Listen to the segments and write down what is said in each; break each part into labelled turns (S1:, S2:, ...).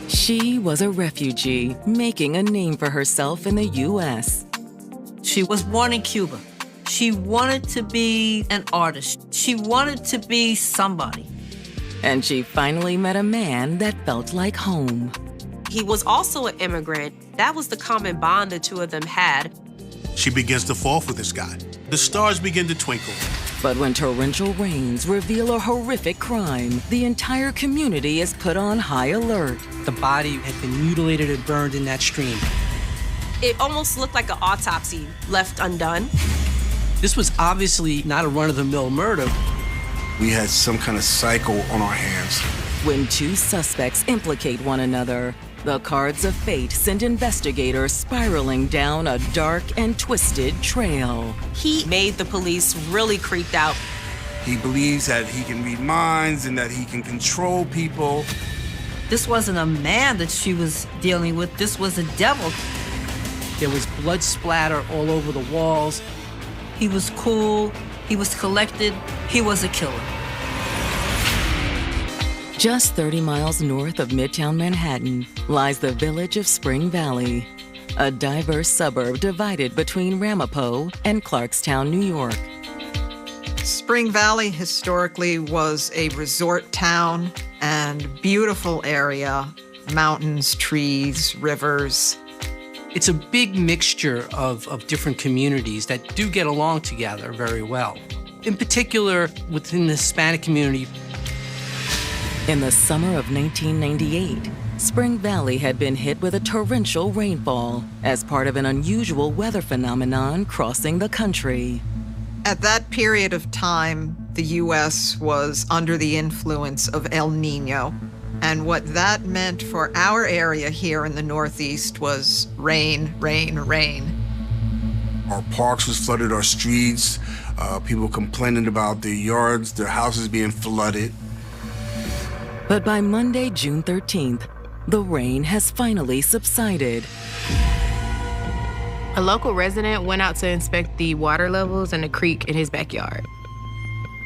S1: She was a refugee, making a name for herself in the U.S.
S2: She was born in Cuba. She wanted to be an artist. She wanted to be somebody.
S1: And she finally met a man that felt like home.
S3: He was also an immigrant. That was the common bond the two of them had.
S4: She begins to fall for this guy. The stars begin to twinkle.
S1: But when torrential rains reveal a horrific crime, the entire community is put on high alert.
S5: The body had been mutilated and burned in that stream.
S3: It almost looked like an autopsy left undone.
S5: This was obviously not a run-of-the-mill murder.
S6: We had some kind of cycle on our hands.
S1: When two suspects implicate one another, the cards of fate send investigators spiraling down a dark and twisted trail.
S3: He made the police really creeped out.
S6: He believes that he can read minds and that he can control people.
S2: This wasn't a man that she was dealing with. This was a devil.
S5: There was blood splatter all over the walls.
S2: He was cool. He was collected. He was a killer.
S1: Just 30 miles north of Midtown Manhattan lies the village of Spring Valley, a diverse suburb divided between Ramapo and Clarkstown, New York.
S7: Spring Valley historically was a resort town and beautiful area, mountains, trees, rivers.
S5: It's a big mixture of different communities that do get along together very well. In particular, within the Hispanic community.
S1: In the summer of 1998, Spring Valley had been hit with a torrential rainfall as part of an unusual weather phenomenon crossing the country.
S7: At that period of time, the U.S. was under the influence of El Nino. And what that meant for our area here in the Northeast was rain, rain, rain.
S6: Our parks was flooded, our streets, people complaining about their yards, their houses being flooded.
S1: But by Monday, June 13th, the rain has finally subsided.
S8: A local resident went out to inspect the water levels in the creek in his backyard.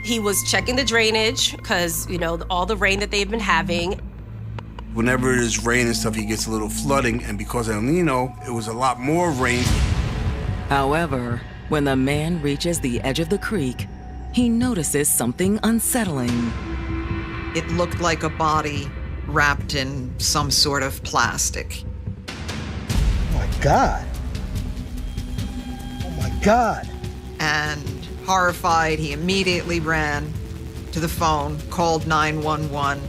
S3: He was checking the drainage because, all the rain that they've been having.
S6: Whenever there's rain and stuff, he gets a little flooding, and because of El Nino, it was a lot more rain.
S1: However, when the man reaches the edge of the creek, he notices something unsettling.
S7: It looked like a body wrapped in some sort of plastic.
S9: Oh my God. Oh my God.
S7: And horrified, he immediately ran to the phone, called 911,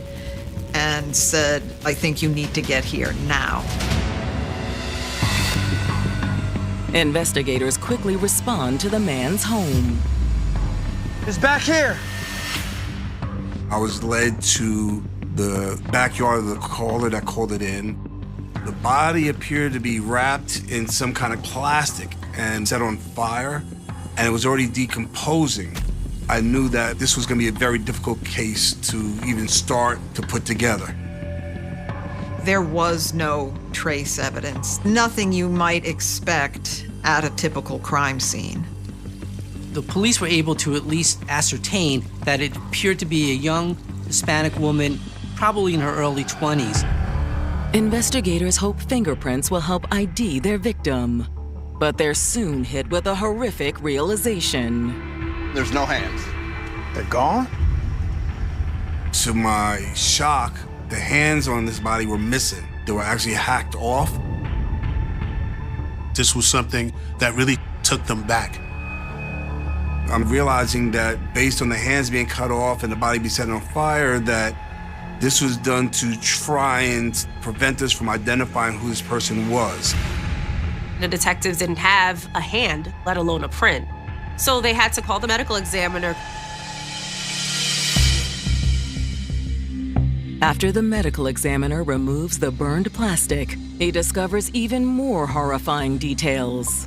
S7: and said, "I think you need to get here now."
S1: Investigators quickly respond to the man's home.
S9: It's back here.
S6: I was led to the backyard of the caller that called it in. The body appeared to be wrapped in some kind of plastic and set on fire, and it was already decomposing. I knew that this was going to be a very difficult case to even start to put together.
S7: There was no trace evidence, nothing you might expect at a typical crime scene.
S5: The police were able to at least ascertain that it appeared to be a young Hispanic woman, probably in her early 20s.
S1: Investigators hope fingerprints will help ID their victim, but they're soon hit with a horrific realization.
S10: There's no hands.
S9: They're gone?
S6: To my shock, the hands on this body were missing. They were actually hacked off.
S4: This was something that really took them back.
S6: I'm realizing that based on the hands being cut off and the body being set on fire, that this was done to try and prevent us from identifying who this person was.
S3: The detectives didn't have a hand, let alone a print. So they had to call the medical examiner.
S1: After the medical examiner removes the burned plastic, he discovers even more horrifying details.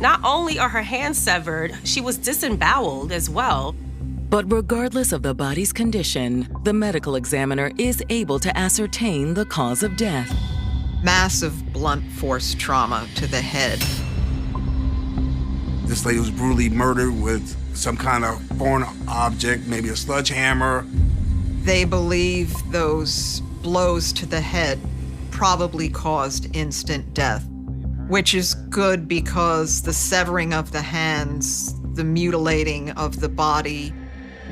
S3: Not only are her hands severed, she was disemboweled as well.
S1: But regardless of the body's condition, the medical examiner is able to ascertain the cause of death.
S7: Massive blunt force trauma to the head.
S6: This lady was brutally murdered with some kind of foreign object, maybe a sledgehammer.
S7: They believe those blows to the head probably caused instant death, which is good because the severing of the hands, the mutilating of the body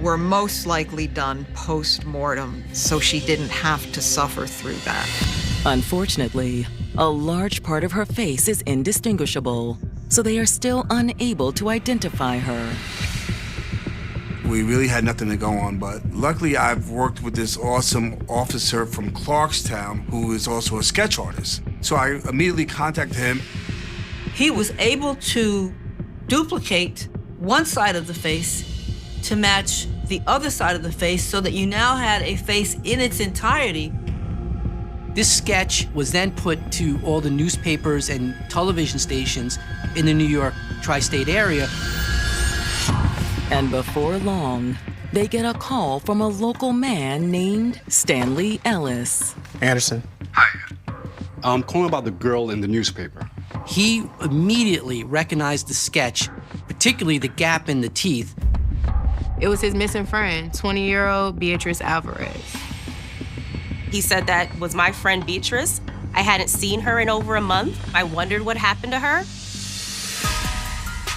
S7: were most likely done post-mortem, so she didn't have to suffer through that.
S1: Unfortunately, a large part of her face is indistinguishable, so they are still unable to identify her.
S6: We really had nothing to go on, but luckily I've worked with this awesome officer from Clarkstown who is also a sketch artist. So I immediately contacted him.
S2: He was able to duplicate one side of the face to match the other side of the face so that you now had a face in its entirety.
S5: This sketch was then put to all the newspapers and television stations in the New York tri-state area.
S1: And before long, they get a call from a local man named Stanley Ellis.
S9: Anderson.
S10: I'm calling about the girl in the newspaper.
S5: He immediately recognized the sketch, particularly the gap in the teeth.
S8: It was his missing friend, 20-year-old Beatrice Alvarez.
S3: He said that was my friend Beatrice. I hadn't seen her in over a month. I wondered what happened to her.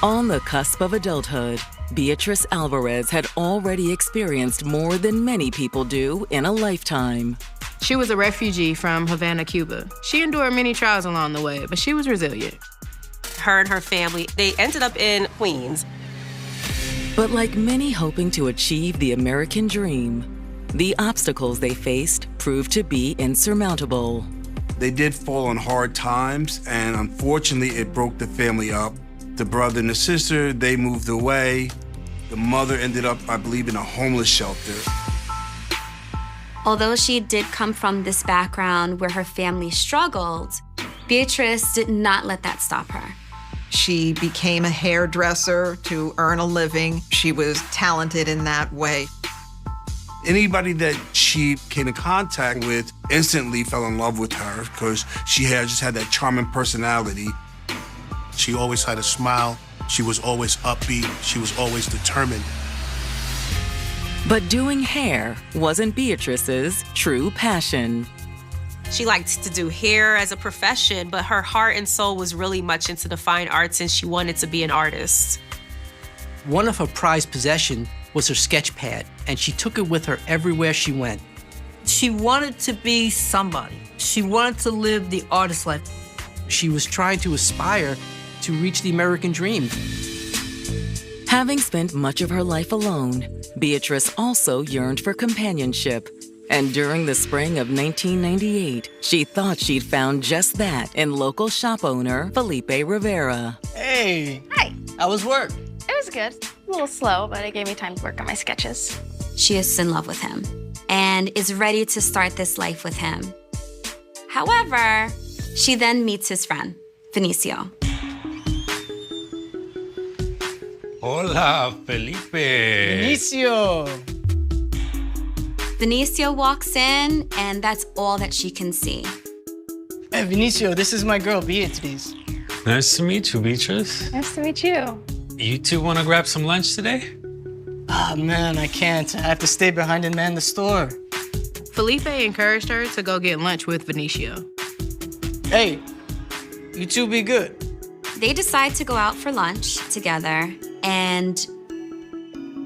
S1: On the cusp of adulthood, Beatrice Alvarez had already experienced more than many people do in a lifetime.
S8: She was a refugee from Havana, Cuba. She endured many trials along the way, but she was resilient.
S3: Her and her family, they ended up in Queens.
S1: But like many hoping to achieve the American dream, the obstacles they faced proved to be insurmountable.
S6: They did fall on hard times, and unfortunately it broke the family up. The brother and the sister, they moved away. The mother ended up, I believe, in a homeless shelter.
S11: Although she did come from this background where her family struggled, Beatrice did not let that stop her.
S7: She became a hairdresser to earn a living. She was talented in that way.
S6: Anybody that she came in contact with instantly fell in love with her because she just had that charming personality.
S4: She always had a smile. She was always upbeat. She was always determined.
S1: But doing hair wasn't Beatrice's true passion.
S3: She liked to do hair as a profession, but her heart and soul was really much into the fine arts and she wanted to be an artist.
S5: One of her prized possessions was her sketch pad, and she took it with her everywhere she went.
S2: She wanted to be somebody. She wanted to live the artist life.
S5: She was trying to aspire to reach the American dream.
S1: Having spent much of her life alone, Beatrice also yearned for companionship. And during the spring of 1998, she thought she'd found just that in local shop owner Felipe Rivera.
S9: Hey.
S12: Hi.
S9: How was work?
S12: It was good. A little slow, but it gave me time to work on my sketches.
S11: She is in love with him and is ready to start this life with him. However, she then meets his friend, Vinicio.
S13: Hola, Felipe.
S9: Vinicio.
S11: Vinicio walks in, and that's all that she can see.
S9: Hey, Vinicio, this is my girl, Beatrice.
S13: Nice to meet you, Beatrice.
S12: Nice to meet you.
S13: You two want to grab some lunch today?
S9: Ah, man, I can't. I have to stay behind and man the store.
S8: Felipe encouraged her to go get lunch with Vinicio.
S9: Hey, you two be good.
S11: They decide to go out for lunch together, and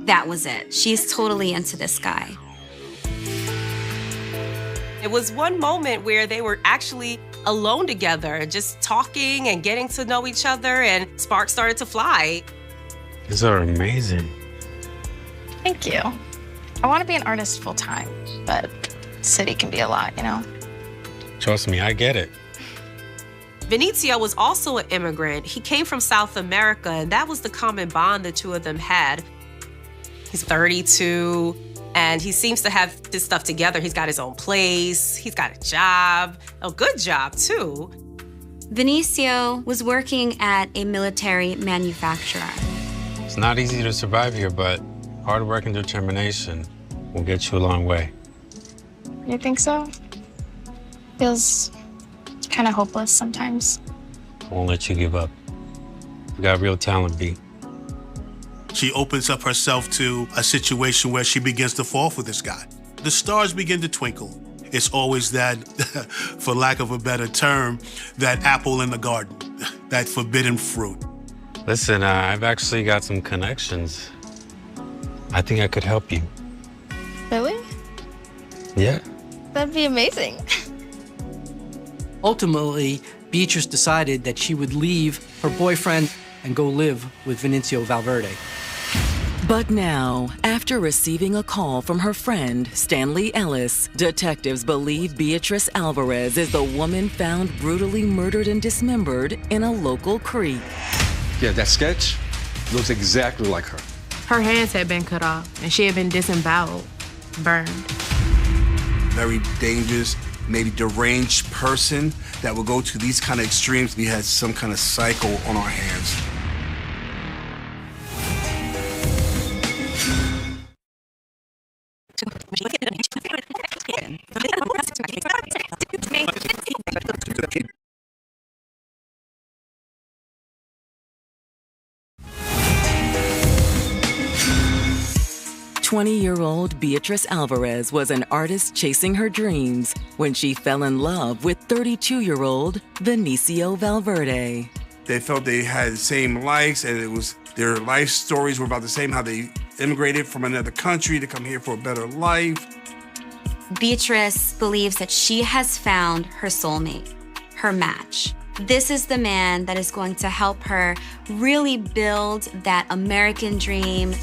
S11: that was it. She's totally into this guy.
S3: It was one moment where they were actually alone together, just talking and getting to know each other, and sparks started to fly.
S13: These are amazing.
S12: Thank you. I want to be an artist full time, but city can be a lot, you know?
S13: Trust me, I get it.
S3: Vinicio was also an immigrant. He came from South America, and that was the common bond the two of them had. He's 32, and he seems to have this stuff together. He's got his own place. He's got a job, a good job, too.
S11: Vinicio was working at a military manufacturer.
S13: It's not easy to survive here, but hard work and determination will get you a long way.
S12: You think so? Feels kind of hopeless sometimes.
S13: I won't let you give up. You got real talent, B.
S4: She opens up herself to a situation where she begins to fall for this guy. the stars begin to twinkle. It's always that, for lack of a better term, that apple in the garden, that forbidden fruit.
S13: Listen, I've actually got some connections. I think I could help you.
S12: Really?
S13: Yeah.
S12: That'd be amazing.
S5: Ultimately, Beatrice decided that she would leave her boyfriend and go live with Vinicio Valverde.
S1: But now, after receiving a call from her friend, Stanley Ellis, detectives believe Beatrice Alvarez is the woman found brutally murdered and dismembered in a local creek.
S10: Yeah, that sketch looks exactly like her.
S8: Her hands had been cut off, and she had been disemboweled, burned.
S6: Very dangerous, maybe deranged person that will go to these kind of extremes. We had some kind of cycle on our hands.
S1: "20-year-old Beatrice Alvarez was an artist chasing her dreams when she fell in love with 32-year-old Vinicio Valverde.
S6: They felt they had the same likes, and it was their life stories were about the same, how they immigrated from another country to come here for a better life.
S11: Beatrice believes that she has found her soulmate, her match. This is the man that is going to help her really build that American dream.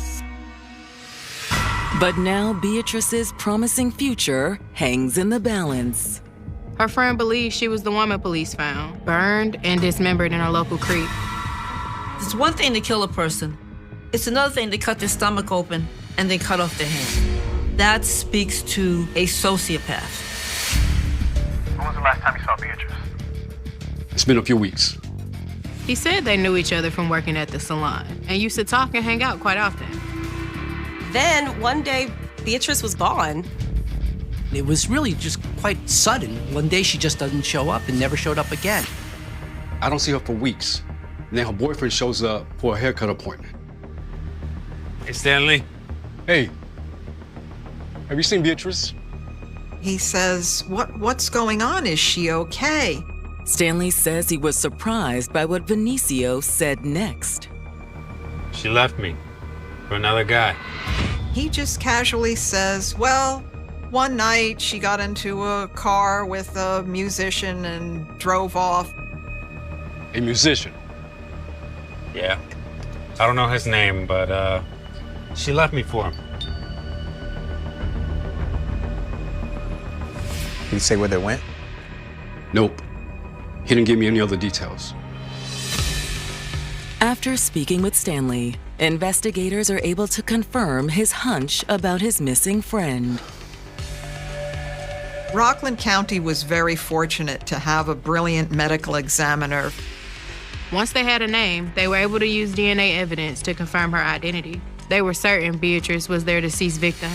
S1: But now Beatrice's promising future hangs in the balance.
S8: Her friend believes she was the woman police found, burned and dismembered in a local creek.
S2: It's one thing to kill a person. It's another thing to cut their stomach open and then cut off their hand. That speaks to a sociopath.
S14: When was the last time you saw Beatrice?
S10: It's been a few weeks.
S8: He said they knew each other from working at the salon and used to talk and hang out quite often.
S3: Then one day, Beatrice was gone.
S5: It was really just quite sudden. One day she just doesn't show up and never showed up again.
S10: I don't see her for weeks. And then her boyfriend shows up for a haircut appointment.
S13: Hey, Stanley.
S10: Hey, have you seen Beatrice?
S7: He says, what's going on? Is she okay?
S1: Stanley says he was surprised by what Vinicio said next.
S13: She left me for another guy.
S7: He just casually says, well, one night she got into a car with a musician and drove off.
S10: A musician?
S13: Yeah. I don't know his name, but she left me for him.
S15: Did he say where they went?
S10: Nope. He didn't give me any other details.
S1: After speaking with Stanley, investigators are able to confirm his hunch about his missing friend.
S7: Rockland County was very fortunate to have a brilliant medical examiner.
S8: Once they had a name, they were able to use DNA evidence to confirm her identity. They were certain Beatrice was their deceased victim.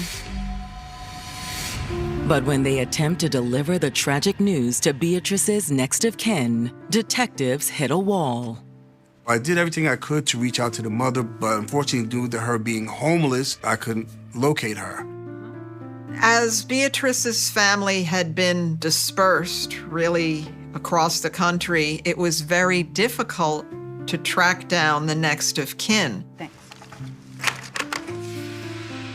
S1: But when they attempt to deliver the tragic news to Beatrice's next of kin, detectives hit a wall.
S6: I did everything I could to reach out to the mother, but unfortunately, due to her being homeless, I couldn't locate her.
S7: As Beatrice's family had been dispersed really across the country, it was very difficult to track down the next of kin.
S16: Thanks.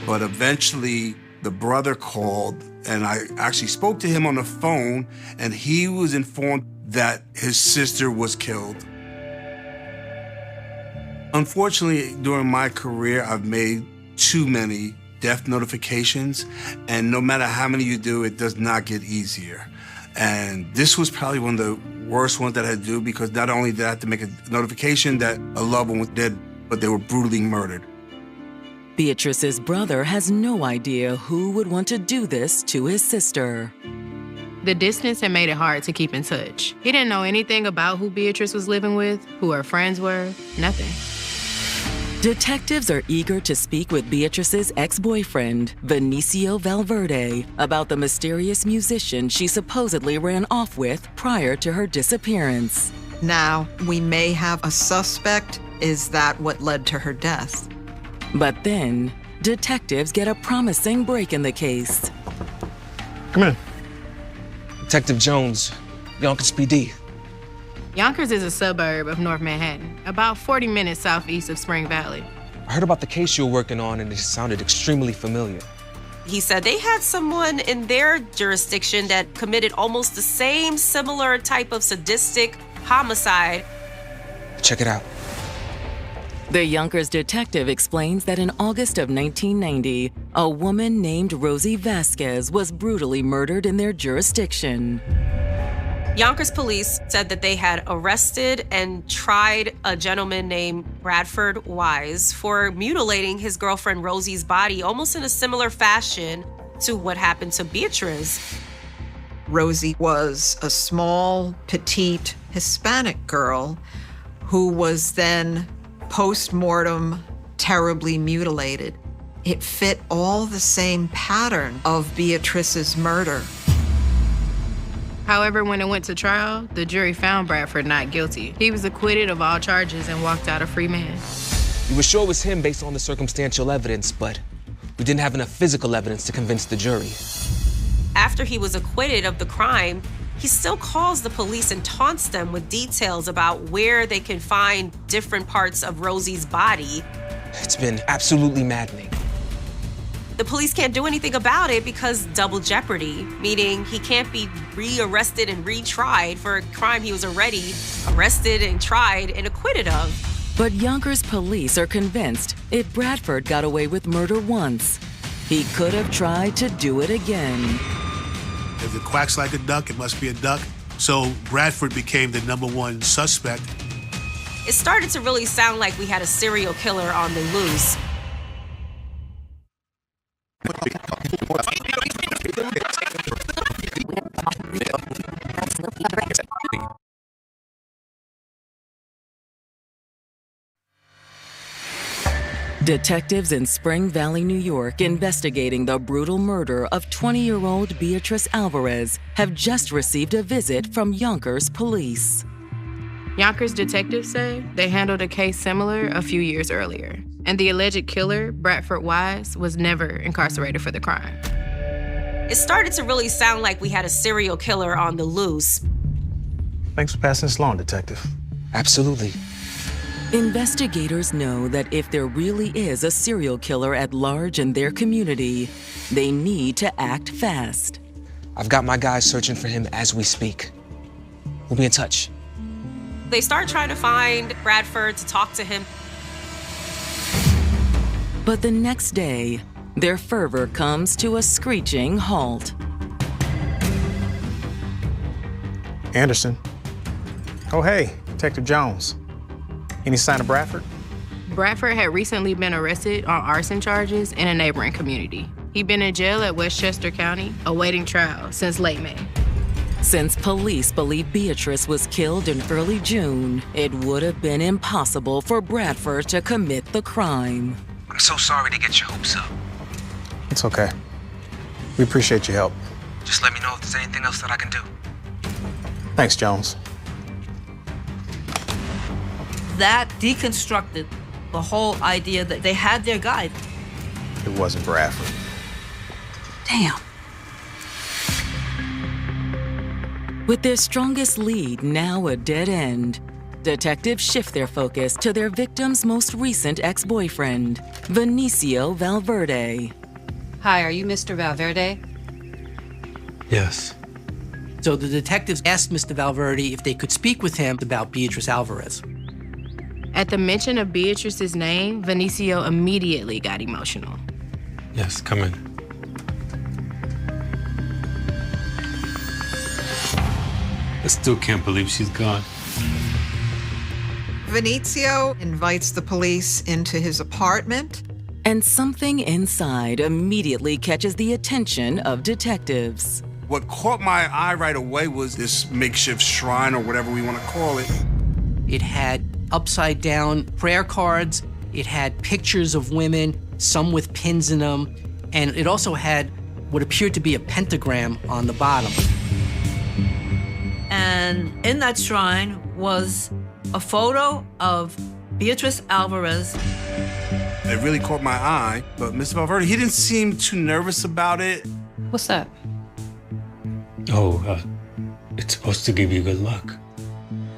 S6: But eventually, the brother called, and I actually spoke to him on the phone, and he was informed that his sister was killed. Unfortunately, during my career, I've made too many death notifications, and no matter how many you do, it does not get easier. And this was probably one of the worst ones that I had to do, because not only did I have to make a notification that a loved one was dead, but they were brutally murdered.
S1: Beatrice's brother has no idea who would want to do this to his sister.
S8: The distance had made it hard to keep in touch. He didn't know anything about who Beatrice was living with, who her friends were, nothing.
S1: Detectives are eager to speak with Beatrice's ex-boyfriend, Vinicio Valverde, about the mysterious musician she supposedly ran off with prior to her disappearance.
S7: Now, we may have a suspect. Is that what led to her death?
S1: But then, detectives get a promising break in the case.
S15: Come in.
S16: Detective Jones, Yonkers PD.
S8: Yonkers is a suburb of North Manhattan, about 40 minutes southeast of Spring Valley.
S16: I heard about the case you were working on and it sounded extremely familiar.
S3: He said they had someone in their jurisdiction that committed almost the same similar type of sadistic homicide.
S16: Check it out.
S1: The Yonkers detective explains that in August of 1990, a woman named Rosie Vasquez was brutally murdered in their jurisdiction.
S3: Yonkers police said that they had arrested and tried a gentleman named Bradford Wise for mutilating his girlfriend Rosie's body almost in a similar fashion to what happened to Beatrice.
S7: Rosie was a small, petite Hispanic girl who was then post-mortem terribly mutilated. It fit all the same pattern of Beatrice's murder.
S8: However, when it went to trial, the jury found Bradford not guilty. He was acquitted of all charges and walked out a free man.
S16: We were sure it was him based on the circumstantial evidence, but we didn't have enough physical evidence to convince the jury.
S3: After he was acquitted of the crime, he still calls the police and taunts them with details about where they can find different parts of Rosie's body.
S16: It's been absolutely maddening.
S3: The police can't do anything about it because double jeopardy, meaning he can't be rearrested and retried for a crime he was already arrested and tried and acquitted of.
S1: But Yonkers police are convinced if Bradford got away with murder once, he could have tried to do it again.
S4: If it quacks like a duck, it must be a duck. So Bradford became the #1 suspect.
S3: It started to really sound like we had a serial killer on the loose.
S1: Detectives in Spring Valley, New York, investigating the brutal murder of 20-year-old Beatrice Alvarez, have just received a visit from Yonkers police.
S8: Yonkers detectives say they handled a case similar a few years earlier, and the alleged killer, Bradford Wise, was never incarcerated for the crime.
S3: It started to really sound like we had a serial killer on the loose.
S15: Thanks for passing this along, Detective.
S16: Absolutely.
S1: Investigators know that if there really is a serial killer at large in their community, they need to act fast.
S16: I've got my guys searching for him as we speak. We'll be in touch.
S3: They start trying to find Bradford to talk to him.
S1: But the next day, their fervor comes to a screeching halt.
S15: Anderson. Oh, hey, Detective Jones. Any sign of Bradford?
S8: Bradford had recently been arrested on arson charges in a neighboring community. He'd been in jail at Westchester County, awaiting trial since late May.
S1: Since police believe Beatrice was killed in early June, it would have been impossible for Bradford to commit the crime.
S16: I'm so sorry to get your hopes up.
S15: It's okay. We appreciate your help.
S16: Just let me know if there's anything else that I can do.
S15: Thanks, Jones.
S2: That deconstructed the whole idea that they had their guy.
S15: It wasn't Bradford.
S2: Damn.
S1: With their strongest lead now a dead end, detectives shift their focus to their victim's most recent ex-boyfriend, Vinicio Valverde.
S17: Hi, are you Mr. Valverde?
S13: Yes.
S5: So the detectives asked Mr. Valverde if they could speak with him about Beatrice Alvarez.
S8: At the mention of Beatrice's name, Vinicio immediately got emotional.
S13: Yes, come in. I still can't believe she's gone.
S7: Vinicio invites the police into his apartment.
S1: And something inside immediately catches the attention of detectives.
S6: What caught my eye right away was this makeshift shrine, or whatever we want to call it.
S5: It had upside down prayer cards. It had pictures of women, some with pins in them. And it also had what appeared to be a pentagram on the bottom.
S2: And in that shrine was a photo of Beatrice Alvarez.
S6: It really caught my eye, but Mr. Valverde, he didn't seem too nervous about it.
S17: What's up?
S13: It's supposed to give you good luck.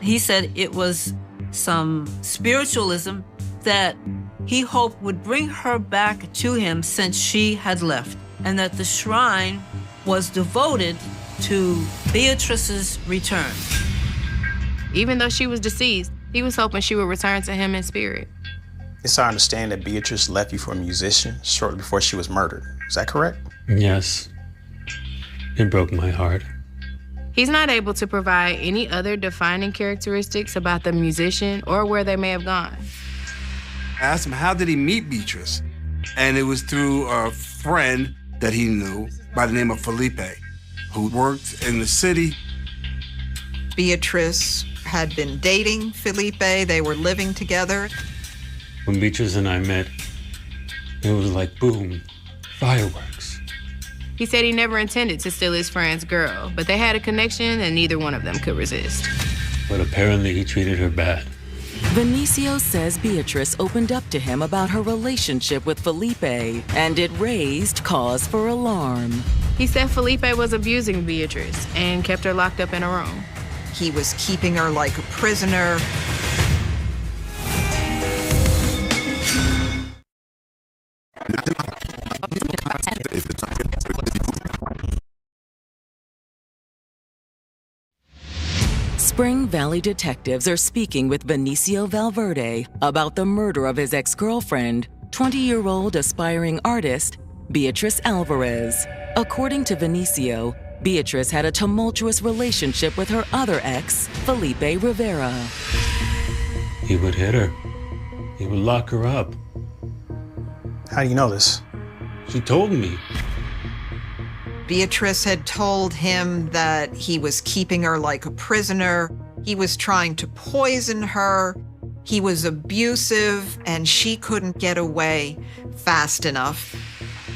S2: He said it was some spiritualism that he hoped would bring her back to him since she had left, and that the shrine was devoted to Beatrice's return.
S8: Even though she was deceased, he was hoping she would return to him in spirit.
S15: It's our understanding that Beatrice left you for a musician shortly before she was murdered. Is that correct?
S13: Yes. It broke my heart.
S8: He's not able to provide any other defining characteristics about the musician or where they may have gone.
S6: I asked him, how did he meet Beatrice? And it was through a friend that he knew by the name of Felipe, who worked in the city.
S7: Beatrice had been dating Felipe. They were living together.
S13: When Beatrice and I met, it was like boom, fireworks.
S8: He said he never intended to steal his friend's girl, but they had a connection and neither one of them could resist.
S13: But apparently he treated her bad.
S1: Vinicio says Beatrice opened up to him about her relationship with Felipe, and it raised cause for alarm.
S8: He said Felipe was abusing Beatrice and kept her locked up in a room.
S7: He was keeping her like a prisoner.
S1: Spring Valley detectives are speaking with Vinicio Valverde about the murder of his ex-girlfriend, 20-year-old aspiring artist, Beatrice Alvarez. According to Vinicio, Beatrice had a tumultuous relationship with her other ex, Felipe Rivera.
S13: He would hit her. He would lock her up.
S15: How do you know this?
S13: She told me.
S7: Beatrice had told him that he was keeping her like a prisoner. He was trying to poison her. He was abusive, and she couldn't get away fast enough.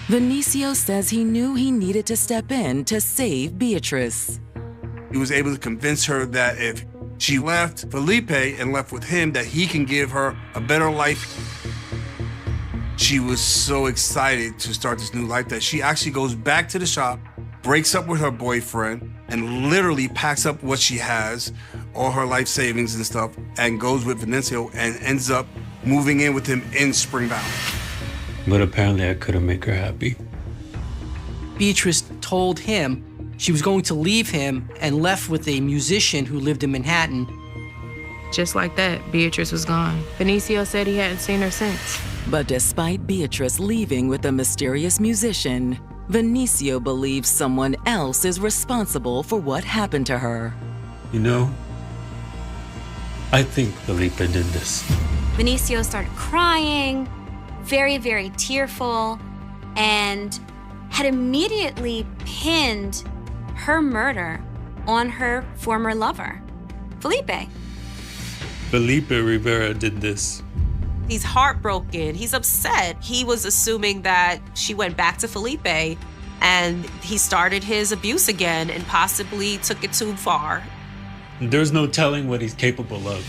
S1: Vinicio says he knew he needed to step in to save Beatrice.
S6: He was able to convince her that if she left Felipe and left with him, that he can give her a better life. She was so excited to start this new life that she actually goes back to the shop, breaks up with her boyfriend, and literally packs up what she has, all her life savings and stuff, and goes with Vinicio and ends up moving in with him in Spring Valley.
S13: But apparently I couldn't make her happy.
S5: Beatrice told him she was going to leave him and left with a musician who lived in Manhattan.
S8: Just like that, Beatrice was gone. Vinicio said he hadn't seen her since.
S1: But despite Beatrice leaving with the mysterious musician, Vinicio believes someone else is responsible for what happened to her.
S13: You know, I think Felipe did this.
S11: Vinicio started crying, very, very tearful, and had immediately pinned her murder on her former lover, Felipe.
S13: Felipe Rivera did this.
S3: He's heartbroken. He's upset. He was assuming that she went back to Felipe and he started his abuse again and possibly took it too far.
S13: There's no telling what he's capable of.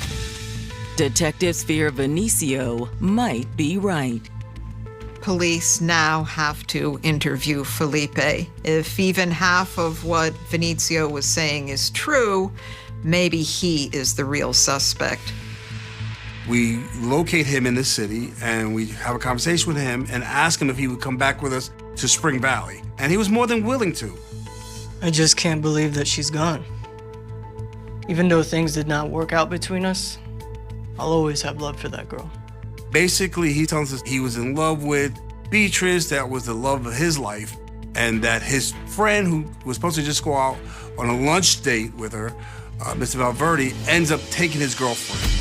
S1: Detectives fear Vinicio might be right.
S7: Police now have to interview Felipe. If even half of what Vinicio was saying is true, maybe he is the real suspect.
S6: We locate him in the city, and we have a conversation with him and ask him if he would come back with us to Spring Valley. And he was more than willing to.
S9: I just can't believe that she's gone. Even though things did not work out between us, I'll always have love for that girl.
S6: Basically, he tells us he was in love with Beatrice, that was the love of his life, and that his friend, who was supposed to just go out on a lunch date with her, Mr. Valverde, ends up taking his girlfriend.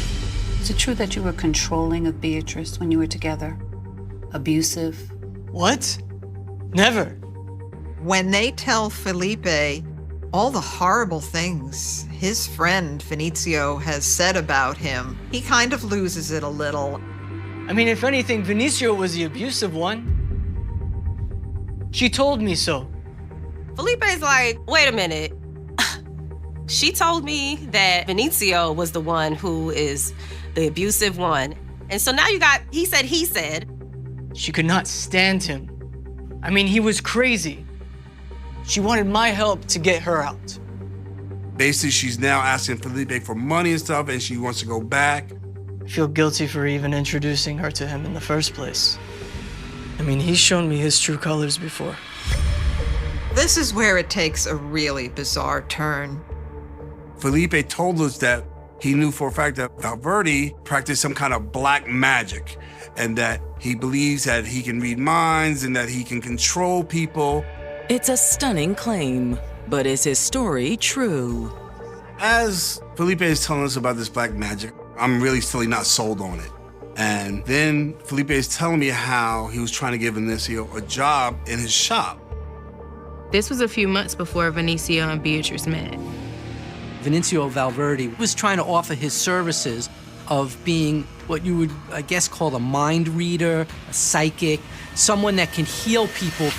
S17: Is it true that you were controlling of Beatrice when you were together? Abusive?
S9: What? Never.
S7: When they tell Felipe all the horrible things his friend Vinicio has said about him, he kind of loses it a little.
S9: I mean, if anything, Vinicio was the abusive one. She told me so.
S3: Felipe's like, wait a minute. She told me that Vinicio was the one who is the abusive one. And so now you got, he said.
S9: She could not stand him. I mean, he was crazy. She wanted my help to get her out.
S6: Basically, she's now asking Felipe for money and stuff, and she wants to go back.
S9: I feel guilty for even introducing her to him in the first place. I mean, he's shown me his true colors before.
S7: This is where it takes a really bizarre turn.
S6: Felipe told us that he knew for a fact that Valverde practiced some kind of black magic, and that he believes that he can read minds and that he can control people.
S1: It's a stunning claim, but is his story true?
S6: As Felipe is telling us about this black magic, I'm really still not sold on it. And then Felipe is telling me how he was trying to give Vinicio a job in his shop.
S8: This was a few months before Vinicio and Beatrice met.
S5: Vinicio Valverde was trying to offer his services of being what you would, I guess, call a mind reader, a psychic, someone that can heal people.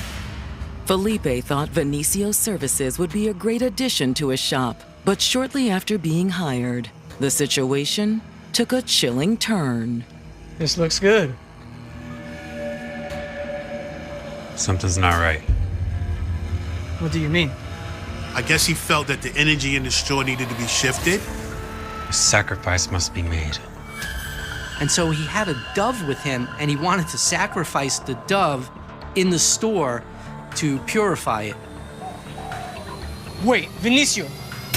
S1: Felipe thought Vinicio's services would be a great addition to his shop, but shortly after being hired, the situation took a chilling turn.
S9: This looks good.
S13: Something's not right.
S9: What do you mean?
S4: I guess he felt that the energy in the store needed to be shifted.
S13: A sacrifice must be made.
S5: And so he had a dove with him, and he wanted to sacrifice the dove in the store to purify it.
S9: Wait, Vinicio,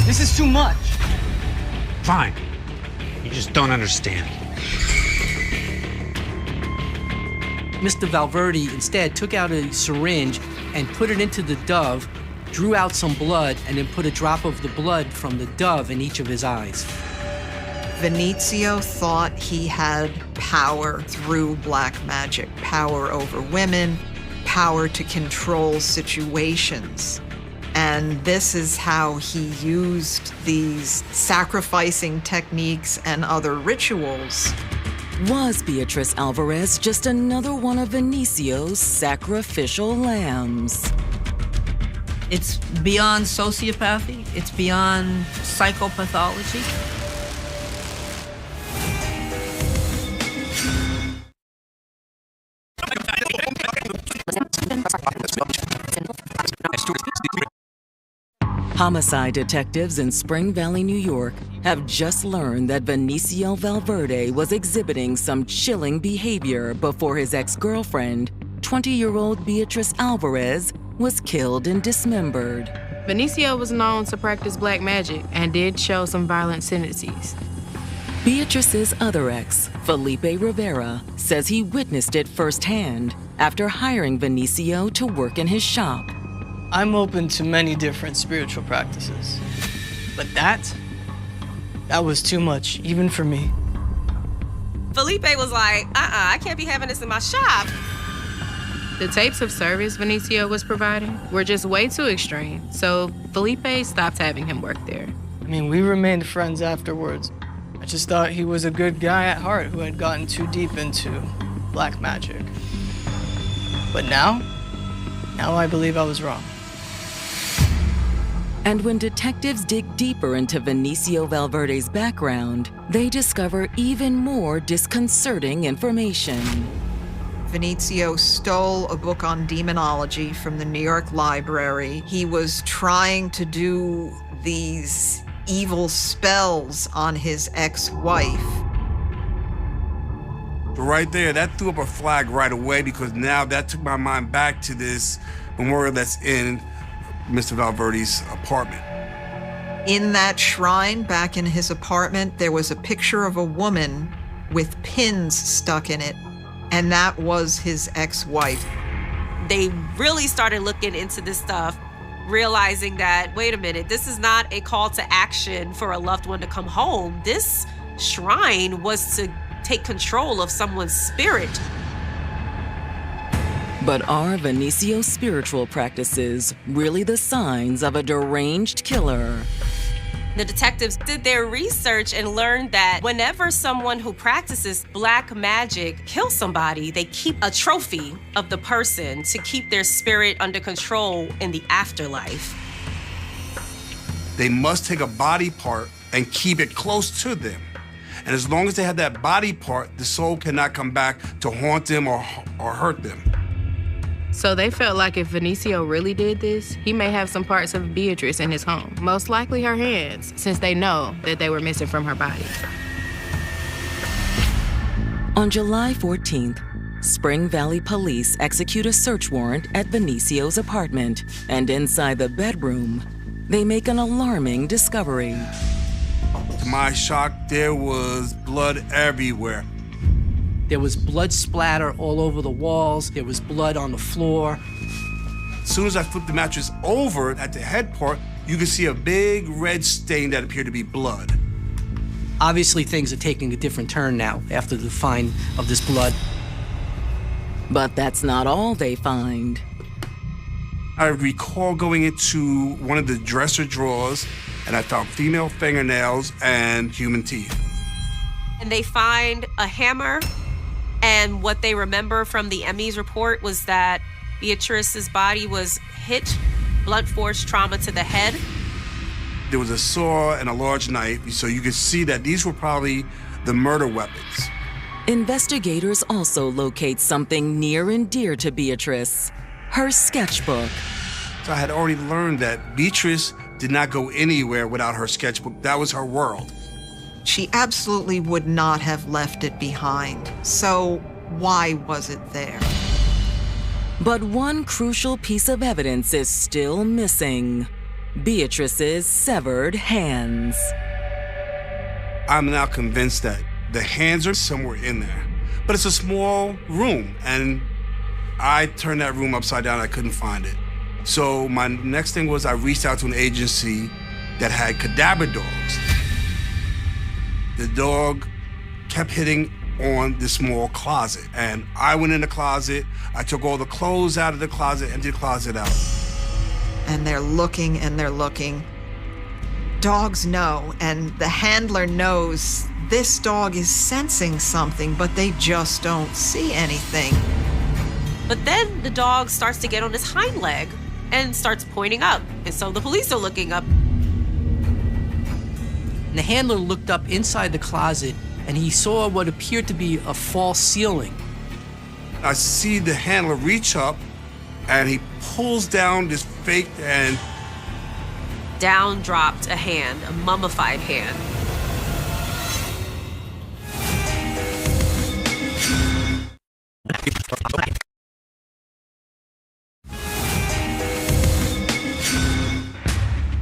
S9: this is too much.
S13: Fine. You just don't understand.
S5: Mr. Valverde instead took out a syringe and put it into the dove, drew out some blood, and then put a drop of the blood from the dove in each of his eyes.
S7: Vinicio thought he had power through black magic, power over women, power to control situations. And this is how he used these sacrificing techniques and other rituals.
S1: Was Beatrice Alvarez just another one of Vinicio's sacrificial lambs?
S2: It's beyond sociopathy. It's beyond psychopathology.
S1: Homicide detectives in Spring Valley, New York, have just learned that Vinicio Valverde was exhibiting some chilling behavior before his ex-girlfriend, 20-year-old Beatrice Alvarez, was killed and dismembered.
S8: Vinicio was known to practice black magic and did show some violent tendencies.
S1: Beatrice's other ex, Felipe Rivera, says he witnessed it firsthand after hiring Vinicio to work in his shop.
S9: I'm open to many different spiritual practices, but that was too much, even for me.
S3: Felipe was like, I can't be having this in my shop.
S8: The tapes of service Vinicio was providing were just way too extreme, so Felipe stopped having him work there.
S9: I mean, we remained friends afterwards. I just thought he was a good guy at heart who had gotten too deep into black magic. But now I believe I was wrong.
S1: And when detectives dig deeper into Vinicio Valverde's background, they discover even more disconcerting information.
S7: Vinicio stole a book on demonology from the New York Library. He was trying to do these evil spells on his ex-wife.
S6: Right there, that threw up a flag right away, because now that took my mind back to this memorial that's in Mr. Valverde's apartment.
S7: In that shrine back in his apartment, there was a picture of a woman with pins stuck in it, and that was his ex-wife.
S3: They really started looking into this stuff, realizing that, wait a minute, this is not a call to action for a loved one to come home. This shrine was to take control of someone's spirit.
S1: But are Vinicio's spiritual practices really the signs of a deranged killer?
S3: The detectives did their research and learned that whenever someone who practices black magic kills somebody, they keep a trophy of the person to keep their spirit under control in the afterlife.
S6: They must take a body part and keep it close to them. And as long as they have that body part, the soul cannot come back to haunt them or hurt them.
S8: So they felt like if Vinicio really did this, he may have some parts of Beatrice in his home, most likely her hands, since they know that they were missing from her body.
S1: On July 14th, Spring Valley police execute a search warrant at Vinicio's apartment, and inside the bedroom, they make an alarming discovery.
S6: To my shock, there was blood everywhere.
S5: There was blood splatter all over the walls. There was blood on the floor.
S6: As soon as I flipped the mattress over at the head part, you could see a big red stain that appeared to be blood.
S5: Obviously, things are taking a different turn now after the find of this blood.
S1: But that's not all they find.
S6: I recall going into one of the dresser drawers, and I found female fingernails and human teeth.
S3: And they find a hammer, and what they remember from the ME's report was that Beatrice's body was hit, blunt force trauma to the head.
S6: There was a saw and a large knife, so you could see that these were probably the murder weapons.
S1: Investigators also locate something near and dear to Beatrice, her sketchbook.
S6: So I had already learned that Beatrice did not go anywhere without her sketchbook. That was her world.
S7: She absolutely would not have left it behind. So why was it there?
S1: But one crucial piece of evidence is still missing: Beatrice's severed hands.
S6: I'm now convinced that the hands are somewhere in there. But it's a small room, and I turned that room upside down. I couldn't find it. So my next thing was I reached out to an agency that had cadaver dogs. The dog kept hitting on this small closet, and I went in the closet. I took all the clothes out of the closet, emptied the closet out.
S7: And they're looking and they're looking. Dogs know, and the handler knows this dog is sensing something, but they just don't see anything.
S3: But then the dog starts to get on his hind leg and starts pointing up. And so the police are looking up.
S5: And the handler looked up inside the closet, and he saw what appeared to be a false ceiling.
S6: I see the handler reach up, and he pulls down this fake, and
S3: Down dropped a hand, a mummified hand.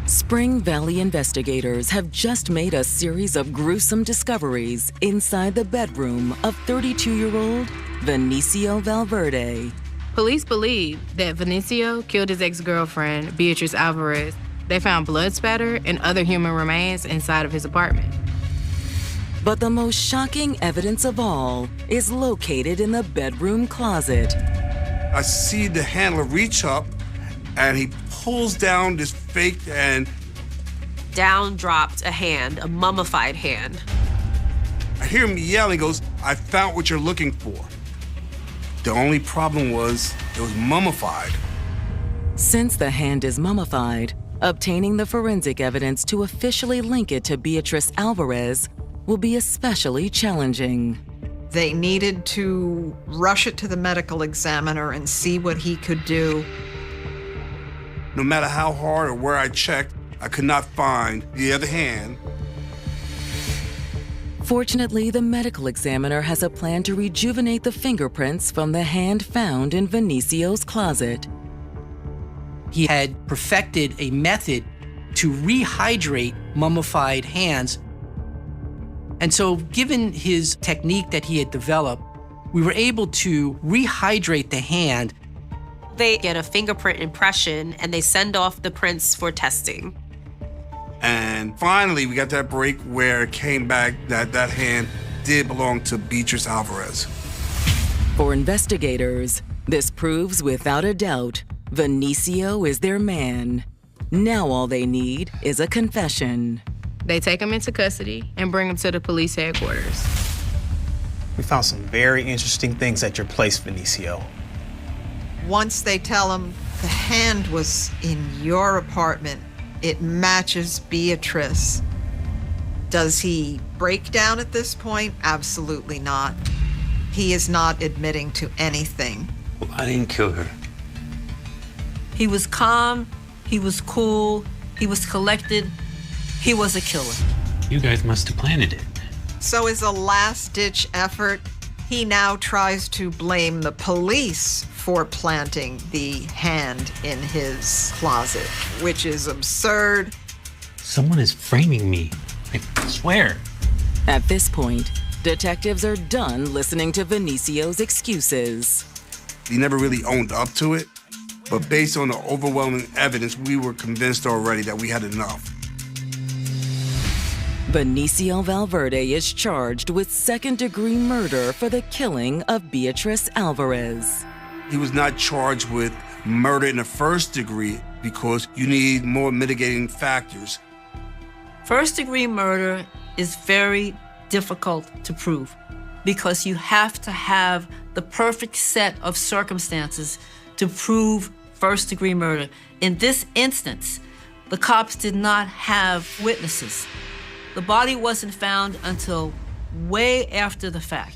S1: Spring Valley investigators have just made a series of gruesome discoveries inside the bedroom of 32-year-old Vinicio Valverde.
S8: Police believe that Vinicio killed his ex-girlfriend, Beatrice Alvarez. They found blood spatter and other human remains inside of his apartment.
S1: But the most shocking evidence of all is located in the bedroom closet.
S6: I see the handler reach up, and he pulls down this fake, and
S3: Down dropped a hand, a mummified hand.
S6: I hear him yelling. He goes, "I found what you're looking for." The only problem was it was mummified.
S1: Since the hand is mummified, obtaining the forensic evidence to officially link it to Beatrice Alvarez will be especially challenging.
S7: They needed to rush it to the medical examiner and see what he could do.
S6: No matter how hard or where I checked, I could not find the other hand.
S1: Fortunately, the medical examiner has a plan to rejuvenate the fingerprints from the hand found in Vinicio's closet.
S5: He had perfected a method to rehydrate mummified hands. And so, given his technique that he had developed, we were able to rehydrate the hand.
S3: They get a fingerprint impression and they send off the prints for testing.
S6: And finally, we got that break where it came back that that hand did belong to Beatrice Alvarez.
S1: For investigators, this proves without a doubt Vinicio is their man. Now all they need is a confession.
S8: They take him into custody and bring him to the police headquarters.
S15: We found some very interesting things at your place, Vinicio.
S7: Once they tell him the hand was in your apartment, it matches Beatrice. Does he break down at this point? Absolutely not. He is not admitting to anything.
S18: Well, I didn't kill her.
S2: He was calm, he was cool, he was collected, he was a killer.
S13: You guys must have planted it.
S7: So as a last-ditch effort, he now tries to blame the police for planting the hand in his closet, which is absurd.
S13: Someone is framing me. I swear.
S1: At this point, detectives are done listening to Vinicio's excuses.
S6: He never really owned up to it, but based on the overwhelming evidence, we were convinced already that we had enough.
S1: Benicio Valverde is charged with second-degree murder for the killing of Beatrice Alvarez.
S6: He was not charged with murder in the first degree because you need more mitigating factors.
S2: First-degree murder is very difficult to prove because you have to have the perfect set of circumstances to prove first-degree murder. In this instance, the cops did not have witnesses. The body wasn't found until way after the fact.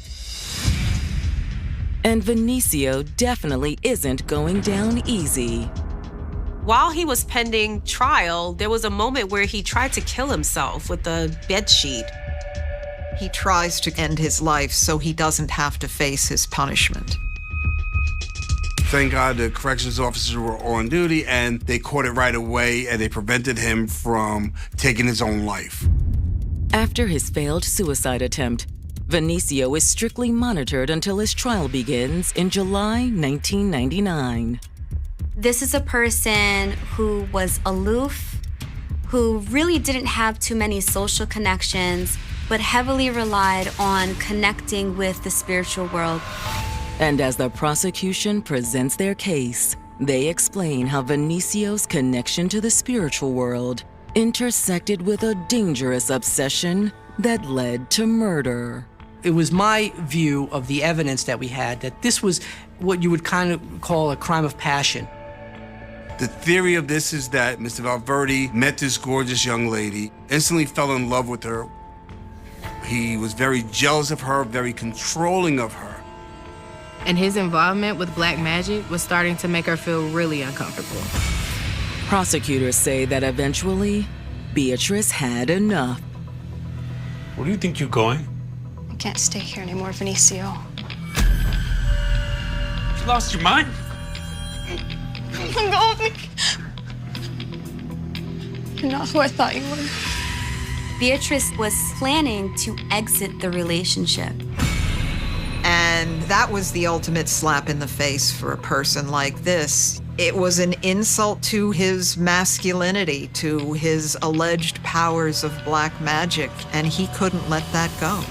S1: And Vinicio definitely isn't going down easy.
S3: While he was pending trial, there was a moment where he tried to kill himself with a bedsheet.
S7: He tries to end his life so he doesn't have to face his punishment.
S6: Thank God the corrections officers were on duty and they caught it right away and they prevented him from taking his own life.
S1: After his failed suicide attempt, Vinicio is strictly monitored until his trial begins in July 1999.
S11: This is a person who was aloof, who really didn't have too many social connections, but heavily relied on connecting with the spiritual world.
S1: And as the prosecution presents their case, they explain how Vinicio's connection to the spiritual world intersected with a dangerous obsession that led to murder.
S5: It was my view of the evidence that we had that this was what you would kind of call a crime of passion.
S6: The theory of this is that Mr. Valverde met this gorgeous young lady, instantly fell in love with her. He was very jealous of her, very controlling of her.
S8: And his involvement with black magic was starting to make her feel really uncomfortable.
S1: Prosecutors say that eventually, Beatrice had enough.
S13: Where do you think you're going?
S12: I can't stay here anymore, Vinicio.
S13: You lost your mind?
S12: I'm going. You're not who I thought you were.
S11: Beatrice was planning to exit the relationship.
S7: And that was the ultimate slap in the face for a person like this. It was an insult to his masculinity, to his alleged powers of black magic, and he couldn't let that go.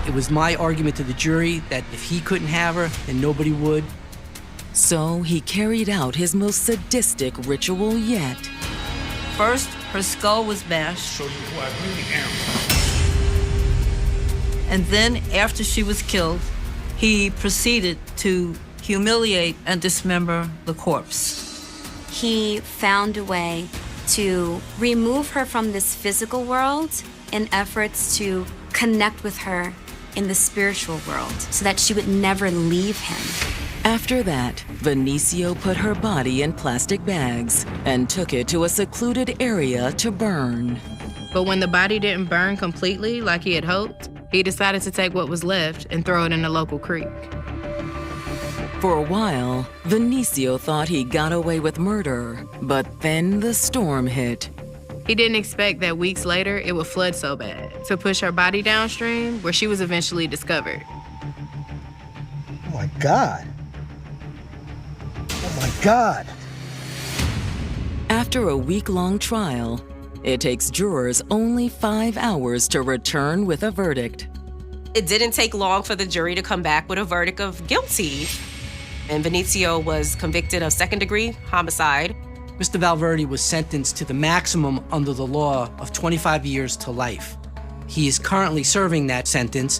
S5: It was my argument to the jury that if he couldn't have her, then nobody would.
S1: So he carried out his most sadistic ritual yet.
S2: First, her skull was bashed.
S13: Show you who I really am.
S2: And then, after she was killed, he proceeded to humiliate and dismember the corpse.
S11: He found a way to remove her from this physical world in efforts to connect with her in the spiritual world so that she would never leave him.
S1: After that, Vinicio put her body in plastic bags and took it to a secluded area to burn.
S8: But when the body didn't burn completely like he had hoped, he decided to take what was left and throw it in a local creek.
S1: For a while, Vinicio thought he got away with murder, but then the storm hit.
S8: He didn't expect that weeks later it would flood so bad to push her body downstream, where she was eventually discovered.
S18: Oh my God. Oh my God.
S1: After a week-long trial, it takes jurors only 5 hours to return with a verdict.
S3: It didn't take long for the jury to come back with a verdict of guilty. And Vinicio was convicted of second-degree homicide.
S5: Mr. Valverde was sentenced to the maximum under the law of 25 years to life. He is currently serving that sentence.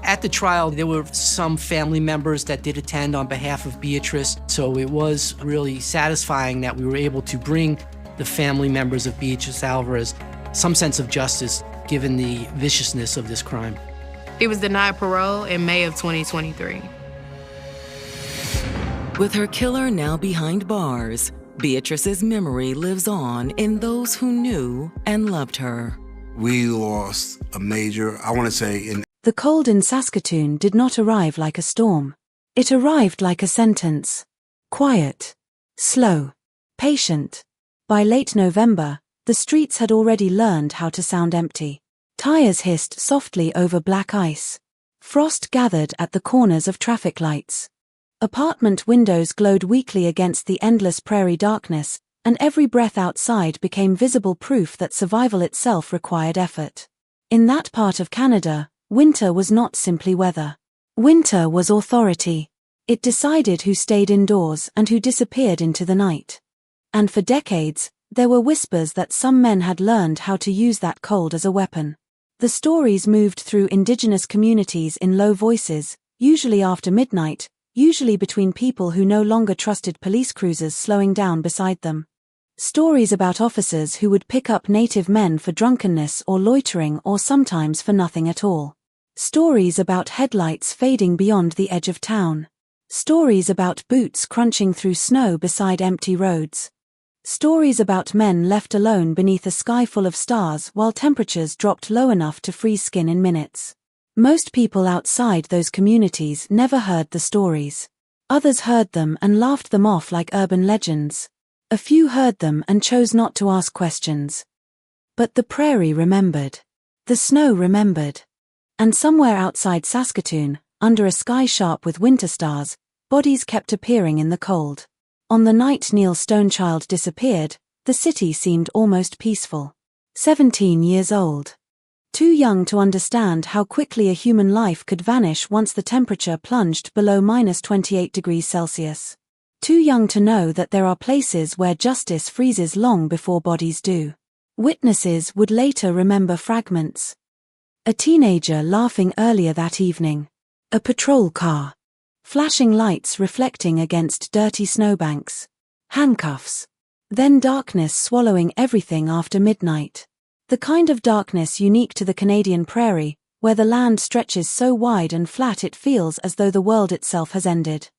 S5: At the trial, there were some family members that did attend on behalf of Beatrice, so it was really satisfying that we were able to bring the family members of Beatrice Alvarez some sense of justice, given the viciousness of this crime.
S8: He was denied parole in May of 2023.
S1: With her killer now behind bars, Beatrice's memory lives on in those who knew and loved her.
S6: We lost a major, I want to say, in
S19: The cold in Saskatoon did not arrive like a storm. It arrived like a sentence. Quiet. Slow. Patient. By late November, the streets had already learned how to sound empty. Tires hissed softly over black ice. Frost gathered at the corners of traffic lights. Apartment windows glowed weakly against the endless prairie darkness, and every breath outside became visible proof that survival itself required effort. In that part of Canada, winter was not simply weather. Winter was authority. It decided who stayed indoors and who disappeared into the night. And for decades, there were whispers that some men had learned how to use that cold as a weapon. The stories moved through indigenous communities in low voices, usually after midnight, usually between people who no longer trusted police cruisers slowing down beside them. Stories about officers who would pick up native men for drunkenness or loitering or sometimes for nothing at all. Stories about headlights fading beyond the edge of town. Stories about boots crunching through snow beside empty roads. Stories about men left alone beneath a sky full of stars while temperatures dropped low enough to freeze skin in minutes. Most people outside those communities never heard the stories. Others heard them and laughed them off like urban legends. A few heard them and chose not to ask questions. But the prairie remembered. The snow remembered. And somewhere outside Saskatoon, under a sky sharp with winter stars, bodies kept appearing in the cold. On the night Neil Stonechild disappeared, the city seemed almost peaceful. 17 years old. Too young to understand how quickly a human life could vanish once the temperature plunged below -28°C. Too young to know that there are places where justice freezes long before bodies do. Witnesses would later remember fragments. A teenager laughing earlier that evening. A patrol car. Flashing lights reflecting against dirty snowbanks. Handcuffs. Then darkness swallowing everything after midnight. The kind of darkness unique to the Canadian prairie, where the land stretches so wide and flat it feels as though the world itself has ended.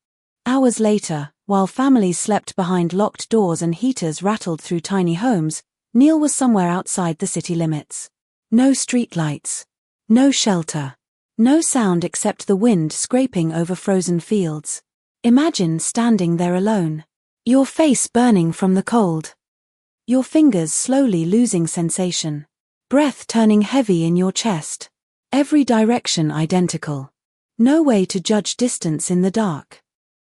S19: Hours later, while families slept behind locked doors and heaters rattled through tiny homes, Neil was somewhere outside the city limits. No streetlights. No shelter. No sound except the wind scraping over frozen fields. Imagine standing there alone. Your face burning from the cold. Your fingers slowly losing sensation. Breath turning heavy in your chest. Every direction identical. No way to judge distance in the dark.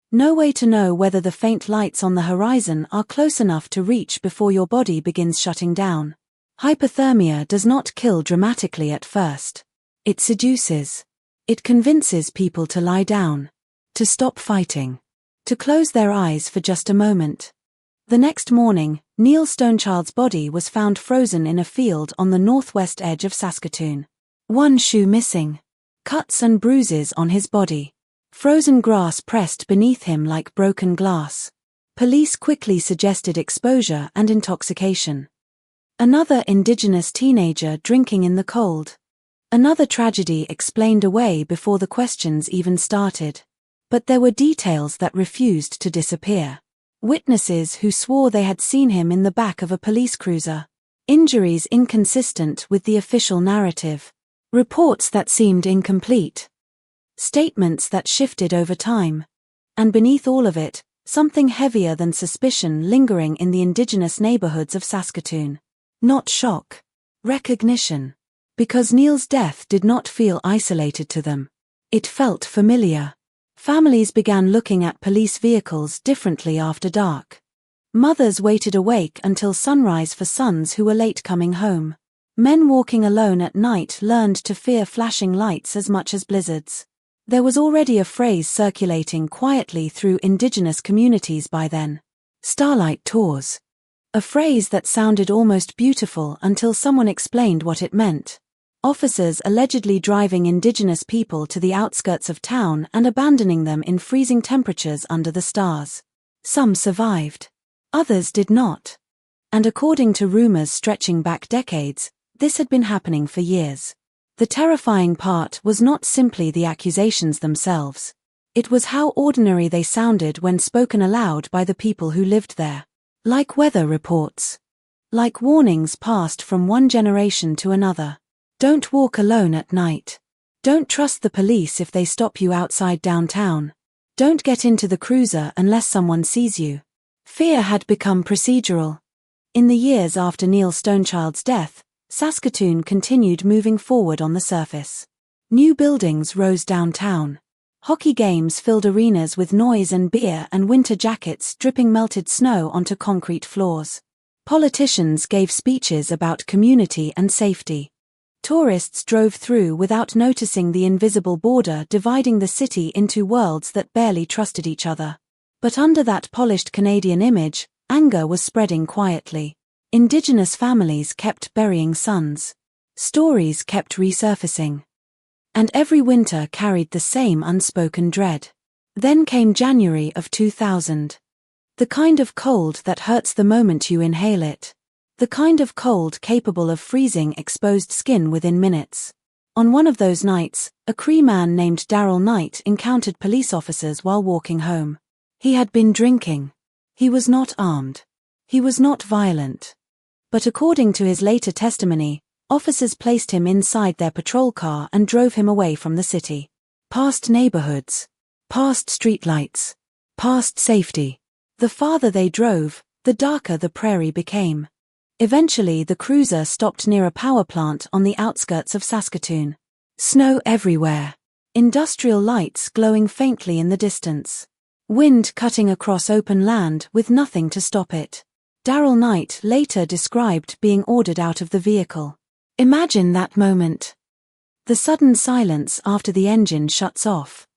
S19: No way to know whether the faint lights on the horizon are close enough to reach before your body begins shutting down. Hypothermia does not kill dramatically at first. It seduces. It convinces people to lie down. To stop fighting. To close their eyes for just a moment. The next morning, Neil Stonechild's body was found frozen in a field on the northwest edge of Saskatoon. One shoe missing. Cuts and bruises on his body. Frozen grass pressed beneath him like broken glass. Police quickly suggested exposure and intoxication. Another Indigenous teenager drinking in the cold. Another tragedy explained away before the questions even started. But there were details that refused to disappear. Witnesses who swore they had seen him in the back of a police cruiser. Injuries inconsistent with the official narrative. Reports that seemed incomplete. Statements that shifted over time. And beneath all of it, something heavier than suspicion lingering in the Indigenous neighborhoods of Saskatoon. Not shock. Recognition. Because Neil's death did not feel isolated to them. It felt familiar. Families began looking at police vehicles differently after dark. Mothers waited awake until sunrise for sons who were late coming home. Men walking alone at night learned to fear flashing lights as much as blizzards. There was already a phrase circulating quietly through Indigenous communities by then. Starlight tours. A phrase that sounded almost beautiful until someone explained what it meant. Officers allegedly driving Indigenous people to the outskirts of town and abandoning them in freezing temperatures under the stars. Some survived. Others did not. And according to rumors stretching back decades, this had been happening for years. The terrifying part was not simply the accusations themselves. It was how ordinary they sounded when spoken aloud by the people who lived there. Like weather reports. Like warnings passed from one generation to another. Don't walk alone at night. Don't trust the police if they stop you outside downtown. Don't get into the cruiser unless someone sees you. Fear had become procedural. In the years after Neil Stonechild's death, Saskatoon continued moving forward on the surface. New buildings rose downtown. Hockey games filled arenas with noise and beer and winter jackets dripping melted snow onto concrete floors. Politicians gave speeches about community and safety. Tourists drove through without noticing the invisible border dividing the city into worlds that barely trusted each other. But under that polished Canadian image, anger was spreading quietly. Indigenous families kept burying sons. Stories kept resurfacing. And every winter carried the same unspoken dread. Then came January of 2000. The kind of cold that hurts the moment you inhale it. The kind of cold capable of freezing exposed skin within minutes. On one of those nights, a Cree man named Darrell Knight encountered police officers while walking home. He had been drinking. He was not armed. He was not violent. But according to his later testimony, officers placed him inside their patrol car and drove him away from the city. Past neighborhoods. Past streetlights. Past safety. The farther they drove, the darker the prairie became. Eventually the cruiser stopped near a power plant on the outskirts of Saskatoon. Snow everywhere. Industrial lights glowing faintly in the distance. Wind cutting across open land with nothing to stop it. Darrell Knight later described being ordered out of the vehicle. Imagine that moment. The sudden silence after the engine shuts off.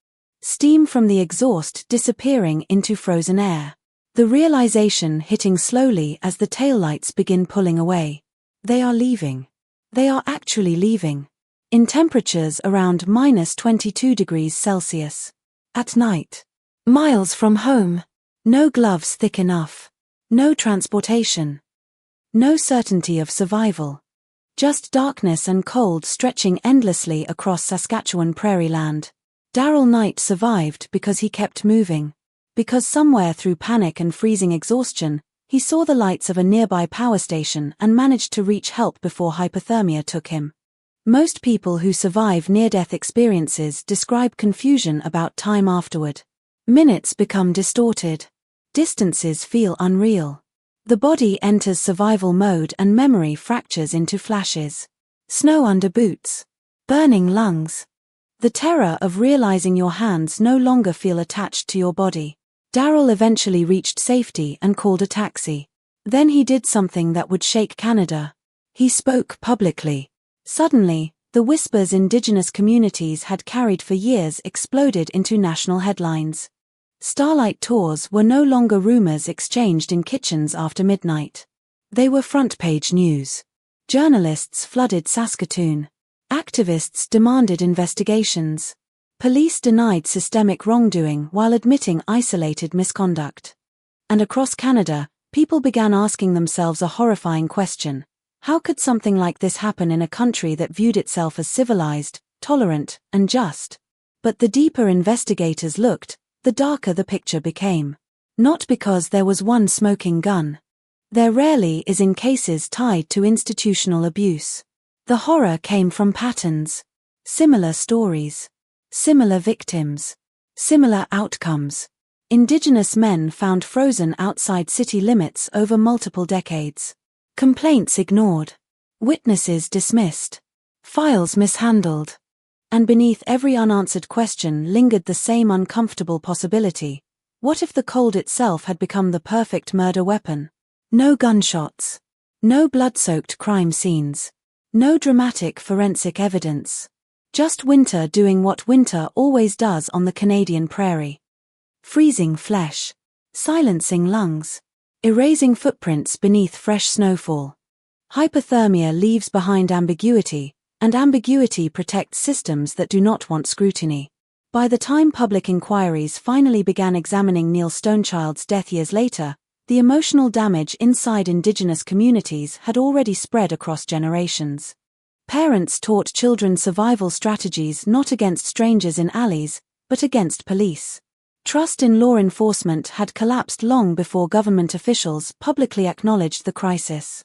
S19: Steam from the exhaust disappearing into frozen air. The realization hitting slowly as the taillights begin pulling away. They are leaving. They are actually leaving. In temperatures around minus 22 degrees Celsius. At night. Miles from home. No gloves thick enough. No transportation. No certainty of survival. Just darkness and cold stretching endlessly across Saskatchewan prairie land. Darrell Knight survived because he kept moving. Because somewhere through panic and freezing exhaustion, he saw the lights of a nearby power station and managed to reach help before hypothermia took him. Most people who survive near-death experiences describe confusion about time afterward. Minutes become distorted. Distances feel unreal. The body enters survival mode and memory fractures into flashes. Snow under boots. Burning lungs. The terror of realizing your hands no longer feel attached to your body. Darrell eventually reached safety and called a taxi. Then he did something that would shake Canada. He spoke publicly. Suddenly, the whispers Indigenous communities had carried for years exploded into national headlines. Starlight tours were no longer rumors exchanged in kitchens after midnight. They were front-page news. Journalists flooded Saskatoon. Activists demanded investigations. Police denied systemic wrongdoing while admitting isolated misconduct. And across Canada, people began asking themselves a horrifying question. How could something like this happen in a country that viewed itself as civilized, tolerant, and just? But the deeper investigators looked, the darker the picture became. Not because there was one smoking gun. There rarely is in cases tied to institutional abuse. The horror came from patterns. Similar stories. Similar victims. Similar outcomes. Indigenous men found frozen outside city limits over multiple decades. Complaints ignored. Witnesses dismissed. Files mishandled. And beneath every unanswered question lingered the same uncomfortable possibility. What if the cold itself had become the perfect murder weapon? No gunshots. No blood-soaked crime scenes. No dramatic forensic evidence. Just winter doing what winter always does on the Canadian prairie. Freezing flesh. Silencing lungs. Erasing footprints beneath fresh snowfall. Hypothermia leaves behind ambiguity, and ambiguity protects systems that do not want scrutiny. By the time public inquiries finally began examining Neil Stonechild's death years later, the emotional damage inside Indigenous communities had already spread across generations. Parents taught children survival strategies not against strangers in alleys, but against police. Trust in law enforcement had collapsed long before government officials publicly acknowledged the crisis.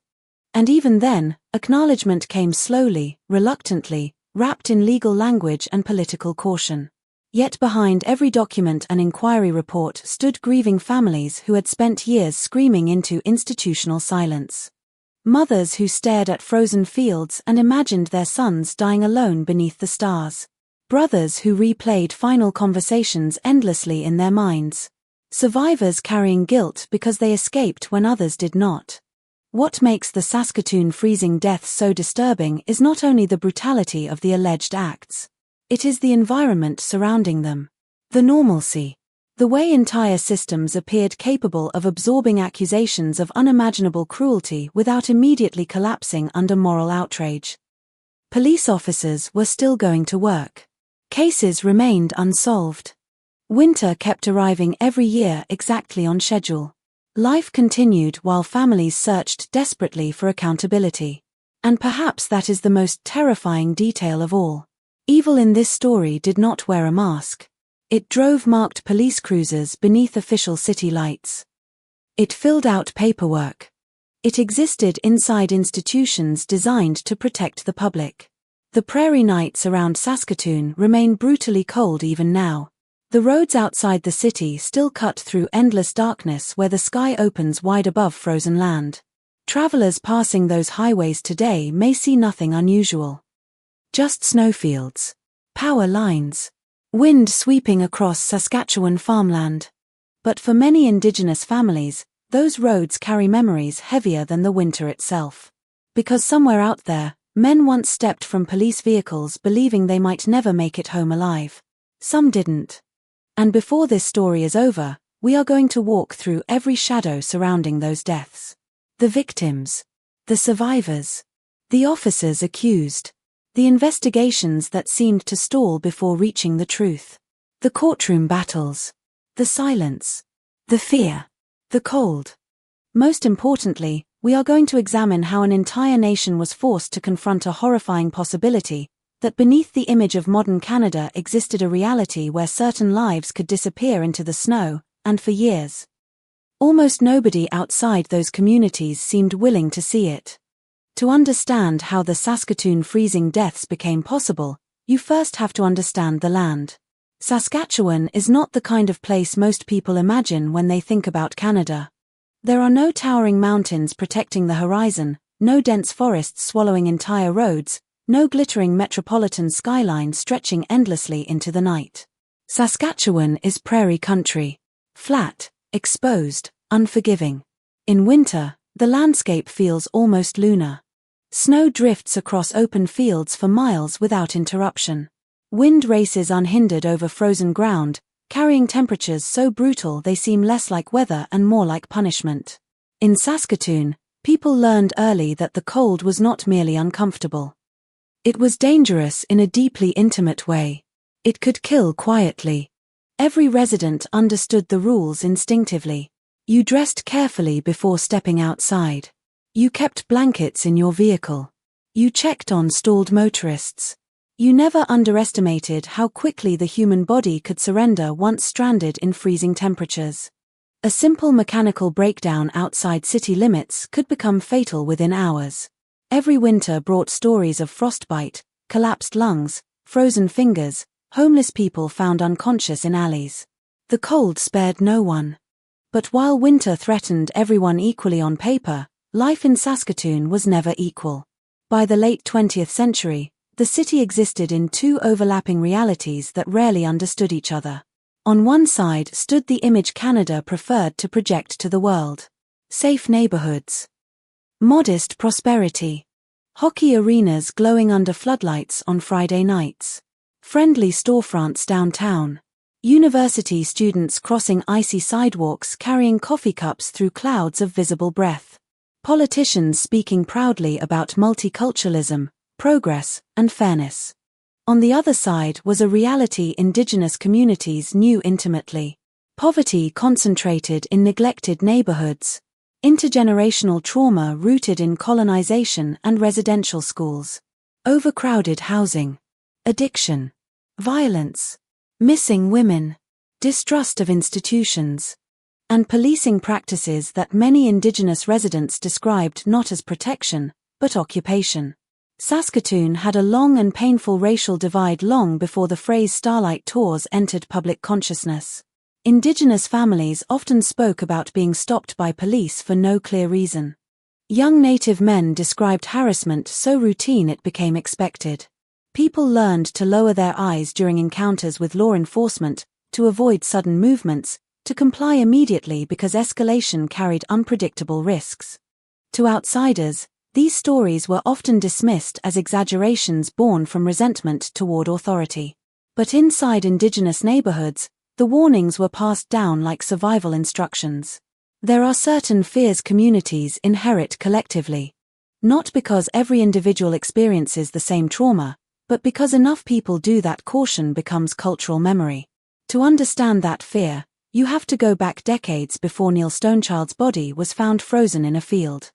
S19: And even then, acknowledgement came slowly, reluctantly, wrapped in legal language and political caution. Yet behind every document and inquiry report stood grieving families who had spent years screaming into institutional silence. Mothers who stared at frozen fields and imagined their sons dying alone beneath the stars. Brothers who replayed final conversations endlessly in their minds. Survivors carrying guilt because they escaped when others did not. What makes the Saskatoon freezing deaths so disturbing is not only the brutality of the alleged acts. It is the environment surrounding them. The normalcy. The way entire systems appeared capable of absorbing accusations of unimaginable cruelty without immediately collapsing under moral outrage. Police officers were still going to work. Cases remained unsolved. Winter kept arriving every year exactly on schedule. Life continued while families searched desperately for accountability. And perhaps that is the most terrifying detail of all. Evil in this story did not wear a mask. It drove marked police cruisers beneath official city lights. It filled out paperwork. It existed inside institutions designed to protect the public. The prairie nights around Saskatoon remain brutally cold even now. The roads outside the city still cut through endless darkness where the sky opens wide above frozen land. Travelers passing those highways today may see nothing unusual. Just snowfields. Power lines. Wind sweeping across Saskatchewan farmland. But for many Indigenous families, those roads carry memories heavier than the winter itself. Because somewhere out there, men once stepped from police vehicles believing they might never make it home alive. Some didn't. And before this story is over, we are going to walk through every shadow surrounding those deaths. The victims. The survivors. The officers accused. The investigations that seemed to stall before reaching the truth. The courtroom battles. The silence. The fear. The cold. Most importantly, we are going to examine how an entire nation was forced to confront a horrifying possibility, that beneath the image of modern Canada existed a reality where certain lives could disappear into the snow, and for years. Almost nobody outside those communities seemed willing to see it. To understand how the Saskatoon freezing deaths became possible, you first have to understand the land. Saskatchewan is not the kind of place most people imagine when they think about Canada. There are no towering mountains protecting the horizon, no dense forests swallowing entire roads, no glittering metropolitan skyline stretching endlessly into the night. Saskatchewan is prairie country. Flat, exposed, unforgiving. In winter, the landscape feels almost lunar. Snow drifts across open fields for miles without interruption. Wind races unhindered over frozen ground, carrying temperatures so brutal they seem less like weather and more like punishment. In Saskatoon, people learned early that the cold was not merely uncomfortable. It was dangerous in a deeply intimate way. It could kill quietly. Every resident understood the rules instinctively. You dressed carefully before stepping outside. You kept blankets in your vehicle. You checked on stalled motorists. You never underestimated how quickly the human body could surrender once stranded in freezing temperatures. A simple mechanical breakdown outside city limits could become fatal within hours. Every winter brought stories of frostbite, collapsed lungs, frozen fingers, homeless people found unconscious in alleys. The cold spared no one. But while winter threatened everyone equally on paper, life in Saskatoon was never equal. By the late 20th century, the city existed in two overlapping realities that rarely understood each other. On one side stood the image Canada preferred to project to the world. Safe neighborhoods. Modest prosperity. Hockey arenas glowing under floodlights on Friday nights. Friendly storefronts downtown. University students crossing icy sidewalks carrying coffee cups through clouds of visible breath. Politicians speaking proudly about multiculturalism, progress, and fairness. On the other side was a reality Indigenous communities knew intimately. Poverty concentrated in neglected neighborhoods. Intergenerational trauma rooted in colonization and residential schools. Overcrowded housing. Addiction. Violence. missing women, distrust of institutions, and policing practices that many Indigenous residents described not as protection, but occupation. Saskatoon had a long and painful racial divide long before the phrase Starlight Tours entered public consciousness. Indigenous families often spoke about being stopped by police for no clear reason. Young Native men described harassment so routine it became expected. People learned to lower their eyes during encounters with law enforcement, to avoid sudden movements, to comply immediately because escalation carried unpredictable risks. To outsiders, these stories were often dismissed as exaggerations born from resentment toward authority. But inside Indigenous neighborhoods, the warnings were passed down like survival instructions. There are certain fears communities inherit collectively. Not because every individual experiences the same trauma, but because enough people do that caution becomes cultural memory. To understand that fear, you have to go back decades before Neil Stonechild's body was found frozen in a field.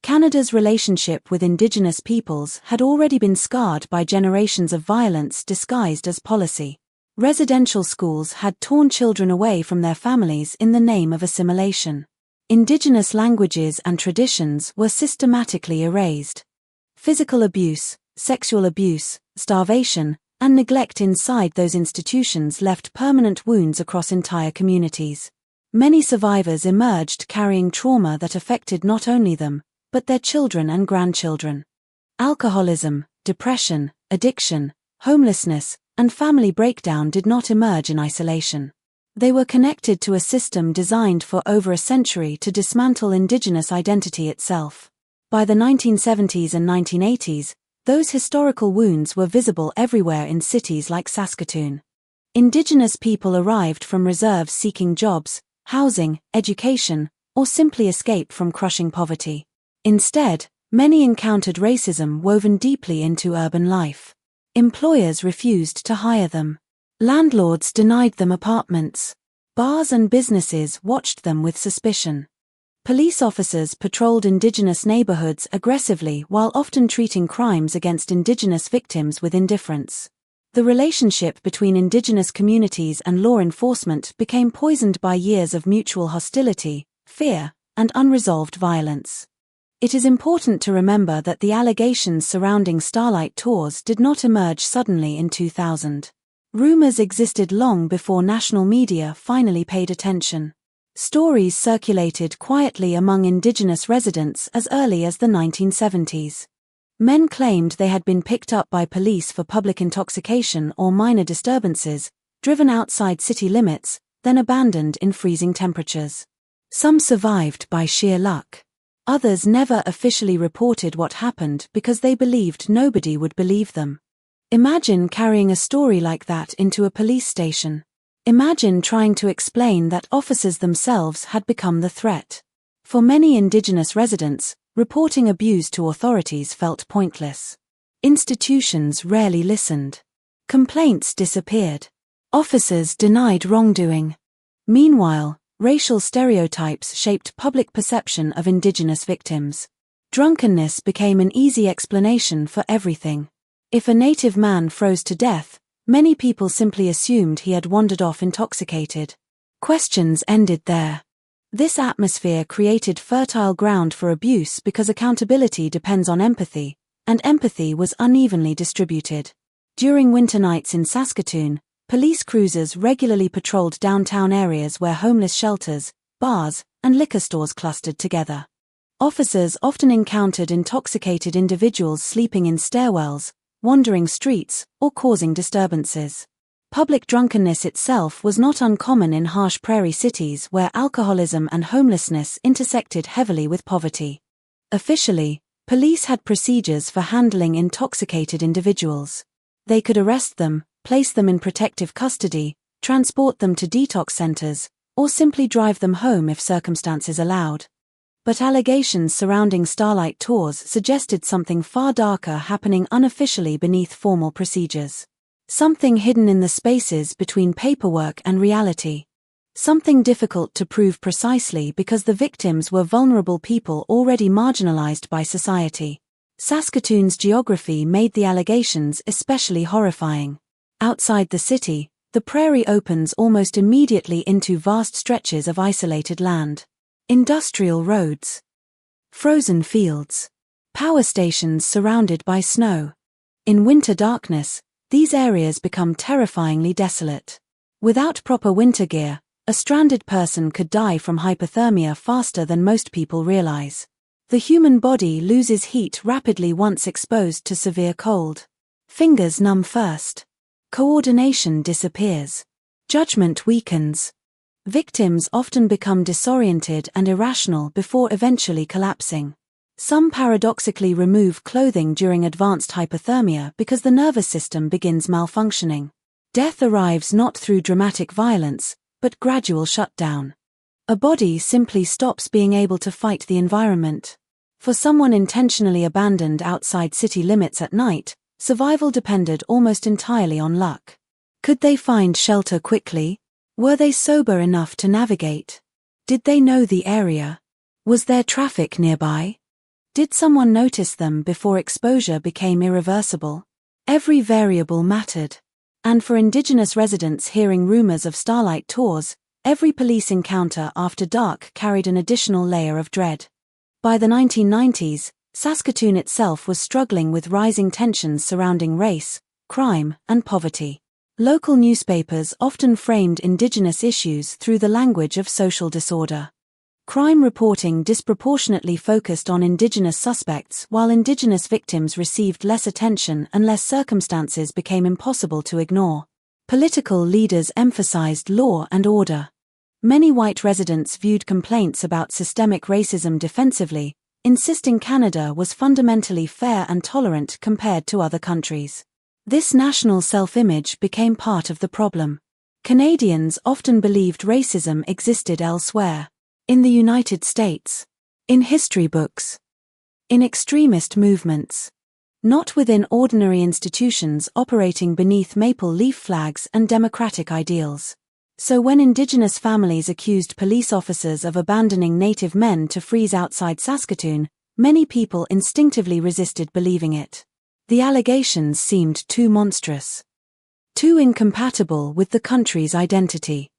S19: Canada's relationship with Indigenous peoples had already been scarred by generations of violence disguised as policy. Residential schools had torn children away from their families in the name of assimilation. Indigenous languages and traditions were systematically erased. Physical abuse, sexual abuse, starvation, and neglect inside those institutions left permanent wounds across entire communities. Many survivors emerged carrying trauma that affected not only them, but their children and grandchildren. Alcoholism, depression, addiction, homelessness, and family breakdown did not emerge in isolation. They were connected to a system designed for over a century to dismantle Indigenous identity itself. By the 1970s and 1980s, those historical wounds were visible everywhere in cities like Saskatoon. Indigenous people arrived from reserves seeking jobs, housing, education, or simply escape from crushing poverty. Instead, many encountered racism woven deeply into urban life. Employers refused to hire them. Landlords denied them apartments. Bars and businesses watched them with suspicion. Police officers patrolled Indigenous neighborhoods aggressively while often treating crimes against Indigenous victims with indifference. The relationship between Indigenous communities and law enforcement became poisoned by years of mutual hostility, fear, and unresolved violence. It is important to remember that the allegations surrounding Starlight Tours did not emerge suddenly in 2000. Rumors existed long before national media finally paid attention. Stories circulated quietly among Indigenous residents as early as the 1970s. Men claimed they had been picked up by police for public intoxication or minor disturbances, driven outside city limits, then abandoned in freezing temperatures. Some survived by sheer luck. Others never officially reported what happened because they believed nobody would believe them. Imagine carrying a story like that into a police station. Imagine trying to explain that officers themselves had become the threat. For many Indigenous residents, reporting abuse to authorities felt pointless. Institutions rarely listened. Complaints disappeared. Officers denied wrongdoing. Meanwhile, racial stereotypes shaped public perception of Indigenous victims. Drunkenness became an easy explanation for everything. If a Native man froze to death, many people simply assumed he had wandered off intoxicated. Questions ended there. This atmosphere created fertile ground for abuse because accountability depends on empathy, and empathy was unevenly distributed. During winter nights in Saskatoon, police cruisers regularly patrolled downtown areas where homeless shelters, bars, and liquor stores clustered together. Officers often encountered intoxicated individuals sleeping in stairwells, wandering streets, or causing disturbances. Public drunkenness itself was not uncommon in harsh prairie cities where alcoholism and homelessness intersected heavily with poverty. Officially, police had procedures for handling intoxicated individuals. They could arrest them, place them in protective custody, transport them to detox centers, or simply drive them home if circumstances allowed. But allegations surrounding Starlight Tours suggested something far darker happening unofficially beneath formal procedures. Something hidden in the spaces between paperwork and reality. Something difficult to prove precisely because the victims were vulnerable people already marginalized by society. Saskatoon's geography made the allegations especially horrifying. Outside the city, the prairie opens almost immediately into vast stretches of isolated land. Industrial roads. Frozen fields. Power stations surrounded by snow. In winter darkness, these areas become terrifyingly desolate. Without proper winter gear, a stranded person could die from hypothermia faster than most people realize. The human body loses heat rapidly once exposed to severe cold. Fingers numb first. Coordination disappears. Judgment weakens. Victims often become disoriented and irrational before eventually collapsing. Some paradoxically remove clothing during advanced hypothermia because the nervous system begins malfunctioning. Death arrives not through dramatic violence, but gradual shutdown. A body simply stops being able to fight the environment. For someone intentionally abandoned outside city limits at night, survival depended almost entirely on luck. Could they find shelter quickly? Were they sober enough to navigate? Did they know the area? Was there traffic nearby? Did someone notice them before exposure became irreversible? Every variable mattered. And for indigenous residents hearing rumors of starlight tours, every police encounter after dark carried an additional layer of dread. By the 1990s, Saskatoon itself was struggling with rising tensions surrounding race, crime, and poverty. Local newspapers often framed indigenous issues through the language of social disorder. Crime reporting disproportionately focused on indigenous suspects while indigenous victims received less attention unless circumstances became impossible to ignore. Political leaders emphasized law and order. Many white residents viewed complaints about systemic racism defensively, insisting Canada was fundamentally fair and tolerant compared to other countries. This national self-image became part of the problem. Canadians often believed racism existed elsewhere. In the United States. In history books. In extremist movements. Not within ordinary institutions operating beneath maple leaf flags and democratic ideals. So when Indigenous families accused police officers of abandoning Native men to freeze outside Saskatoon, many people instinctively resisted believing it. The allegations seemed too monstrous. Too incompatible with the country's identity.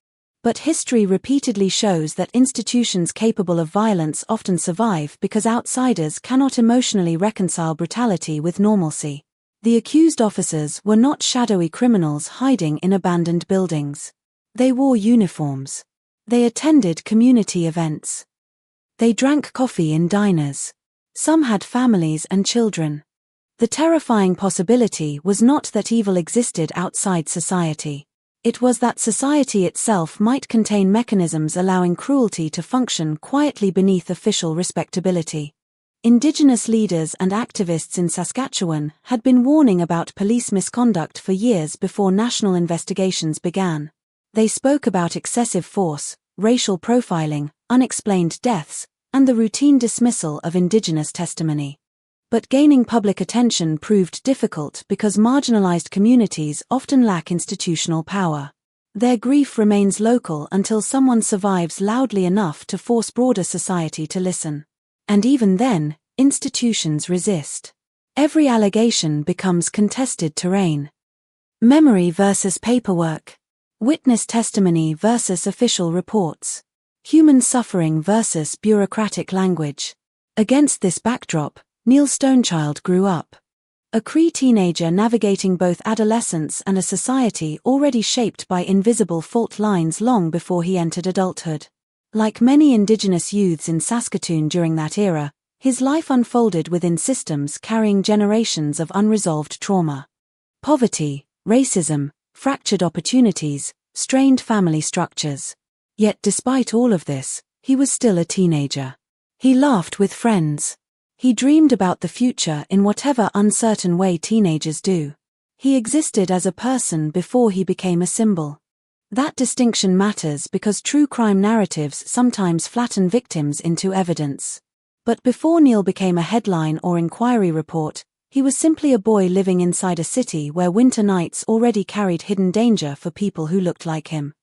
S19: But history repeatedly shows that institutions capable of violence often survive because outsiders cannot emotionally reconcile brutality with normalcy. The accused officers were not shadowy criminals hiding in abandoned buildings. They wore uniforms. They attended community events. They drank coffee in diners. Some had families and children. The terrifying possibility was not that evil existed outside society. It was that society itself might contain mechanisms allowing cruelty to function quietly beneath official respectability. Indigenous leaders and activists in Saskatchewan had been warning about police misconduct for years before national investigations began. They spoke about excessive force, racial profiling, unexplained deaths, and the routine dismissal of Indigenous testimony. But gaining public attention proved difficult because marginalized communities often lack institutional power. Their grief remains local until someone survives loudly enough to force broader society to listen. And even then, institutions resist. Every allegation becomes contested terrain. Memory versus paperwork. Witness testimony versus official reports. Human suffering versus bureaucratic language. Against this backdrop, Neil Stonechild grew up. A Cree teenager navigating both adolescence and a society already shaped by invisible fault lines long before he entered adulthood. Like many Indigenous youths in Saskatoon during that era, his life unfolded within systems carrying generations of unresolved trauma. Poverty, racism, fractured opportunities, strained family structures. Yet despite all of this, he was still a teenager. He laughed with friends. He dreamed about the future in whatever uncertain way teenagers do. He existed as a person before he became a symbol. That distinction matters because true crime narratives sometimes flatten victims into evidence. But before Neil became a headline or inquiry report, he was simply a boy living inside a city where winter nights already carried hidden danger for people who looked like him.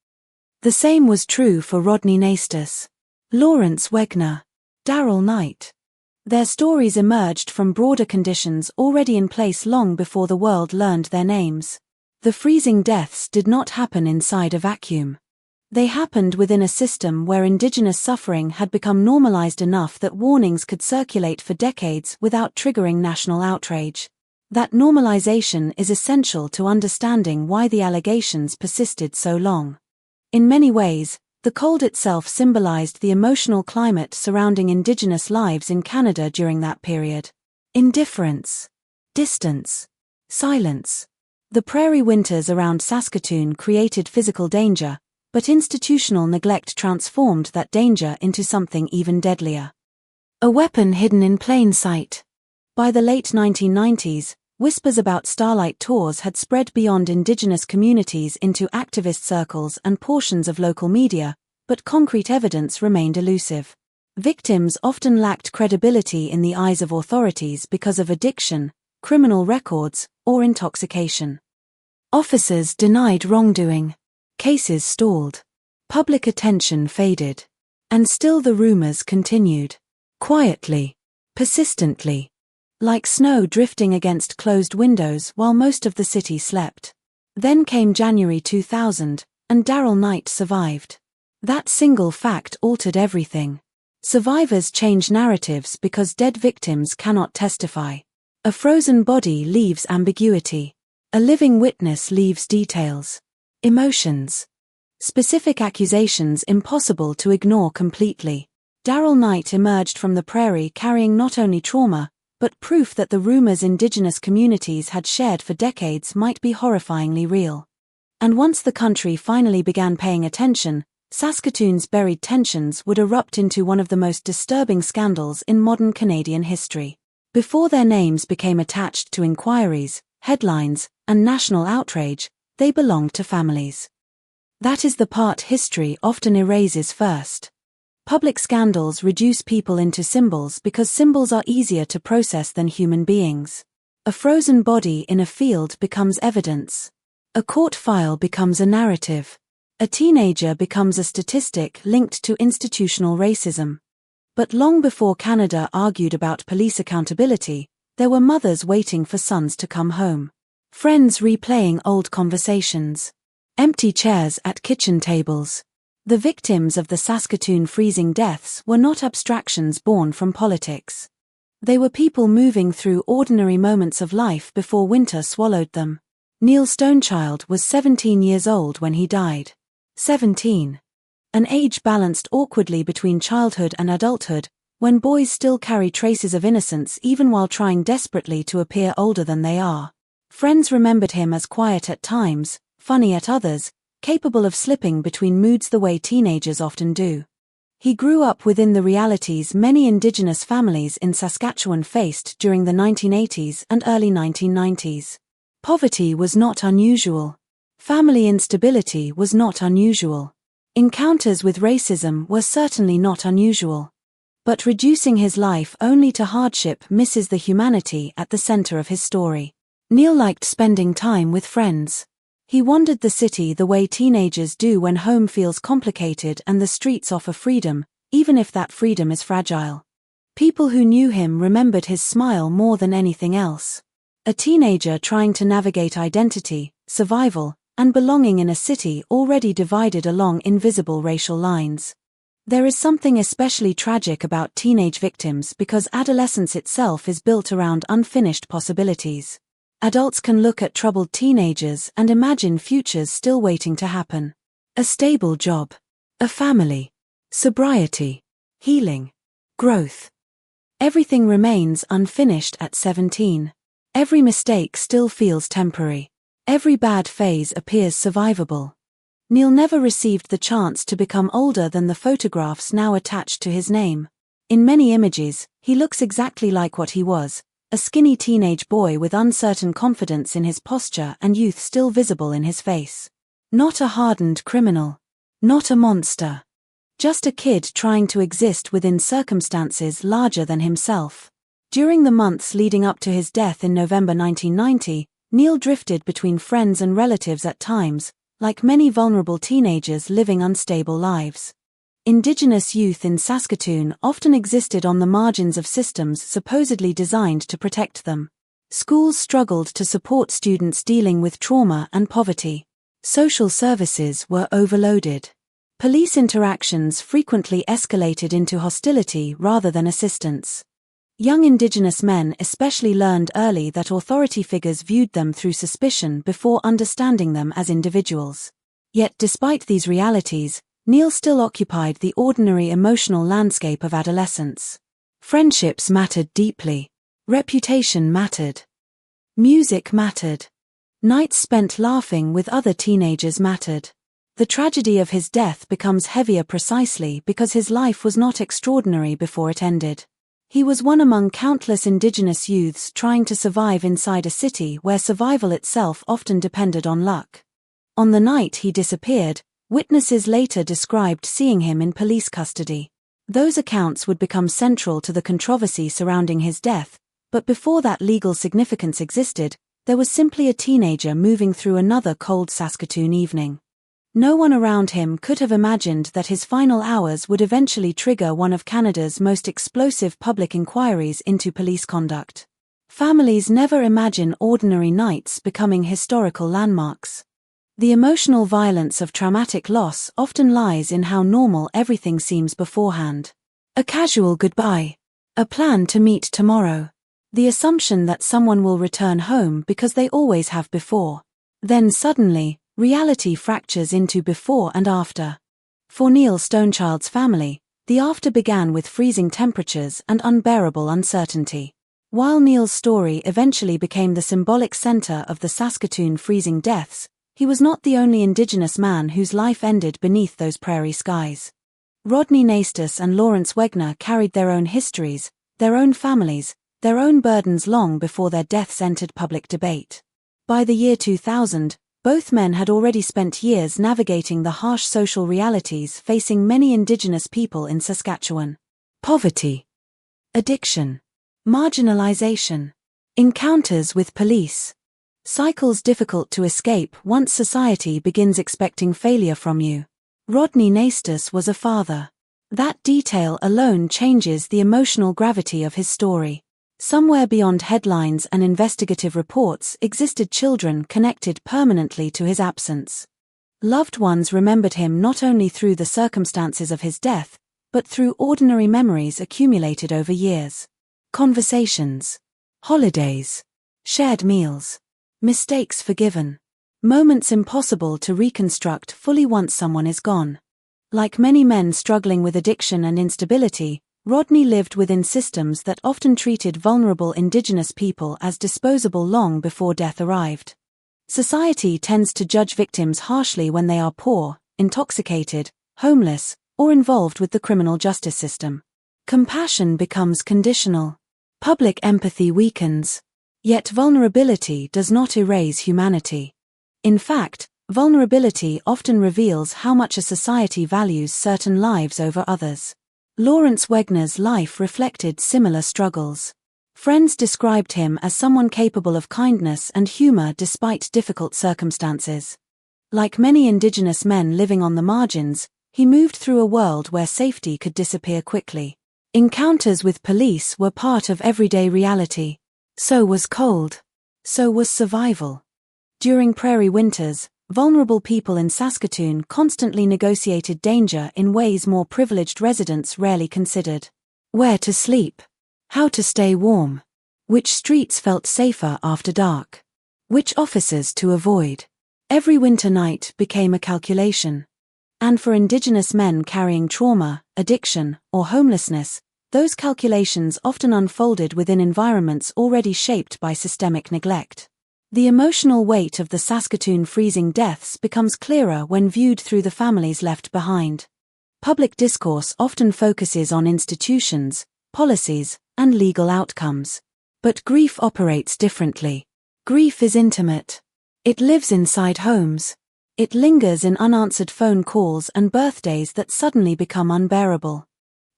S19: The same was true for Rodney Nastus, Lawrence Wegner, Darrell Knight. Their stories emerged from broader conditions already in place long before the world learned their names. The freezing deaths did not happen inside a vacuum. They happened within a system where indigenous suffering had become normalized enough that warnings could circulate for decades without triggering national outrage. That normalization is essential to understanding why the allegations persisted so long. In many ways, the cold itself symbolized the emotional climate surrounding indigenous lives in Canada during that period. Indifference, distance, silence. The prairie winters around Saskatoon created physical danger, but institutional neglect transformed that danger into something even deadlier. A weapon hidden in plain sight. By the late 1990s, whispers about starlight tours had spread beyond indigenous communities into activist circles and portions of local media, but concrete evidence remained elusive. Victims often lacked credibility in the eyes of authorities because of addiction, criminal records, or intoxication. Officers denied wrongdoing. Cases stalled. Public attention faded. And still the rumors continued. Quietly. Persistently. Like snow drifting against closed windows while most of the city slept. Then came January 2000, and Daryl Knight survived. That single fact altered everything. Survivors change narratives because dead victims cannot testify. A frozen body leaves ambiguity. A living witness leaves details. Emotions. Specific accusations impossible to ignore completely. Daryl Knight emerged from the prairie carrying not only trauma, but proof that the rumors indigenous communities had shared for decades might be horrifyingly real. And once the country finally began paying attention, Saskatoon's buried tensions would erupt into one of the most disturbing scandals in modern Canadian history. Before their names became attached to inquiries, headlines, and national outrage, they belonged to families. That is the part history often erases first. Public scandals reduce people into symbols because symbols are easier to process than human beings. A frozen body in a field becomes evidence. A court file becomes a narrative. A teenager becomes a statistic linked to institutional racism. But long before Canada argued about police accountability, there were mothers waiting for sons to come home. Friends replaying old conversations. Empty chairs at kitchen tables. The victims of the Saskatoon freezing deaths were not abstractions born from politics. They were people moving through ordinary moments of life before winter swallowed them. Neil Stonechild was 17 years old when he died. 17. An age balanced awkwardly between childhood and adulthood, when boys still carry traces of innocence even while trying desperately to appear older than they are. Friends remembered him as quiet at times, funny at others, capable of slipping between moods the way teenagers often do. He grew up within the realities many Indigenous families in Saskatchewan faced during the 1980s and early 1990s. Poverty was not unusual. Family instability was not unusual. Encounters with racism were certainly not unusual. But reducing his life only to hardship misses the humanity at the center of his story. Neil liked spending time with friends. He wandered the city the way teenagers do when home feels complicated and the streets offer freedom, even if that freedom is fragile. People who knew him remembered his smile more than anything else. A teenager trying to navigate identity, survival, and belonging in a city already divided along invisible racial lines. There is something especially tragic about teenage victims because adolescence itself is built around unfinished possibilities. Adults can look at troubled teenagers and imagine futures still waiting to happen. A stable job. A family. Sobriety. Healing. Growth. Everything remains unfinished at 17. Every mistake still feels temporary. Every bad phase appears survivable. Neil never received the chance to become older than the photographs now attached to his name. In many images, he looks exactly like what he was. A skinny teenage boy with uncertain confidence in his posture and youth still visible in his face. Not a hardened criminal. Not a monster. Just a kid trying to exist within circumstances larger than himself. During the months leading up to his death in November 1990, Neil drifted between friends and relatives at times, like many vulnerable teenagers living unstable lives. Indigenous youth in Saskatoon often existed on the margins of systems supposedly designed to protect them. Schools struggled to support students dealing with trauma and poverty. Social services were overloaded. Police interactions frequently escalated into hostility rather than assistance. Young Indigenous men especially learned early that authority figures viewed them through suspicion before understanding them as individuals. Yet despite these realities, Neil still occupied the ordinary emotional landscape of adolescence. Friendships mattered deeply. Reputation mattered. Music mattered. Nights spent laughing with other teenagers mattered. The tragedy of his death becomes heavier precisely because his life was not extraordinary before it ended. He was one among countless Indigenous youths trying to survive inside a city where survival itself often depended on luck. On the night he disappeared, witnesses later described seeing him in police custody. Those accounts would become central to the controversy surrounding his death, but before that legal significance existed, there was simply a teenager moving through another cold Saskatoon evening. No one around him could have imagined that his final hours would eventually trigger one of Canada's most explosive public inquiries into police conduct. Families never imagine ordinary nights becoming historical landmarks. The emotional violence of traumatic loss often lies in how normal everything seems beforehand. A casual goodbye. A plan to meet tomorrow. The assumption that someone will return home because they always have before. Then suddenly, reality fractures into before and after. For Neil Stonechild's family, the after began with freezing temperatures and unbearable uncertainty. While Neil's story eventually became the symbolic center of the Saskatoon freezing deaths, he was not the only Indigenous man whose life ended beneath those prairie skies. Rodney Naistus and Lawrence Wegner carried their own histories, their own families, their own burdens long before their deaths entered public debate. By the year 2000, both men had already spent years navigating the harsh social realities facing many Indigenous people in Saskatchewan. Poverty, addiction, marginalization, encounters with police. Cycles difficult to escape once society begins expecting failure from you. Rodney Naistus was a father. That detail alone changes the emotional gravity of his story. Somewhere beyond headlines and investigative reports existed children connected permanently to his absence. Loved ones remembered him not only through the circumstances of his death, but through ordinary memories accumulated over years. Conversations, holidays, shared meals, mistakes forgiven, moments impossible to reconstruct fully once someone is gone. Like many men struggling with addiction and instability, Rodney lived within systems that often treated vulnerable Indigenous people as disposable long before death arrived. Society tends to judge victims harshly when they are poor, intoxicated, homeless, or involved with the criminal justice system. Compassion becomes conditional. Public empathy weakens. Yet vulnerability does not erase humanity. In fact, vulnerability often reveals how much a society values certain lives over others. Lawrence Wegner's life reflected similar struggles. Friends described him as someone capable of kindness and humor despite difficult circumstances. Like many Indigenous men living on the margins, he moved through a world where safety could disappear quickly. Encounters with police were part of everyday reality. So was cold. So was survival. During prairie winters, vulnerable people in Saskatoon constantly negotiated danger in ways more privileged residents rarely considered. Where to sleep. How to stay warm. Which streets felt safer after dark. Which officers to avoid. Every winter night became a calculation. And for Indigenous men carrying trauma, addiction, or homelessness, those calculations often unfolded within environments already shaped by systemic neglect. The emotional weight of the Saskatoon freezing deaths becomes clearer when viewed through the families left behind. Public discourse often focuses on institutions, policies, and legal outcomes. But grief operates differently. Grief is intimate. It lives inside homes. It lingers in unanswered phone calls and birthdays that suddenly become unbearable.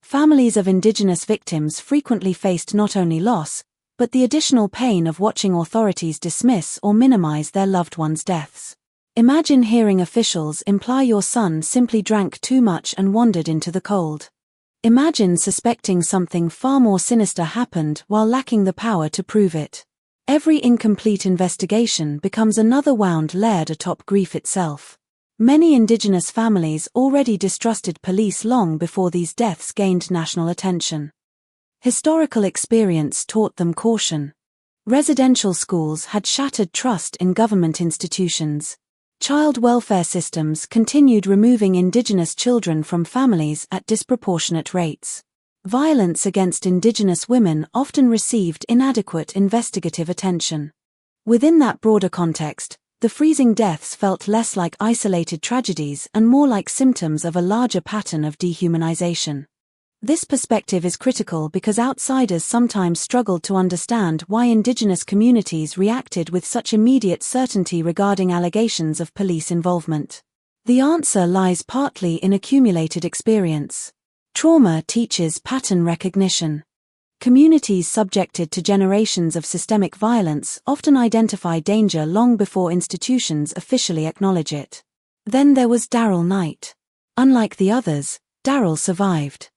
S19: Families of Indigenous victims frequently faced not only loss, but the additional pain of watching authorities dismiss or minimize their loved ones' deaths. Imagine hearing officials imply your son simply drank too much and wandered into the cold. Imagine suspecting something far more sinister happened while lacking the power to prove it. Every incomplete investigation becomes another wound layered atop grief itself. Many indigenous families already distrusted police long before these deaths gained national attention. Historical experience taught them caution. Residential schools had shattered trust in government institutions. Child welfare systems continued removing indigenous children from families at disproportionate rates. Violence against indigenous women often received inadequate investigative attention. Within that broader context, the freezing deaths felt less like isolated tragedies and more like symptoms of a larger pattern of dehumanization. This perspective is critical because outsiders sometimes struggled to understand why indigenous communities reacted with such immediate certainty regarding allegations of police involvement. The answer lies partly in accumulated experience. Trauma teaches pattern recognition. Communities subjected to generations of systemic violence often identify danger long before institutions officially acknowledge it. Then there was Darrell Knight. Unlike the others, Darrell survived.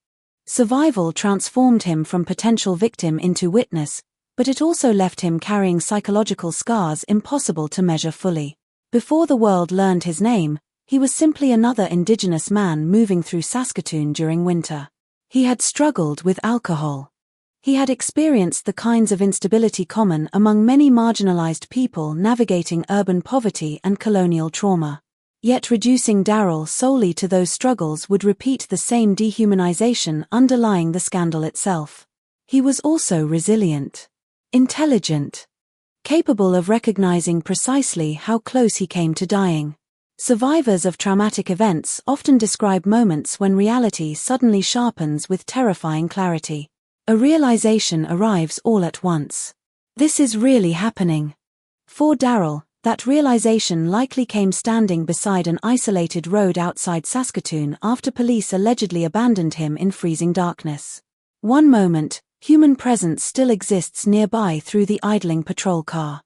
S19: Survival transformed him from potential victim into witness, but it also left him carrying psychological scars impossible to measure fully. Before the world learned his name, he was simply another indigenous man moving through Saskatoon during winter. He had struggled with alcohol. He had experienced the kinds of instability common among many marginalized people navigating urban poverty and colonial trauma. Yet reducing Darrell solely to those struggles would repeat the same dehumanization underlying the scandal itself. He was also resilient, intelligent, capable of recognizing precisely how close he came to dying. Survivors of traumatic events often describe moments when reality suddenly sharpens with terrifying clarity. A realization arrives all at once. This is really happening. For Darrell, that realization likely came standing beside an isolated road outside Saskatoon after police allegedly abandoned him in freezing darkness. One moment, human presence still exists nearby through the idling patrol car.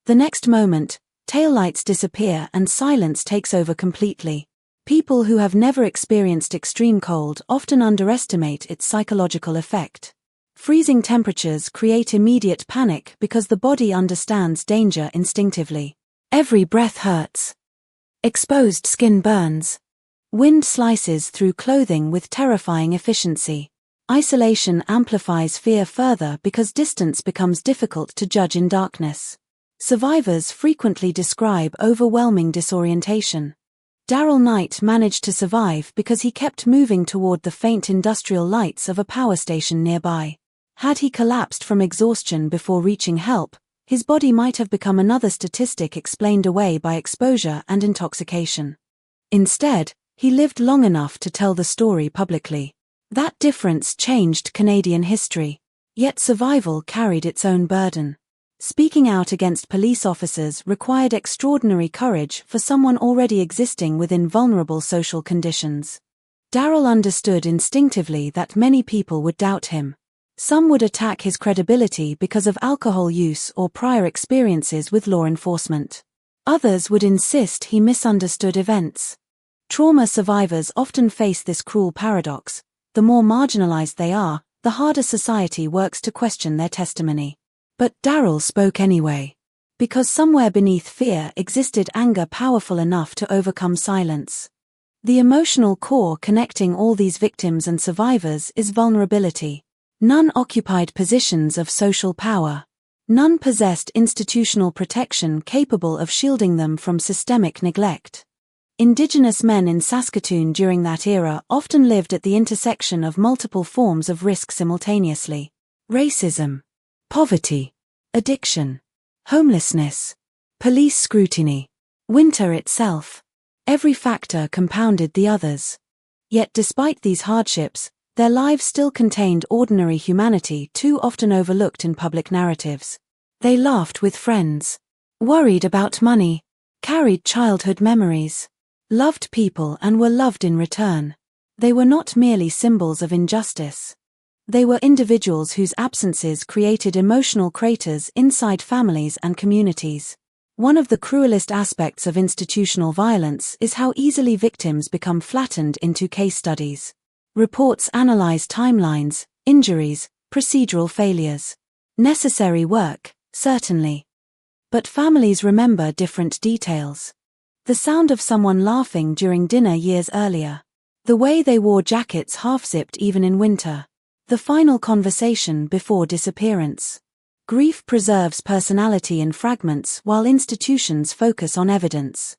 S19: The next moment, taillights disappear and silence takes over completely. People who have never experienced extreme cold often underestimate its psychological effect. Freezing temperatures create immediate panic because the body understands danger instinctively. Every breath hurts. Exposed skin burns. Wind slices through clothing with terrifying efficiency. Isolation amplifies fear further because distance becomes difficult to judge in darkness. Survivors frequently describe overwhelming disorientation. Darrell Knight managed to survive because he kept moving toward the faint industrial lights of a power station nearby. Had he collapsed from exhaustion before reaching help, his body might have become another statistic explained away by exposure and intoxication. Instead, he lived long enough to tell the story publicly. That difference changed Canadian history. Yet survival carried its own burden. Speaking out against police officers required extraordinary courage for someone already existing within vulnerable social conditions. Darrell understood instinctively that many people would doubt him. Some would attack his credibility because of alcohol use or prior experiences with law enforcement. Others would insist he misunderstood events. Trauma survivors often face this cruel paradox. The more marginalized they are, the harder society works to question their testimony. But Darrell spoke anyway. Because somewhere beneath fear existed anger powerful enough to overcome silence. The emotional core connecting all these victims and survivors is vulnerability. None occupied positions of social power. None possessed institutional protection capable of shielding them from systemic neglect. Indigenous men in Saskatoon during that era often lived at the intersection of multiple forms of risk simultaneously. Racism, poverty, addiction, homelessness, police scrutiny, winter itself. Every factor compounded the others. Yet despite these hardships, their lives still contained ordinary humanity too often overlooked in public narratives. They laughed with friends, worried about money, carried childhood memories, loved people and were loved in return. They were not merely symbols of injustice. They were individuals whose absences created emotional craters inside families and communities. One of the cruelest aspects of institutional violence is how easily victims become flattened into case studies. Reports analyze timelines, injuries, procedural failures. Necessary work, Certainly. But families remember different details. The sound of someone laughing during dinner years earlier. The way they wore jackets half-zipped even in winter. The final conversation before disappearance. Grief preserves personality in fragments while institutions focus on evidence.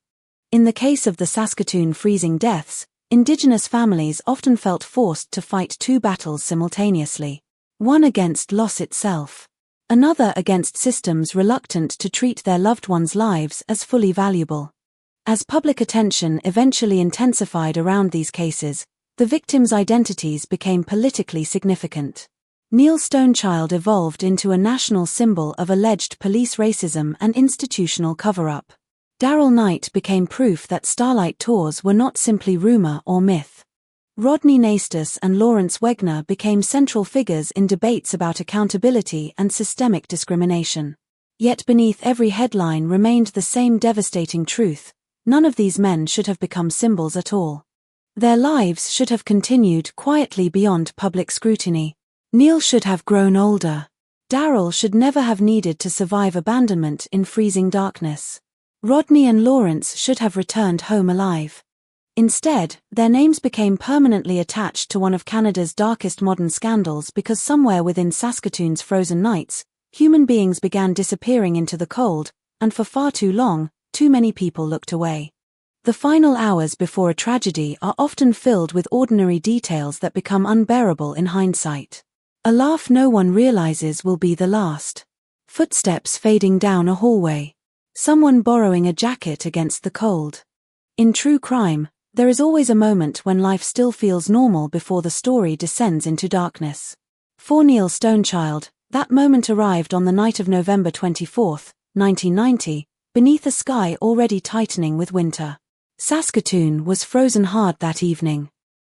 S19: In the case of the Saskatoon freezing deaths, Indigenous families often felt forced to fight two battles simultaneously. One against loss itself. Another against systems reluctant to treat their loved ones' lives as fully valuable. As public attention eventually intensified around these cases, the victims' identities became politically significant. Neil Stonechild evolved into a national symbol of alleged police racism and institutional cover-up. Daryl Knight became proof that Starlight Tours were not simply rumor or myth. Rodney Nastus and Lawrence Wegner became central figures in debates about accountability and systemic discrimination. Yet beneath every headline remained the same devastating truth: none of these men should have become symbols at all. Their lives should have continued quietly beyond public scrutiny. Neil should have grown older. Daryl should never have needed to survive abandonment in freezing darkness. Rodney and Lawrence should have returned home alive. Instead, their names became permanently attached to one of Canada's darkest modern scandals because somewhere within Saskatoon's frozen nights, human beings began disappearing into the cold, and for far too long, too many people looked away. The final hours before a tragedy are often filled with ordinary details that become unbearable in hindsight. A laugh no one realizes will be the last. Footsteps fading down a hallway. Someone borrowing a jacket against the cold. In true crime, there is always a moment when life still feels normal before the story descends into darkness. For Neil Stonechild, that moment arrived on the night of November 24, 1990, beneath a sky already tightening with winter. Saskatoon was frozen hard that evening.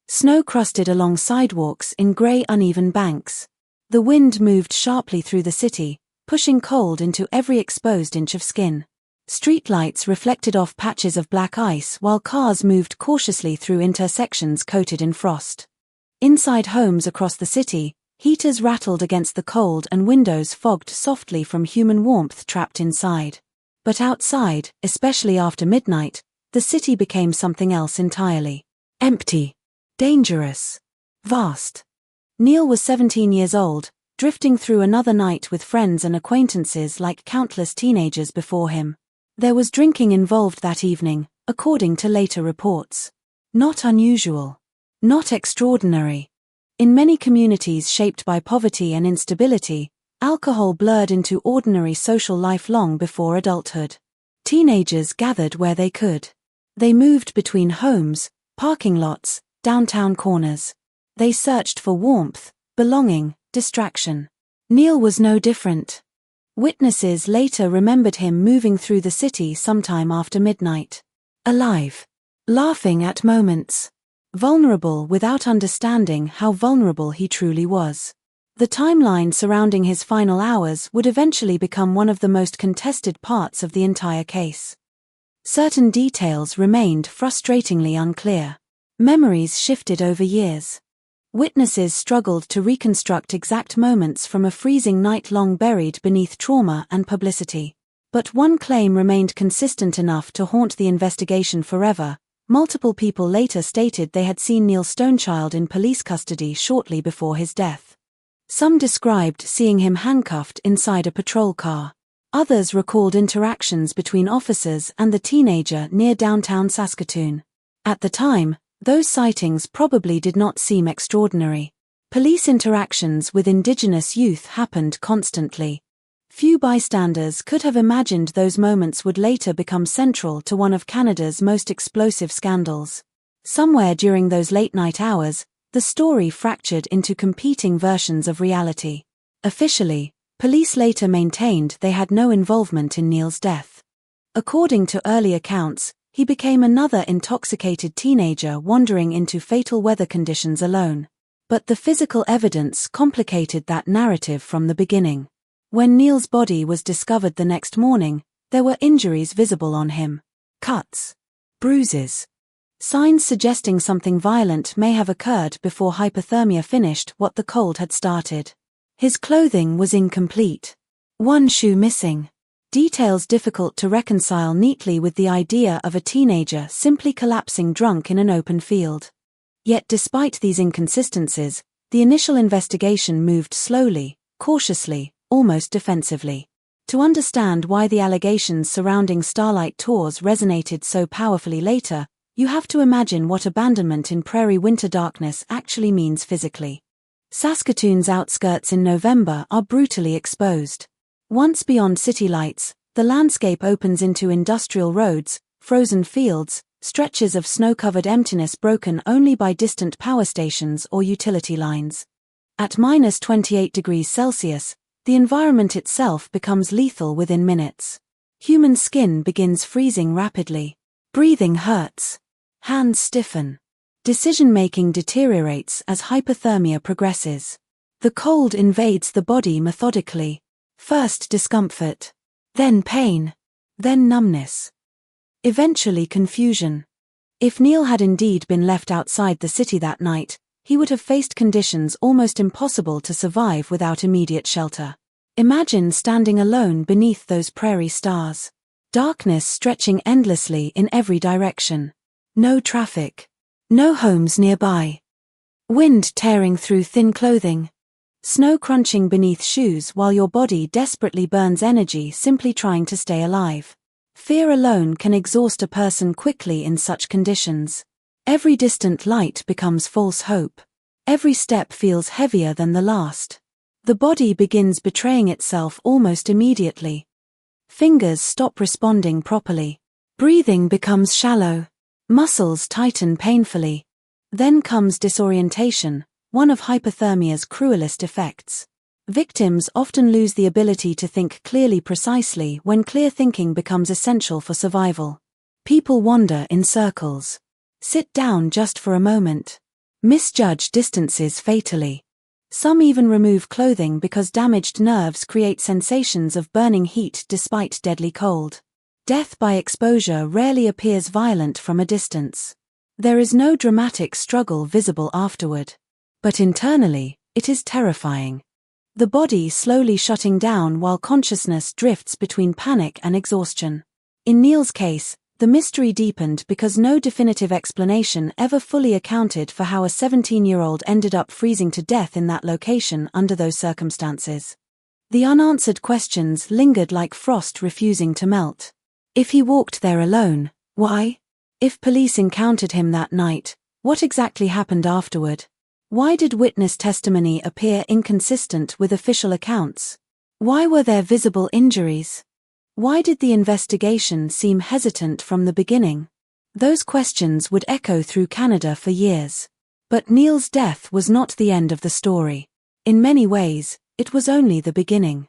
S19: Snow crusted along sidewalks in grey uneven banks. The wind moved sharply through the city, pushing cold into every exposed inch of skin. Streetlights reflected off patches of black ice while cars moved cautiously through intersections coated in frost. Inside homes across the city, heaters rattled against the cold and windows fogged softly from human warmth trapped inside. But outside, especially after midnight, the city became something else entirely. Empty. Dangerous. Vast. Neil was 17 years old, drifting through another night with friends and acquaintances like countless teenagers before him. There was drinking involved that evening, according to later reports. Not unusual. Not extraordinary. In many communities shaped by poverty and instability, alcohol blurred into ordinary social life long before adulthood. Teenagers gathered where they could. They moved between homes, parking lots, downtown corners. They searched for warmth, belonging, distraction. Neil was no different. Witnesses later remembered him moving through the city sometime after midnight. Alive. Laughing at moments. Vulnerable without understanding how vulnerable he truly was. The timeline surrounding his final hours would eventually become one of the most contested parts of the entire case. Certain details remained frustratingly unclear. Memories shifted over years. Witnesses struggled to reconstruct exact moments from a freezing night long buried beneath trauma and publicity. But one claim remained consistent enough to haunt the investigation forever. Multiple people later stated they had seen Neil Stonechild in police custody shortly before his death. Some described seeing him handcuffed inside a patrol car. Others recalled interactions between officers and the teenager near downtown Saskatoon. At the time, those sightings probably did not seem extraordinary. Police interactions with Indigenous youth happened constantly. Few bystanders could have imagined those moments would later become central to one of Canada's most explosive scandals. Somewhere during those late-night hours, the story fractured into competing versions of reality. Officially, police later maintained they had no involvement in Neil's death. According to early accounts, he became another intoxicated teenager wandering into fatal weather conditions alone. But the physical evidence complicated that narrative from the beginning. When Neil's body was discovered the next morning, there were injuries visible on him. Cuts. Bruises. Signs suggesting something violent may have occurred before hypothermia finished what the cold had started. His clothing was incomplete. One shoe missing. Details difficult to reconcile neatly with the idea of a teenager simply collapsing drunk in an open field. Yet despite these inconsistencies, the initial investigation moved slowly, cautiously, almost defensively. To understand why the allegations surrounding Starlight Tours resonated so powerfully later, you have to imagine what abandonment in prairie winter darkness actually means physically. Saskatoon's outskirts in November are brutally exposed. Once beyond city lights, the landscape opens into industrial roads, frozen fields, stretches of snow-covered emptiness broken only by distant power stations or utility lines. At -28 degrees Celsius, the environment itself becomes lethal within minutes. Human skin begins freezing rapidly. Breathing hurts. Hands stiffen. Decision-making deteriorates as hypothermia progresses. The cold invades the body methodically. First discomfort. Then pain. Then numbness. Eventually confusion. If Neil had indeed been left outside the city that night, he would have faced conditions almost impossible to survive without immediate shelter. Imagine standing alone beneath those prairie stars. Darkness stretching endlessly in every direction. No traffic. No homes nearby. Wind tearing through thin clothing. Snow crunching beneath shoes while your body desperately burns energy simply trying to stay alive. Fear alone can exhaust a person quickly in such conditions. Every distant light becomes false hope. Every step feels heavier than the last. The body begins betraying itself almost immediately. Fingers stop responding properly. Breathing becomes shallow. Muscles tighten painfully. Then comes disorientation, one of hypothermia's cruelest effects. Victims often lose the ability to think clearly precisely when clear thinking becomes essential for survival. People wander in circles. Sit down just for a moment. Misjudge distances fatally. Some even remove clothing because damaged nerves create sensations of burning heat despite deadly cold. Death by exposure rarely appears violent from a distance. There is no dramatic struggle visible afterward. But internally, it is terrifying. The body slowly shutting down while consciousness drifts between panic and exhaustion. In Neil's case, the mystery deepened because no definitive explanation ever fully accounted for how a 17-year-old ended up freezing to death in that location under those circumstances. The unanswered questions lingered like frost refusing to melt. If he walked there alone, why? If police encountered him that night, what exactly happened afterward? Why did witness testimony appear inconsistent with official accounts? Why were there visible injuries? Why did the investigation seem hesitant from the beginning? Those questions would echo through Canada for years. But Neil's death was not the end of the story. In many ways, it was only the beginning.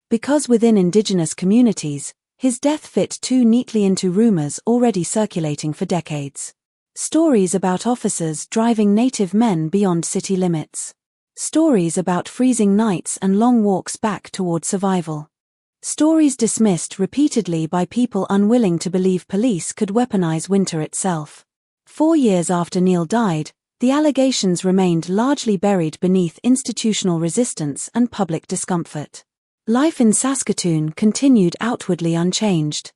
S19: Because within Indigenous communities, his death fit too neatly into rumors already circulating for decades. Stories about officers driving Native men beyond city limits. Stories about freezing nights and long walks back toward survival. Stories dismissed repeatedly by people unwilling to believe police could weaponize winter itself. 4 years after Neil died, the allegations remained largely buried beneath institutional resistance and public discomfort. Life in Saskatoon continued outwardly unchanged.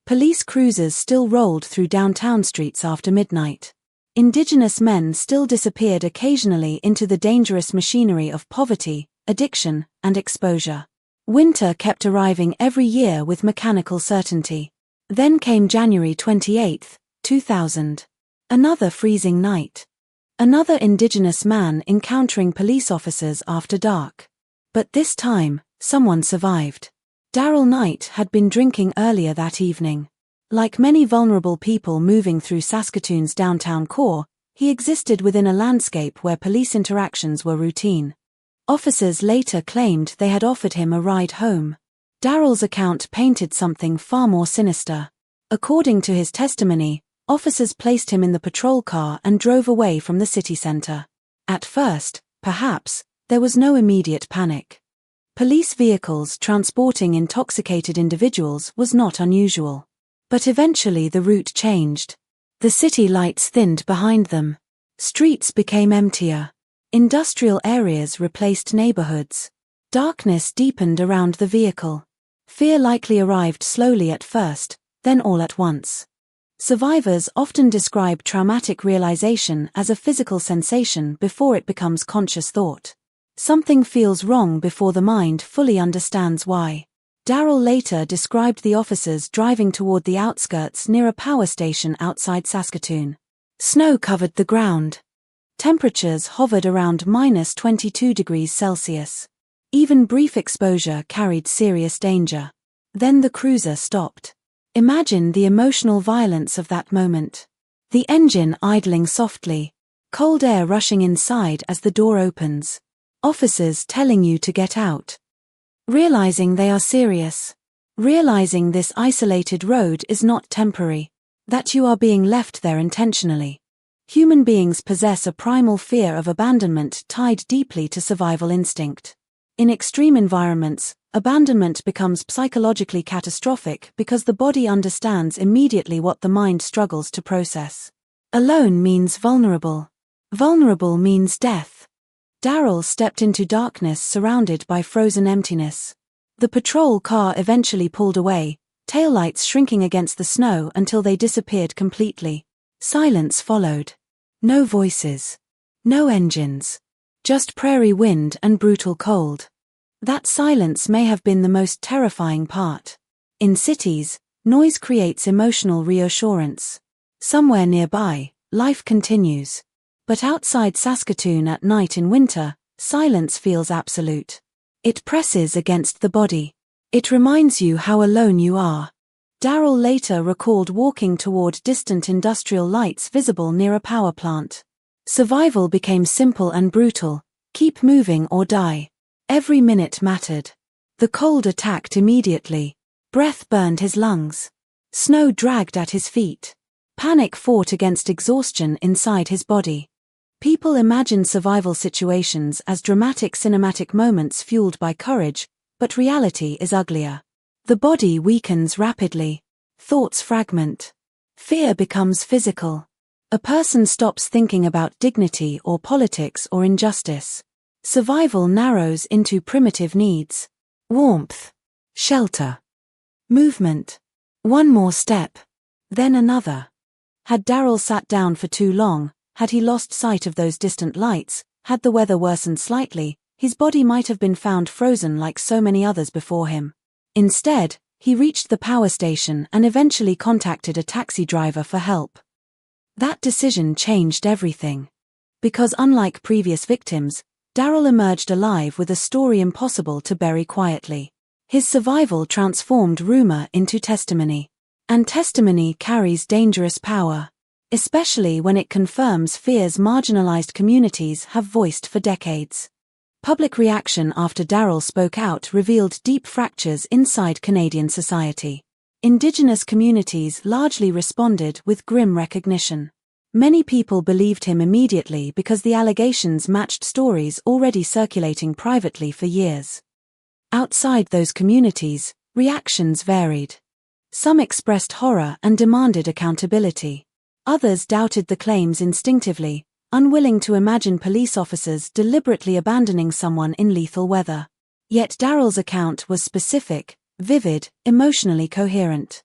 S19: Police cruisers still rolled through downtown streets after midnight. Indigenous men still disappeared occasionally into the dangerous machinery of poverty, addiction, and exposure. Winter kept arriving every year with mechanical certainty. Then came January 28, 2000. Another freezing night. Another Indigenous man encountering police officers after dark. But this time, someone survived. Darrell Knight had been drinking earlier that evening. Like many vulnerable people moving through Saskatoon's downtown core, he existed within a landscape where police interactions were routine. Officers later claimed they had offered him a ride home. Darrell's account painted something far more sinister. According to his testimony, officers placed him in the patrol car and drove away from the city center. At first, perhaps, there was no immediate panic. Police vehicles transporting intoxicated individuals was not unusual. But eventually the route changed. The city lights thinned behind them. Streets became emptier. Industrial areas replaced neighborhoods. Darkness deepened around the vehicle. Fear likely arrived slowly at first, then all at once. Survivors often describe traumatic realization as a physical sensation before it becomes conscious thought. Something feels wrong before the mind fully understands why. Darrell later described the officers driving toward the outskirts near a power station outside Saskatoon. Snow covered the ground. Temperatures hovered around -22 degrees Celsius. Even brief exposure carried serious danger. Then the cruiser stopped. Imagine the emotional violence of that moment. The engine idling softly, cold air rushing inside as the door opens. Officers telling you to get out. Realizing they are serious. Realizing this isolated road is not temporary. That you are being left there intentionally. Human beings possess a primal fear of abandonment tied deeply to survival instinct. In extreme environments, abandonment becomes psychologically catastrophic because the body understands immediately what the mind struggles to process. Alone means vulnerable. Vulnerable means death. Darrell stepped into darkness surrounded by frozen emptiness. The patrol car eventually pulled away, taillights shrinking against the snow until they disappeared completely. Silence followed. No voices. No engines. Just prairie wind and brutal cold. That silence may have been the most terrifying part. In cities, noise creates emotional reassurance. Somewhere nearby, life continues. But outside Saskatoon at night in winter, silence feels absolute. It presses against the body. It reminds you how alone you are. Darrell later recalled walking toward distant industrial lights visible near a power plant. Survival became simple and brutal. Keep moving or die. Every minute mattered. The cold attacked immediately. Breath burned his lungs. Snow dragged at his feet. Panic fought against exhaustion inside his body. People imagine survival situations as dramatic cinematic moments fueled by courage, but reality is uglier. The body weakens rapidly. Thoughts fragment. Fear becomes physical. A person stops thinking about dignity or politics or injustice. Survival narrows into primitive needs. Warmth. Shelter. Movement. One more step. Then another. Had Darrell sat down for too long, had he lost sight of those distant lights, had the weather worsened slightly, his body might have been found frozen like so many others before him. Instead, he reached the power station and eventually contacted a taxi driver for help. That decision changed everything. Because unlike previous victims, Darrell emerged alive with a story impossible to bury quietly. His survival transformed rumor into testimony. And testimony carries dangerous power, especially when it confirms fears marginalized communities have voiced for decades. Public reaction after Darrell spoke out revealed deep fractures inside Canadian society. Indigenous communities largely responded with grim recognition. Many people believed him immediately because the allegations matched stories already circulating privately for years. Outside those communities, reactions varied. Some expressed horror and demanded accountability. Others doubted the claims instinctively, unwilling to imagine police officers deliberately abandoning someone in lethal weather. Yet Darrell's account was specific, vivid, emotionally coherent.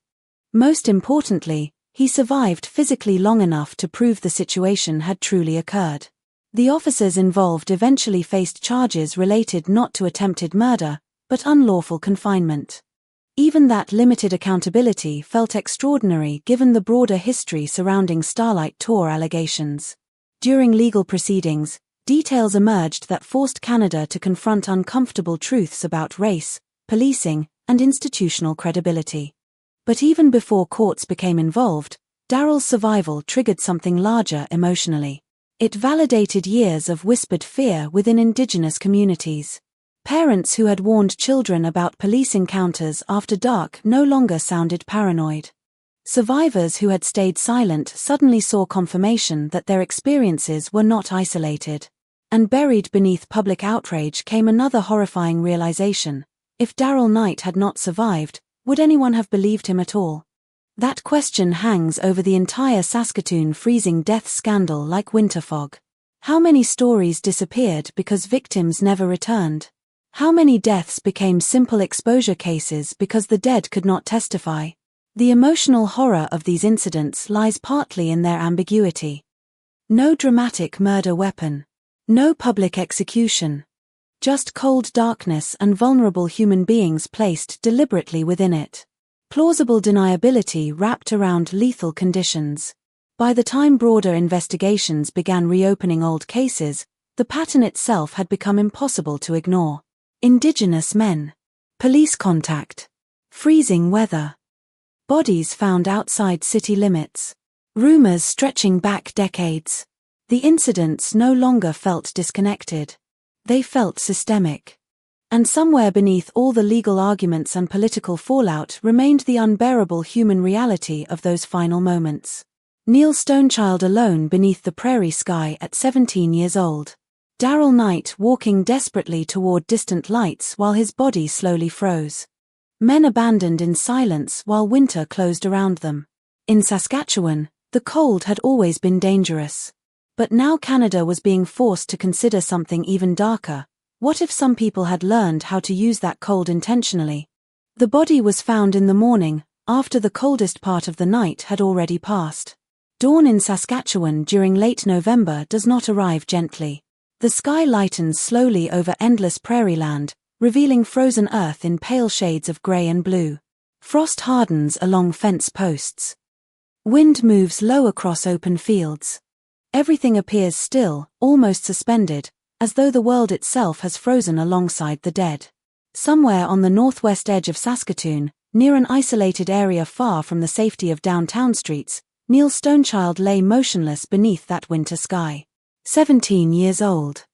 S19: Most importantly, he survived physically long enough to prove the situation had truly occurred. The officers involved eventually faced charges related not to attempted murder, but unlawful confinement. Even that limited accountability felt extraordinary given the broader history surrounding Starlight Tour allegations. During legal proceedings, details emerged that forced Canada to confront uncomfortable truths about race, policing, and institutional credibility. But even before courts became involved, Darrell's survival triggered something larger emotionally. It validated years of whispered fear within Indigenous communities. Parents who had warned children about police encounters after dark no longer sounded paranoid. Survivors who had stayed silent suddenly saw confirmation that their experiences were not isolated. And buried beneath public outrage came another horrifying realization: if Darrell Knight had not survived, would anyone have believed him at all? That question hangs over the entire Saskatoon freezing death scandal like winter fog. How many stories disappeared because victims never returned? How many deaths became simple exposure cases because the dead could not testify? The emotional horror of these incidents lies partly in their ambiguity. No dramatic murder weapon. No public execution. Just cold darkness and vulnerable human beings placed deliberately within it. Plausible deniability wrapped around lethal conditions. By the time broader investigations began reopening old cases, the pattern itself had become impossible to ignore. Indigenous men. Police contact. Freezing weather. Bodies found outside city limits. Rumors stretching back decades. The incidents no longer felt disconnected. They felt systemic. And somewhere beneath all the legal arguments and political fallout remained the unbearable human reality of those final moments. Neil Stonechild alone beneath the prairie sky at 17 years old. Darrell Knight walking desperately toward distant lights while his body slowly froze. Men abandoned in silence while winter closed around them. In Saskatchewan, the cold had always been dangerous. But now Canada was being forced to consider something even darker. What if some people had learned how to use that cold intentionally? The body was found in the morning, after the coldest part of the night had already passed. Dawn in Saskatchewan during late November does not arrive gently. The sky lightens slowly over endless prairie land, revealing frozen earth in pale shades of gray and blue. Frost hardens along fence posts. Wind moves low across open fields. Everything appears still, almost suspended, as though the world itself has frozen alongside the dead. Somewhere on the northwest edge of Saskatoon, near an isolated area far from the safety of downtown streets, Neil Stonechild lay motionless beneath that winter sky. 17 years old.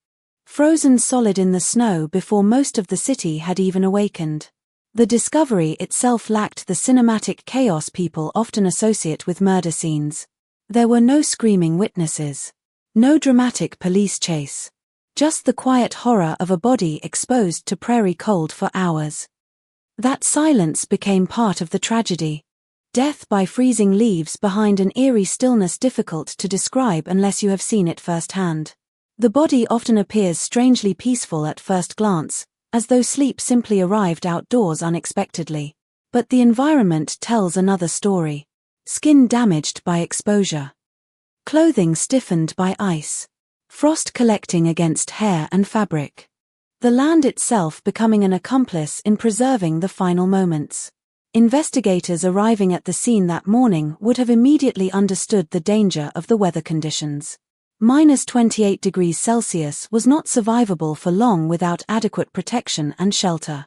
S19: Frozen solid in the snow before most of the city had even awakened. The discovery itself lacked the cinematic chaos people often associate with murder scenes. There were no screaming witnesses. No dramatic police chase. Just the quiet horror of a body exposed to prairie cold for hours. That silence became part of the tragedy. Death by freezing leaves behind an eerie stillness difficult to describe unless you have seen it firsthand. The body often appears strangely peaceful at first glance, as though sleep simply arrived outdoors unexpectedly. But the environment tells another story. Skin damaged by exposure. Clothing stiffened by ice. Frost collecting against hair and fabric. The land itself becoming an accomplice in preserving the final moments. Investigators arriving at the scene that morning would have immediately understood the danger of the weather conditions. -28 degrees Celsius was not survivable for long without adequate protection and shelter.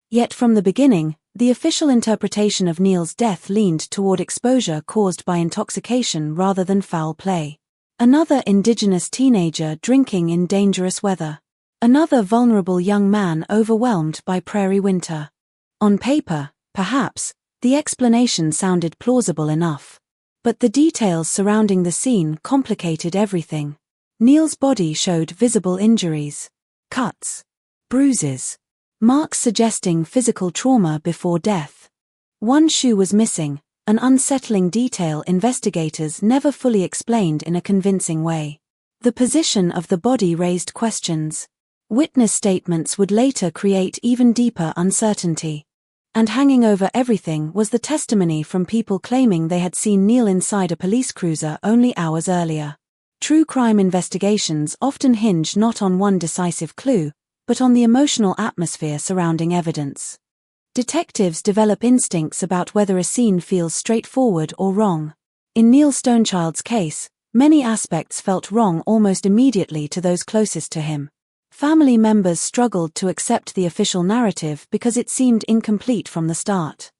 S19: Yet from the beginning, the official interpretation of Neil's death leaned toward exposure caused by intoxication rather than foul play. Another Indigenous teenager drinking in dangerous weather. Another vulnerable young man overwhelmed by prairie winter. On paper, perhaps, the explanation sounded plausible enough. But the details surrounding the scene complicated everything. Neil's body showed visible injuries. Cuts. Bruises. Marks suggesting physical trauma before death. One shoe was missing, an unsettling detail investigators never fully explained in a convincing way. The position of the body raised questions. Witness statements would later create even deeper uncertainty. And hanging over everything was the testimony from people claiming they had seen Neil inside a police cruiser only hours earlier. True crime investigations often hinge not on one decisive clue, but on the emotional atmosphere surrounding evidence. Detectives develop instincts about whether a scene feels straightforward or wrong. In Neil Stonechild's case, many aspects felt wrong almost immediately to those closest to him. Family members struggled to accept the official narrative because it seemed incomplete from the start.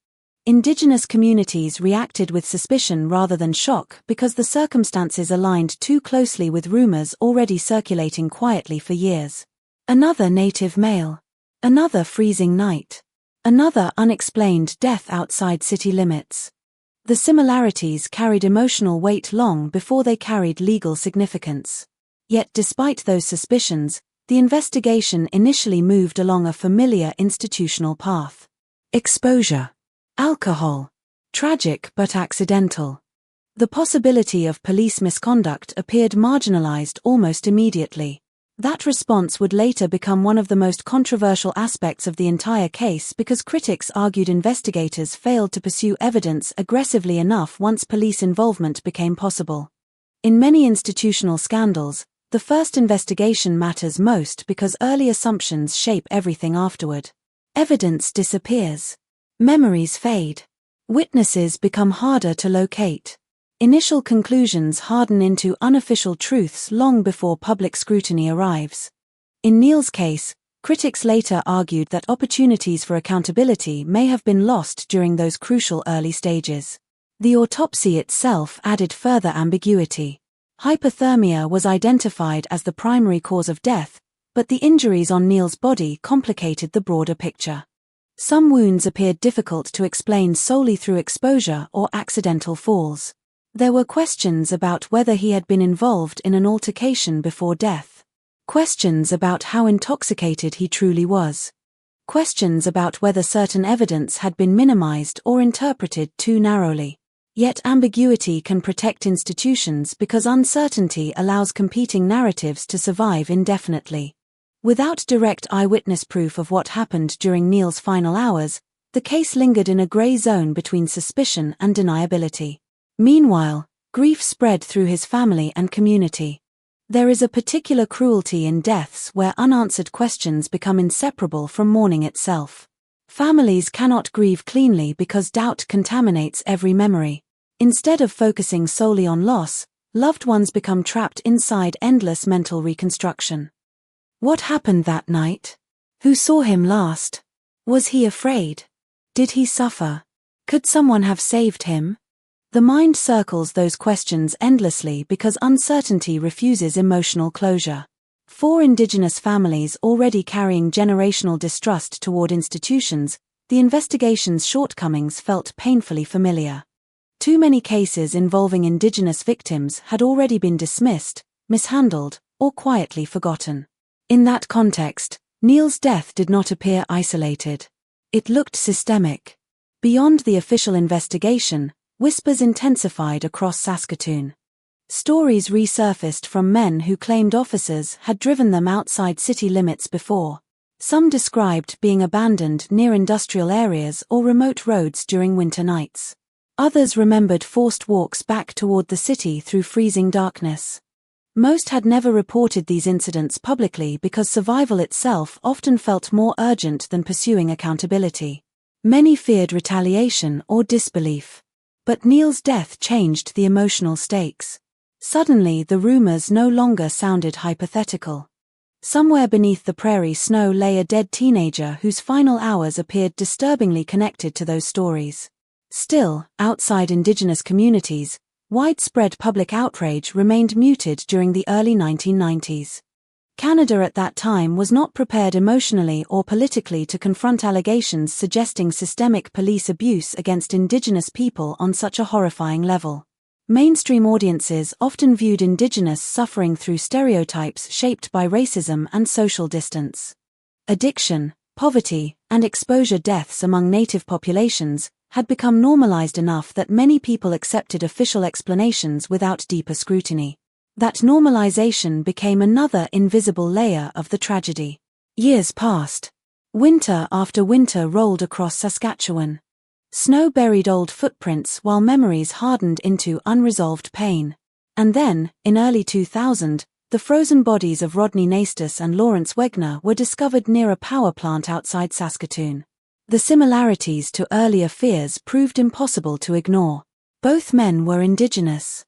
S19: Indigenous communities reacted with suspicion rather than shock because the circumstances aligned too closely with rumors already circulating quietly for years. Another native male. Another freezing night. Another unexplained death outside city limits. The similarities carried emotional weight long before they carried legal significance. Yet despite those suspicions, the investigation initially moved along a familiar institutional path. Exposure. Alcohol. Tragic but accidental. The possibility of police misconduct appeared marginalized almost immediately. That response would later become one of the most controversial aspects of the entire case because critics argued investigators failed to pursue evidence aggressively enough once police involvement became possible. In many institutional scandals, the first investigation matters most because early assumptions shape everything afterward. Evidence disappears. Memories fade. Witnesses become harder to locate. Initial conclusions harden into unofficial truths long before public scrutiny arrives. In Neal's case, critics later argued that opportunities for accountability may have been lost during those crucial early stages. The autopsy itself added further ambiguity. Hypothermia was identified as the primary cause of death, but the injuries on Neal's body complicated the broader picture. Some wounds appeared difficult to explain solely through exposure or accidental falls. There were questions about whether he had been involved in an altercation before death. Questions about how intoxicated he truly was. Questions about whether certain evidence had been minimized or interpreted too narrowly. Yet ambiguity can protect institutions because uncertainty allows competing narratives to survive indefinitely. Without direct eyewitness proof of what happened during Neal's final hours, the case lingered in a gray zone between suspicion and deniability. Meanwhile, grief spread through his family and community. There is a particular cruelty in deaths where unanswered questions become inseparable from mourning itself. Families cannot grieve cleanly because doubt contaminates every memory. Instead of focusing solely on loss, loved ones become trapped inside endless mental reconstruction. What happened that night? Who saw him last? Was he afraid? Did he suffer? Could someone have saved him? The mind circles those questions endlessly because uncertainty refuses emotional closure. For Indigenous families already carrying generational distrust toward institutions, the investigation's shortcomings felt painfully familiar. Too many cases involving Indigenous victims had already been dismissed, mishandled, or quietly forgotten. In that context, Neal's death did not appear isolated. It looked systemic. Beyond the official investigation, whispers intensified across Saskatoon. Stories resurfaced from men who claimed officers had driven them outside city limits before. Some described being abandoned near industrial areas or remote roads during winter nights. Others remembered forced walks back toward the city through freezing darkness. Most had never reported these incidents publicly because survival itself often felt more urgent than pursuing accountability. Many feared retaliation or disbelief. But Neal's death changed the emotional stakes. Suddenly the rumors no longer sounded hypothetical. Somewhere beneath the prairie snow lay a dead teenager whose final hours appeared disturbingly connected to those stories. Still, outside Indigenous communities, widespread public outrage remained muted during the early 1990s. Canada at that time was not prepared emotionally or politically to confront allegations suggesting systemic police abuse against Indigenous people on such a horrifying level. Mainstream audiences often viewed Indigenous suffering through stereotypes shaped by racism and social distance. Addiction, poverty, and exposure deaths among Native populations had become normalized enough that many people accepted official explanations without deeper scrutiny. That normalization became another invisible layer of the tragedy. Years passed. Winter after winter rolled across Saskatchewan. Snow buried old footprints while memories hardened into unresolved pain. And then, in early 2000, the frozen bodies of Rodney Naistus and Lawrence Wegner were discovered near a power plant outside Saskatoon. The similarities to earlier fears proved impossible to ignore. Both men were Indigenous.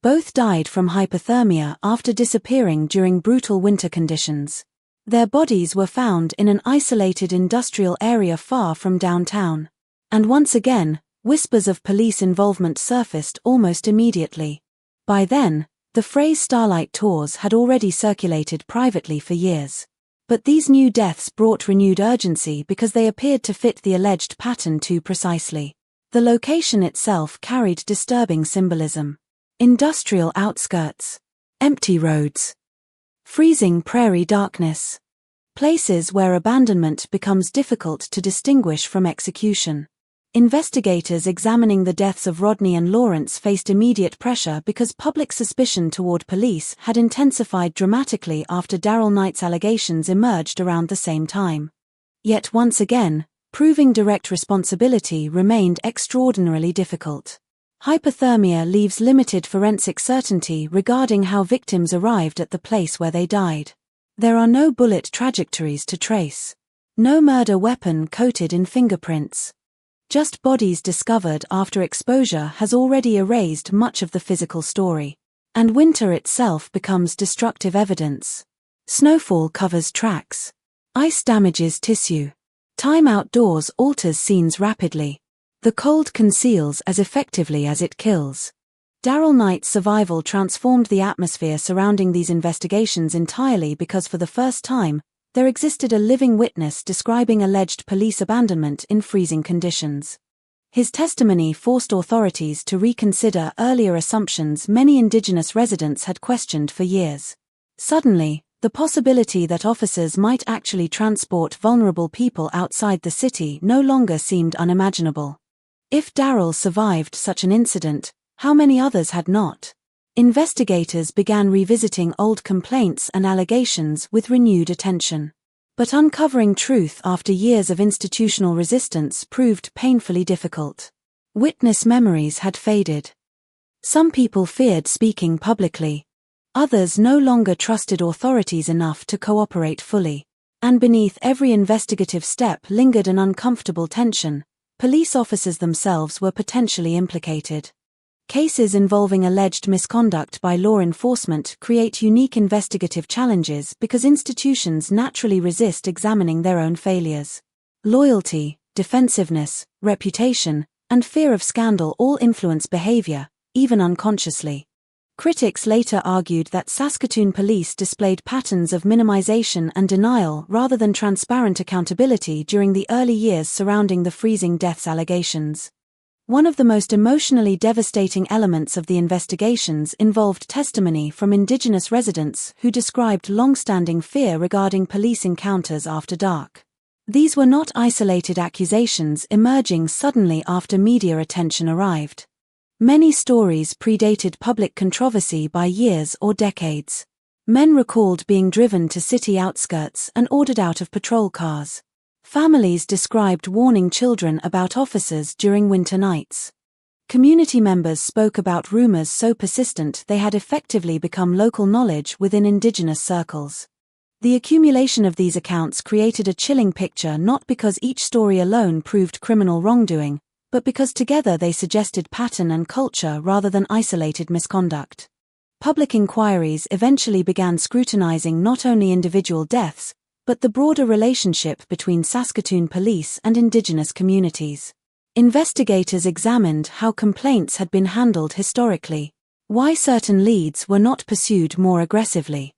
S19: Both died from hypothermia after disappearing during brutal winter conditions. Their bodies were found in an isolated industrial area far from downtown. And once again, whispers of police involvement surfaced almost immediately. By then, the phrase Starlight Tours had already circulated privately for years. But these new deaths brought renewed urgency because they appeared to fit the alleged pattern too precisely. The location itself carried disturbing symbolism. Industrial outskirts. Empty roads. Freezing prairie darkness. Places where abandonment becomes difficult to distinguish from execution. Investigators examining the deaths of Rodney and Lawrence faced immediate pressure because public suspicion toward police had intensified dramatically after Daryl Knight's allegations emerged around the same time. Yet once again, proving direct responsibility remained extraordinarily difficult. Hypothermia leaves limited forensic certainty regarding how victims arrived at the place where they died. There are no bullet trajectories to trace. No murder weapon coated in fingerprints. Just bodies discovered after exposure has already erased much of the physical story. And winter itself becomes destructive evidence. Snowfall covers tracks. Ice damages tissue. Time outdoors alters scenes rapidly. The cold conceals as effectively as it kills. Daryl Knight's survival transformed the atmosphere surrounding these investigations entirely because for the first time, there existed a living witness describing alleged police abandonment in freezing conditions. His testimony forced authorities to reconsider earlier assumptions many indigenous residents had questioned for years. Suddenly, the possibility that officers might actually transport vulnerable people outside the city no longer seemed unimaginable. If Daryl survived such an incident, how many others had not? Investigators began revisiting old complaints and allegations with renewed attention. But uncovering truth after years of institutional resistance proved painfully difficult. Witness memories had faded. Some people feared speaking publicly. Others no longer trusted authorities enough to cooperate fully. And beneath every investigative step lingered an uncomfortable tension. Police officers themselves were potentially implicated. Cases involving alleged misconduct by law enforcement create unique investigative challenges because institutions naturally resist examining their own failures. Loyalty, defensiveness, reputation, and fear of scandal all influence behavior, even unconsciously. Critics later argued that Saskatoon police displayed patterns of minimization and denial rather than transparent accountability during the early years surrounding the freezing deaths allegations. One of the most emotionally devastating elements of the investigations involved testimony from Indigenous residents who described long-standing fear regarding police encounters after dark. These were not isolated accusations emerging suddenly after media attention arrived. Many stories predated public controversy by years or decades. Men recalled being driven to city outskirts and ordered out of patrol cars. Families described warning children about officers during winter nights. Community members spoke about rumors so persistent they had effectively become local knowledge within Indigenous circles. The accumulation of these accounts created a chilling picture not because each story alone proved criminal wrongdoing, but because together they suggested pattern and culture rather than isolated misconduct. Public inquiries eventually began scrutinizing not only individual deaths, but the broader relationship between Saskatoon police and Indigenous communities. Investigators examined how complaints had been handled historically, why certain leads were not pursued more aggressively,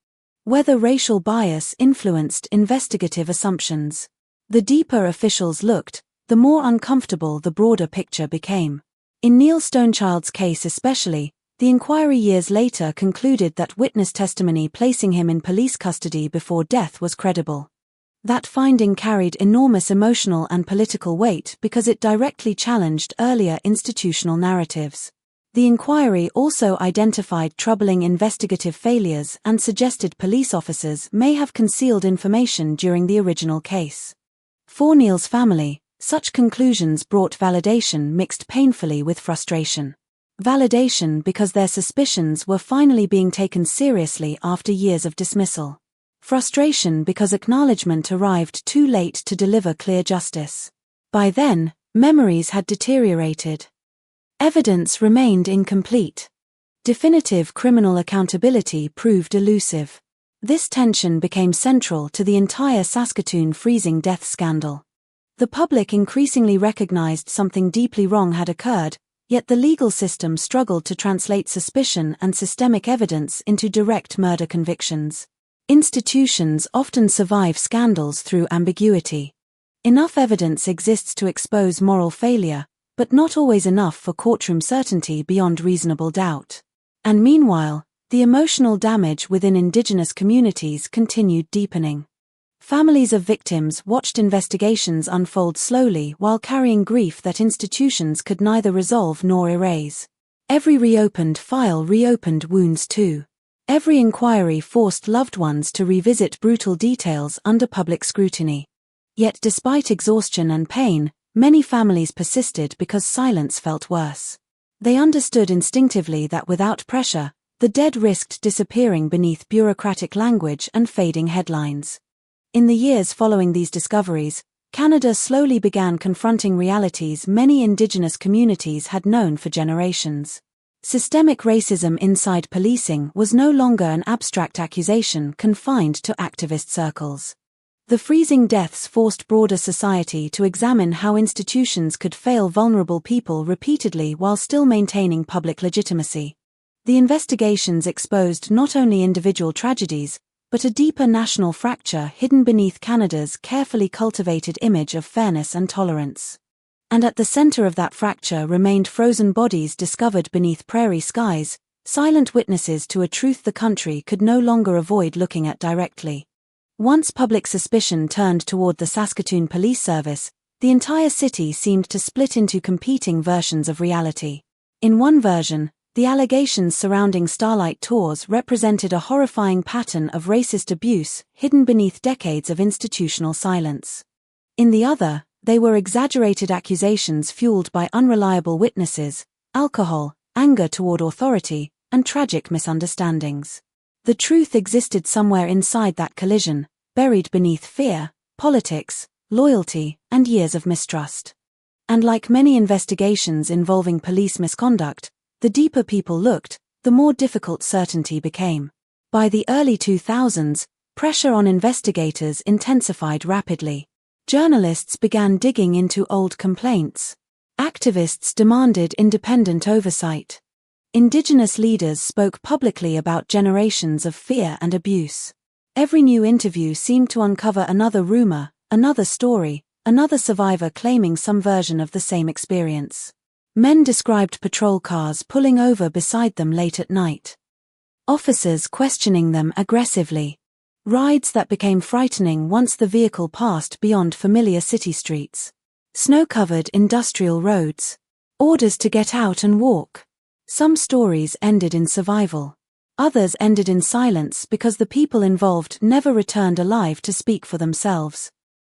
S19: whether racial bias influenced investigative assumptions. The deeper officials looked, the more uncomfortable the broader picture became. In Neil Stonechild's case especially, the inquiry years later concluded that witness testimony placing him in police custody before death was credible. That finding carried enormous emotional and political weight because it directly challenged earlier institutional narratives. The inquiry also identified troubling investigative failures and suggested police officers may have concealed information during the original case. For Neil's family, such conclusions brought validation mixed painfully with frustration. Validation because their suspicions were finally being taken seriously after years of dismissal. Frustration because acknowledgement arrived too late to deliver clear justice. By then, memories had deteriorated. Evidence remained incomplete. Definitive criminal accountability proved elusive. This tension became central to the entire Saskatoon freezing death scandal. The public increasingly recognized something deeply wrong had occurred, yet the legal system struggled to translate suspicion and systemic evidence into direct murder convictions. Institutions often survive scandals through ambiguity. Enough evidence exists to expose moral failure, but not always enough for courtroom certainty beyond reasonable doubt. And meanwhile, the emotional damage within Indigenous communities continued deepening. Families of victims watched investigations unfold slowly while carrying grief that institutions could neither resolve nor erase. Every reopened file reopened wounds too. Every inquiry forced loved ones to revisit brutal details under public scrutiny. Yet despite exhaustion and pain, many families persisted because silence felt worse. They understood instinctively that without pressure, the dead risked disappearing beneath bureaucratic language and fading headlines. In the years following these discoveries, Canada slowly began confronting realities many Indigenous communities had known for generations. Systemic racism inside policing was no longer an abstract accusation confined to activist circles. The freezing deaths forced broader society to examine how institutions could fail vulnerable people repeatedly while still maintaining public legitimacy. The investigations exposed not only individual tragedies, but a deeper national fracture hidden beneath Canada's carefully cultivated image of fairness and tolerance. And at the center of that fracture remained frozen bodies discovered beneath prairie skies, silent witnesses to a truth the country could no longer avoid looking at directly. Once public suspicion turned toward the Saskatoon Police Service, the entire city seemed to split into competing versions of reality. In one version, the allegations surrounding Starlight Tours represented a horrifying pattern of racist abuse hidden beneath decades of institutional silence. In the other, they were exaggerated accusations fueled by unreliable witnesses, alcohol, anger toward authority, and tragic misunderstandings. The truth existed somewhere inside that collision, buried beneath fear, politics, loyalty, and years of mistrust. And like many investigations involving police misconduct, the deeper people looked, the more difficult certainty became. By the early 2000s, pressure on investigators intensified rapidly. Journalists began digging into old complaints. Activists demanded independent oversight. Indigenous leaders spoke publicly about generations of fear and abuse. Every new interview seemed to uncover another rumor, another story, another survivor claiming some version of the same experience. Men described patrol cars pulling over beside them late at night. Officers questioning them aggressively. Rides that became frightening once the vehicle passed beyond familiar city streets. Snow-covered industrial roads. Orders to get out and walk. Some stories ended in survival. Others ended in silence because the people involved never returned alive to speak for themselves.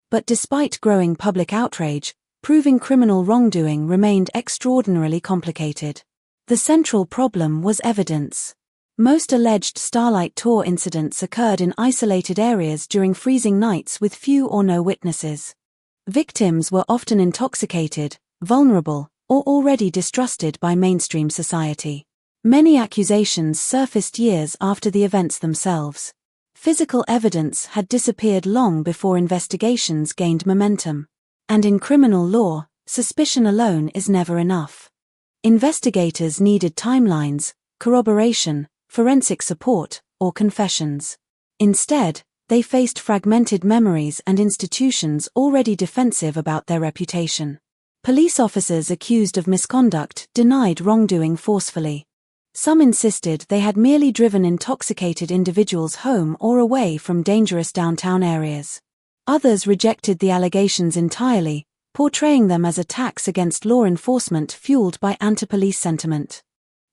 S19: But despite growing public outrage, proving criminal wrongdoing remained extraordinarily complicated. The central problem was evidence. Most alleged Starlight Tour incidents occurred in isolated areas during freezing nights with few or no witnesses. Victims were often intoxicated, vulnerable, or already distrusted by mainstream society. Many accusations surfaced years after the events themselves. Physical evidence had disappeared long before investigations gained momentum. And in criminal law, suspicion alone is never enough. Investigators needed timelines, corroboration, forensic support, or confessions. Instead, they faced fragmented memories and institutions already defensive about their reputation. Police officers accused of misconduct denied wrongdoing forcefully. Some insisted they had merely driven intoxicated individuals home or away from dangerous downtown areas. Others rejected the allegations entirely, portraying them as attacks against law enforcement fueled by anti-police sentiment.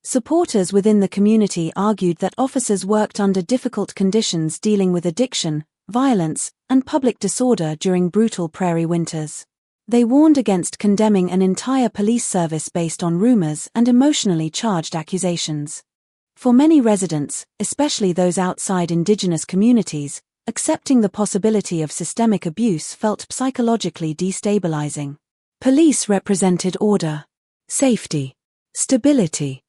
S19: Supporters within the community argued that officers worked under difficult conditions dealing with addiction, violence, and public disorder during brutal prairie winters. They warned against condemning an entire police service based on rumors and emotionally charged accusations. For many residents, especially those outside Indigenous communities, accepting the possibility of systemic abuse felt psychologically destabilizing. Police represented order, safety, stability.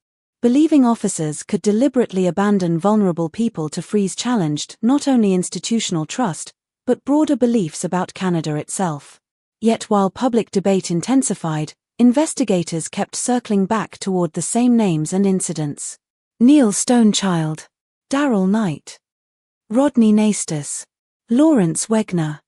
S19: Believing officers could deliberately abandon vulnerable people to freeze challenged not only institutional trust, but broader beliefs about Canada itself. Yet while public debate intensified, investigators kept circling back toward the same names and incidents. Neil Stonechild, Darrell Knight, Rodney Nastus, Lawrence Wegner.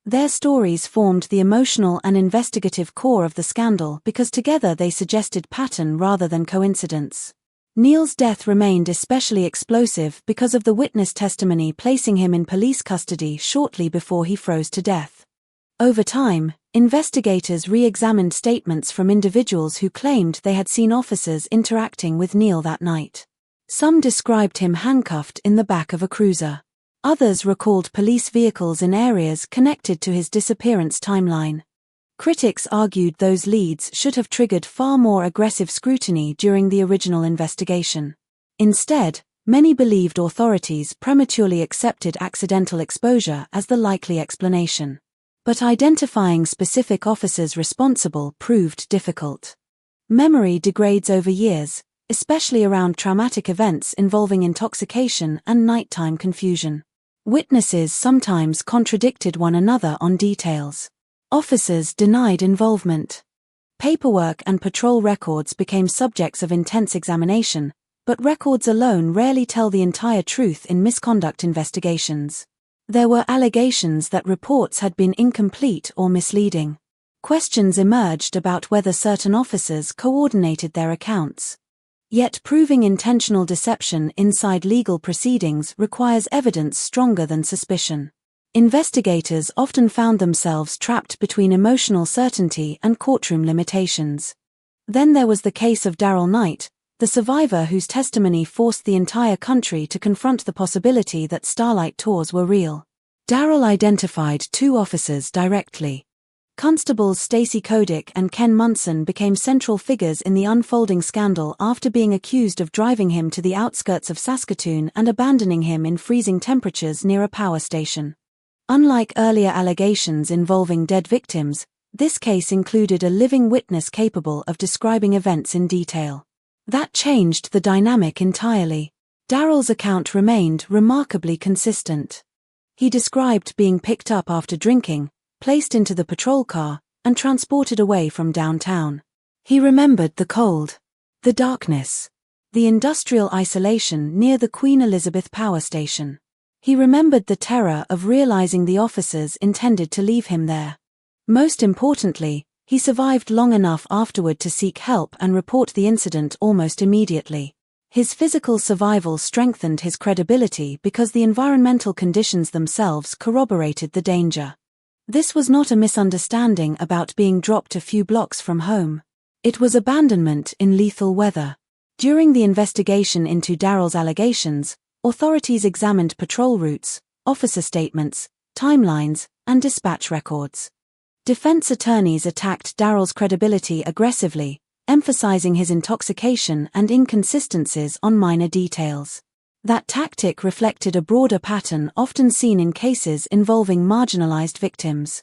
S19: Their stories formed the emotional and investigative core of the scandal because together they suggested pattern rather than coincidence. Neil's death remained especially explosive because of the witness testimony placing him in police custody shortly before he froze to death. Over time, investigators re-examined statements from individuals who claimed they had seen officers interacting with Neil that night. Some described him handcuffed in the back of a cruiser. Others recalled police vehicles in areas connected to his disappearance timeline. Critics argued those leads should have triggered far more aggressive scrutiny during the original investigation. Instead, many believed authorities prematurely accepted accidental exposure as the likely explanation. But identifying specific officers responsible proved difficult. Memory degrades over years, especially around traumatic events involving intoxication and nighttime confusion. Witnesses sometimes contradicted one another on details. Officers denied involvement. Paperwork and patrol records became subjects of intense examination, but records alone rarely tell the entire truth in misconduct investigations. There were allegations that reports had been incomplete or misleading. Questions emerged about whether certain officers coordinated their accounts. Yet proving intentional deception inside legal proceedings requires evidence stronger than suspicion. Investigators often found themselves trapped between emotional certainty and courtroom limitations. Then there was the case of Darrell Knight, the survivor whose testimony forced the entire country to confront the possibility that Starlight Tours were real. Darrell identified two officers directly. Constables Stacy Kodik and Ken Munson became central figures in the unfolding scandal after being accused of driving him to the outskirts of Saskatoon and abandoning him in freezing temperatures near a power station. Unlike earlier allegations involving dead victims, this case included a living witness capable of describing events in detail. That changed the dynamic entirely. Darrell's account remained remarkably consistent. He described being picked up after drinking, placed into the patrol car, and transported away from downtown. He remembered the cold, the darkness, the industrial isolation near the Queen Elizabeth Power Station. He remembered the terror of realizing the officers intended to leave him there. Most importantly, he survived long enough afterward to seek help and report the incident almost immediately. His physical survival strengthened his credibility because the environmental conditions themselves corroborated the danger. This was not a misunderstanding about being dropped a few blocks from home. It was abandonment in lethal weather. During the investigation into Darrell's allegations, authorities examined patrol routes, officer statements, timelines, and dispatch records. Defense attorneys attacked Darrell's credibility aggressively, emphasizing his intoxication and inconsistencies on minor details. That tactic reflected a broader pattern often seen in cases involving marginalized victims.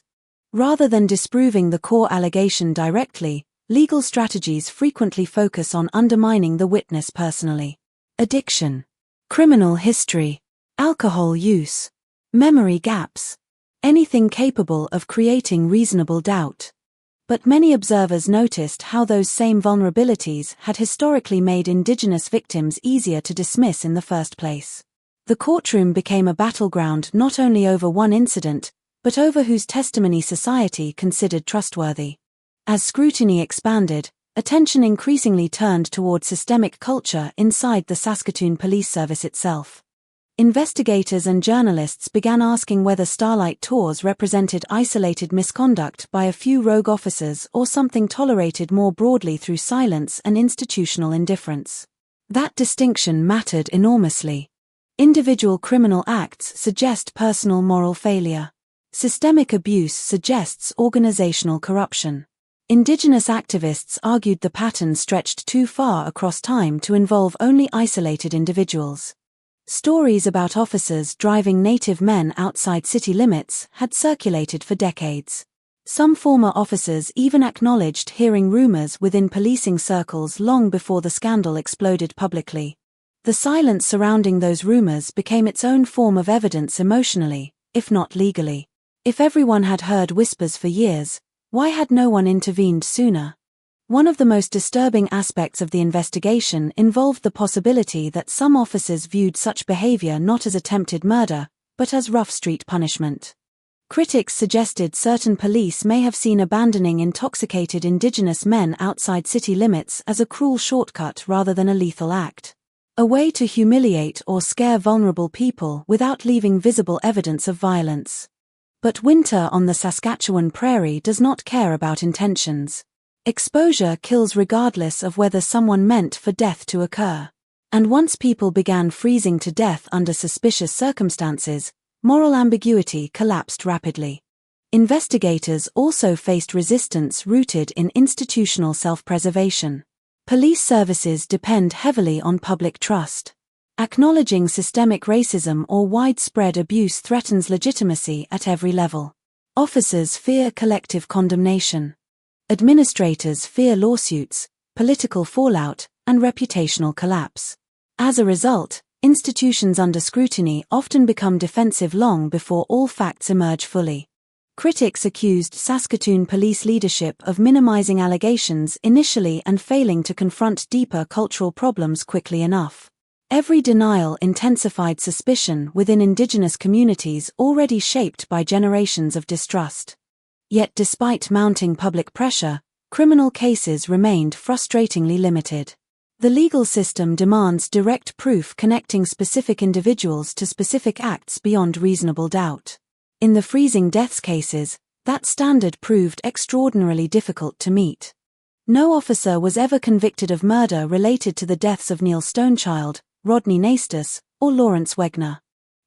S19: Rather than disproving the core allegation directly, legal strategies frequently focus on undermining the witness personally. Addiction, criminal history, alcohol use, memory gaps, anything capable of creating reasonable doubt. But many observers noticed how those same vulnerabilities had historically made Indigenous victims easier to dismiss in the first place. The courtroom became a battleground not only over one incident, but over whose testimony society considered trustworthy. As scrutiny expanded, attention increasingly turned toward systemic culture inside the Saskatoon Police Service itself. Investigators and journalists began asking whether Starlight Tours represented isolated misconduct by a few rogue officers or something tolerated more broadly through silence and institutional indifference. That distinction mattered enormously. Individual criminal acts suggest personal moral failure. Systemic abuse suggests organizational corruption. Indigenous activists argued the pattern stretched too far across time to involve only isolated individuals. Stories about officers driving Native men outside city limits had circulated for decades. Some former officers even acknowledged hearing rumors within policing circles long before the scandal exploded publicly. The silence surrounding those rumors became its own form of evidence emotionally, if not legally. If everyone had heard whispers for years, why had no one intervened sooner? One of the most disturbing aspects of the investigation involved the possibility that some officers viewed such behavior not as attempted murder, but as rough street punishment. Critics suggested certain police may have seen abandoning intoxicated indigenous men outside city limits as a cruel shortcut rather than a lethal act. A way to humiliate or scare vulnerable people without leaving visible evidence of violence. But winter on the Saskatchewan prairie does not care about intentions. Exposure kills regardless of whether someone meant for death to occur. And once people began freezing to death under suspicious circumstances, moral ambiguity collapsed rapidly. Investigators also faced resistance rooted in institutional self-preservation. Police services depend heavily on public trust. Acknowledging systemic racism or widespread abuse threatens legitimacy at every level. Officers fear collective condemnation. Administrators fear lawsuits, political fallout, and reputational collapse. As a result, institutions under scrutiny often become defensive long before all facts emerge fully. Critics accused Saskatoon police leadership of minimizing allegations initially and failing to confront deeper cultural problems quickly enough. Every denial intensified suspicion within Indigenous communities already shaped by generations of distrust. Yet despite mounting public pressure, criminal cases remained frustratingly limited. The legal system demands direct proof connecting specific individuals to specific acts beyond reasonable doubt. In the freezing deaths cases, that standard proved extraordinarily difficult to meet. No officer was ever convicted of murder related to the deaths of Neil Stonechild, Rodney Nastus, or Lawrence Wegner.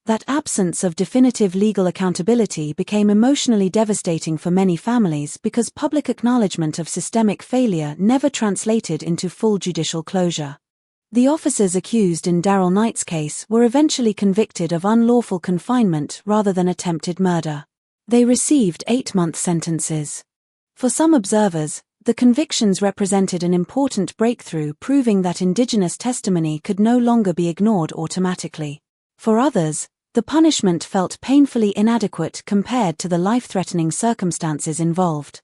S19: That absence of definitive legal accountability became emotionally devastating for many families because public acknowledgement of systemic failure never translated into full judicial closure. The officers accused in Darrell Knight's case were eventually convicted of unlawful confinement rather than attempted murder. They received 8-month sentences. For some observers, the convictions represented an important breakthrough proving that Indigenous testimony could no longer be ignored automatically. For others, the punishment felt painfully inadequate compared to the life-threatening circumstances involved.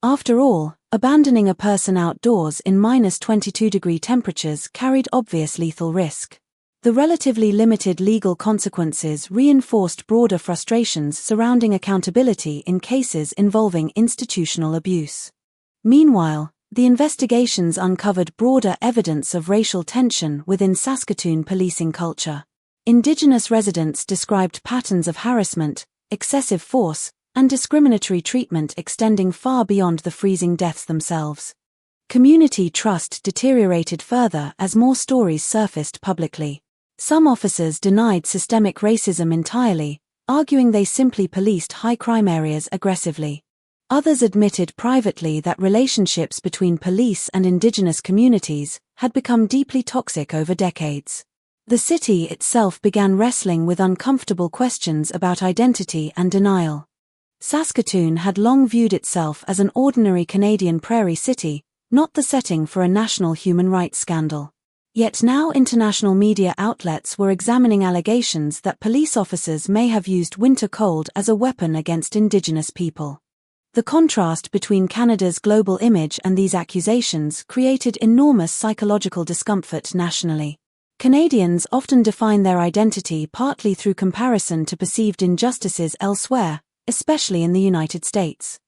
S19: After all, abandoning a person outdoors in -22-degree temperatures carried obvious lethal risk. The relatively limited legal consequences reinforced broader frustrations surrounding accountability in cases involving institutional abuse. Meanwhile, the investigations uncovered broader evidence of racial tension within Saskatoon policing culture. Indigenous residents described patterns of harassment, excessive force, and discriminatory treatment extending far beyond the freezing deaths themselves. Community trust deteriorated further as more stories surfaced publicly. Some officers denied systemic racism entirely, arguing they simply policed high-crime areas aggressively. Others admitted privately that relationships between police and Indigenous communities had become deeply toxic over decades. The city itself began wrestling with uncomfortable questions about identity and denial. Saskatoon had long viewed itself as an ordinary Canadian prairie city, not the setting for a national human rights scandal. Yet now international media outlets were examining allegations that police officers may have used winter cold as a weapon against Indigenous people. The contrast between Canada's global image and these accusations created enormous psychological discomfort nationally. Canadians often define their identity partly through comparison to perceived injustices elsewhere, especially in the United States.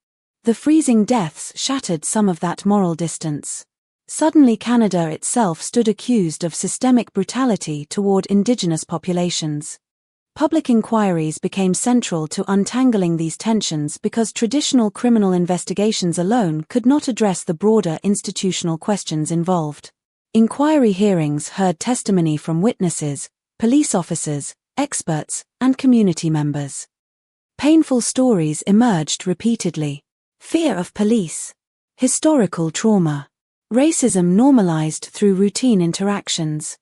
S19: The freezing deaths shattered some of that moral distance. Suddenly Canada itself stood accused of systemic brutality toward Indigenous populations. Public inquiries became central to untangling these tensions because traditional criminal investigations alone could not address the broader institutional questions involved. Inquiry hearings heard testimony from witnesses, police officers, experts, and community members. Painful stories emerged repeatedly. Fear of police. Historical trauma. Racism normalized through routine interactions.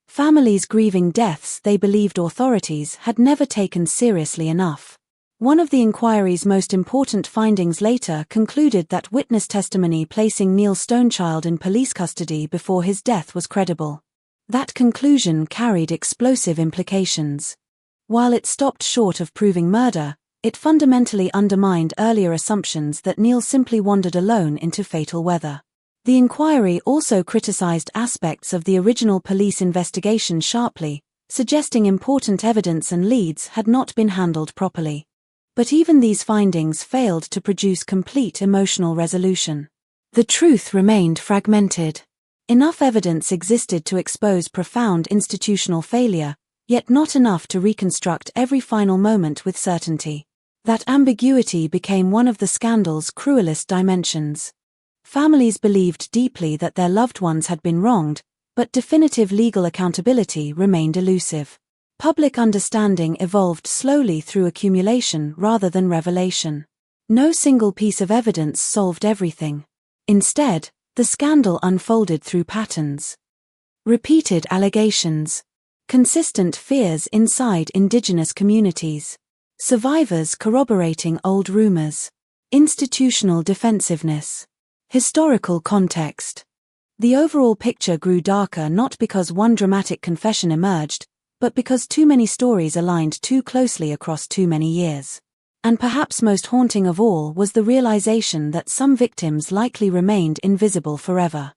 S19: Families grieving deaths they believed authorities had never taken seriously enough. One of the inquiry's most important findings later concluded that witness testimony placing Neil Stonechild in police custody before his death was credible. That conclusion carried explosive implications. While it stopped short of proving murder, it fundamentally undermined earlier assumptions that Neil simply wandered alone into fatal weather. The inquiry also criticized aspects of the original police investigation sharply, suggesting important evidence and leads had not been handled properly. But even these findings failed to produce complete emotional resolution. The truth remained fragmented. Enough evidence existed to expose profound institutional failure, yet not enough to reconstruct every final moment with certainty. That ambiguity became one of the scandal's cruelest dimensions. Families believed deeply that their loved ones had been wronged, but definitive legal accountability remained elusive. Public understanding evolved slowly through accumulation rather than revelation. No single piece of evidence solved everything. Instead, the scandal unfolded through patterns. Repeated allegations. Consistent fears inside indigenous communities. Survivors corroborating old rumors. Institutional defensiveness. Historical context. The overall picture grew darker not because one dramatic confession emerged, but because too many stories aligned too closely across too many years. And perhaps most haunting of all was the realization that some victims likely remained invisible forever.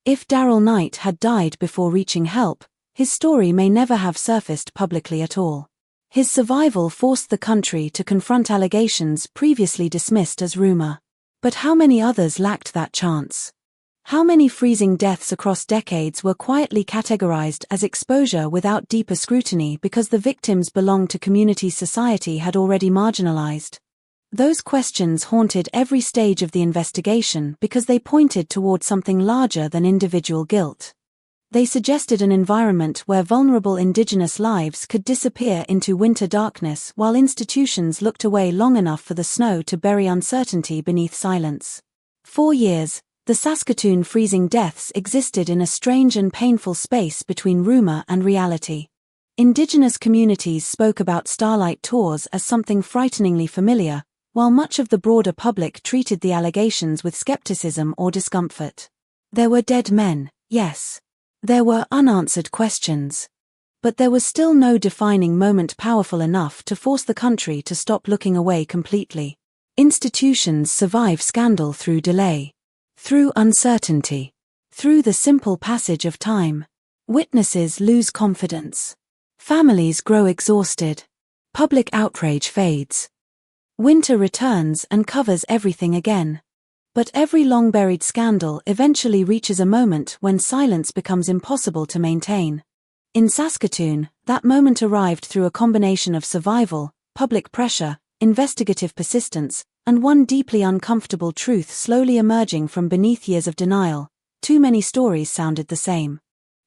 S19: If Darrell Knight had died before reaching help, his story may never have surfaced publicly at all. His survival forced the country to confront allegations previously dismissed as rumor. But how many others lacked that chance? How many freezing deaths across decades were quietly categorized as exposure without deeper scrutiny because the victims belonged to communities society had already marginalized? Those questions haunted every stage of the investigation because they pointed toward something larger than individual guilt. They suggested an environment where vulnerable indigenous lives could disappear into winter darkness while institutions looked away long enough for the snow to bury uncertainty beneath silence. 4 years, the Saskatoon freezing deaths existed in a strange and painful space between rumor and reality. Indigenous communities spoke about starlight tours as something frighteningly familiar, while much of the broader public treated the allegations with skepticism or discomfort. There were dead men, yes. There were unanswered questions. But there was still no defining moment powerful enough to force the country to stop looking away completely. Institutions survive scandal through delay. Through uncertainty. Through the simple passage of time. Witnesses lose confidence. Families grow exhausted. Public outrage fades. Winter returns and covers everything again. But every long-buried scandal eventually reaches a moment when silence becomes impossible to maintain. In Saskatoon, that moment arrived through a combination of survival, public pressure, investigative persistence, and one deeply uncomfortable truth slowly emerging from beneath years of denial. Too many stories sounded the same.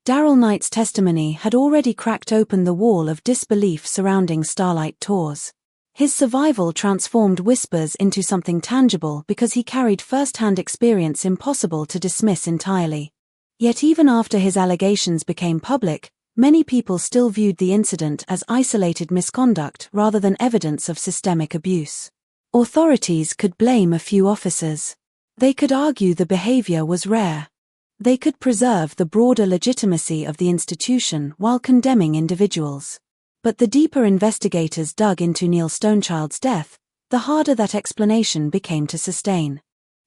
S19: Darrell Knight's testimony had already cracked open the wall of disbelief surrounding starlight tours. His survival transformed whispers into something tangible because he carried first-hand experience impossible to dismiss entirely. Yet even after his allegations became public, many people still viewed the incident as isolated misconduct rather than evidence of systemic abuse. Authorities could blame a few officers. They could argue the behavior was rare. They could preserve the broader legitimacy of the institution while condemning individuals. But the deeper investigators dug into Neil Stonechild's death, the harder that explanation became to sustain.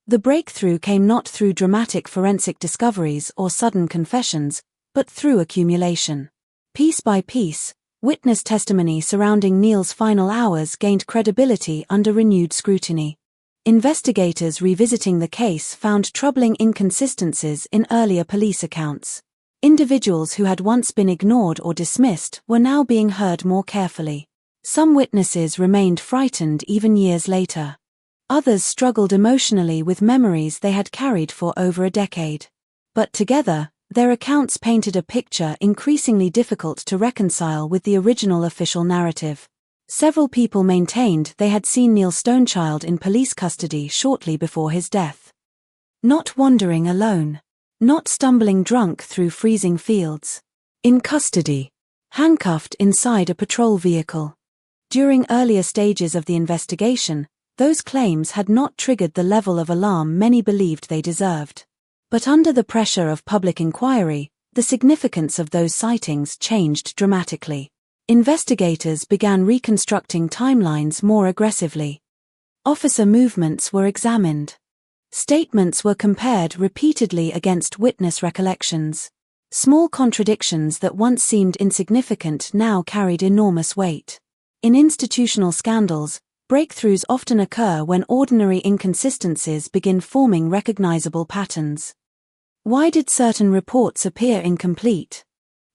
S19: The breakthrough came not through dramatic forensic discoveries or sudden confessions, but through accumulation. Piece by piece, witness testimony surrounding Neil's final hours gained credibility under renewed scrutiny. Investigators revisiting the case found troubling inconsistencies in earlier police accounts. Individuals who had once been ignored or dismissed were now being heard more carefully. Some witnesses remained frightened even years later. Others struggled emotionally with memories they had carried for over a decade. But together, their accounts painted a picture increasingly difficult to reconcile with the original official narrative. Several people maintained they had seen Neil Stonechild in police custody shortly before his death. Not wandering alone. Not stumbling drunk through freezing fields. In custody. Handcuffed inside a patrol vehicle. During earlier stages of the investigation, those claims had not triggered the level of alarm many believed they deserved. But under the pressure of public inquiry, the significance of those sightings changed dramatically. Investigators began reconstructing timelines more aggressively. Officer movements were examined. Statements were compared repeatedly against witness recollections. Small contradictions that once seemed insignificant now carried enormous weight. In institutional scandals, breakthroughs often occur when ordinary inconsistencies begin forming recognizable patterns. Why did certain reports appear incomplete?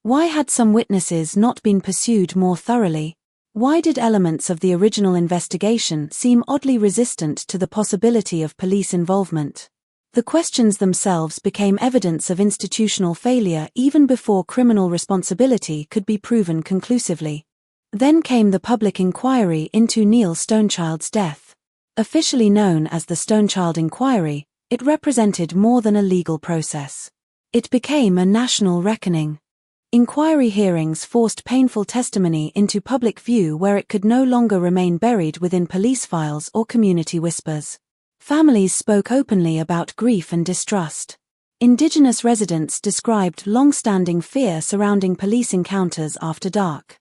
S19: Why had some witnesses not been pursued more thoroughly? Why did elements of the original investigation seem oddly resistant to the possibility of police involvement? The questions themselves became evidence of institutional failure even before criminal responsibility could be proven conclusively. Then came the public inquiry into Neil Stonechild's death. Officially known as the Stonechild Inquiry, it represented more than a legal process. It became a national reckoning. Inquiry hearings forced painful testimony into public view where it could no longer remain buried within police files or community whispers. Families spoke openly about grief and distrust. Indigenous residents described long-standing fear surrounding police encounters after dark.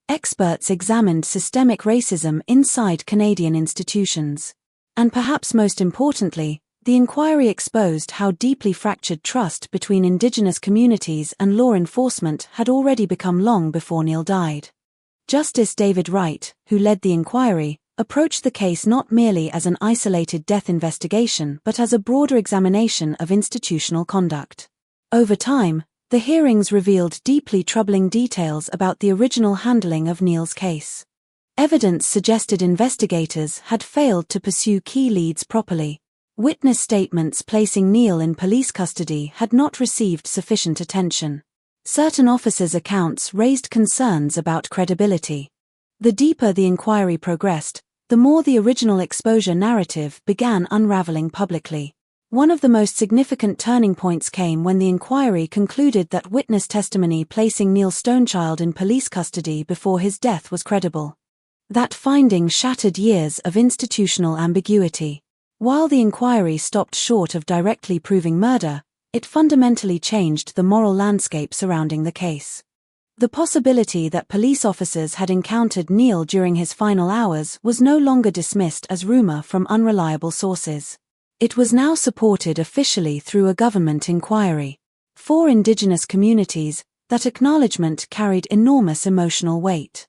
S19: Experts examined systemic racism inside Canadian institutions. And perhaps most importantly, the inquiry exposed how deeply fractured trust between Indigenous communities and law enforcement had already become long before Neil died. Justice David Wright, who led the inquiry, approached the case not merely as an isolated death investigation but as a broader examination of institutional conduct. Over time, the hearings revealed deeply troubling details about the original handling of Neil's case. Evidence suggested investigators had failed to pursue key leads properly. Witness statements placing Neil in police custody had not received sufficient attention. Certain officers' accounts raised concerns about credibility. The deeper the inquiry progressed, the more the original exposure narrative began unraveling publicly. One of the most significant turning points came when the inquiry concluded that witness testimony placing Neil Stonechild in police custody before his death was credible. That finding shattered years of institutional ambiguity. While the inquiry stopped short of directly proving murder, it fundamentally changed the moral landscape surrounding the case. The possibility that police officers had encountered Neil during his final hours was no longer dismissed as rumor from unreliable sources. It was now supported officially through a government inquiry. For Indigenous communities, that acknowledgement carried enormous emotional weight.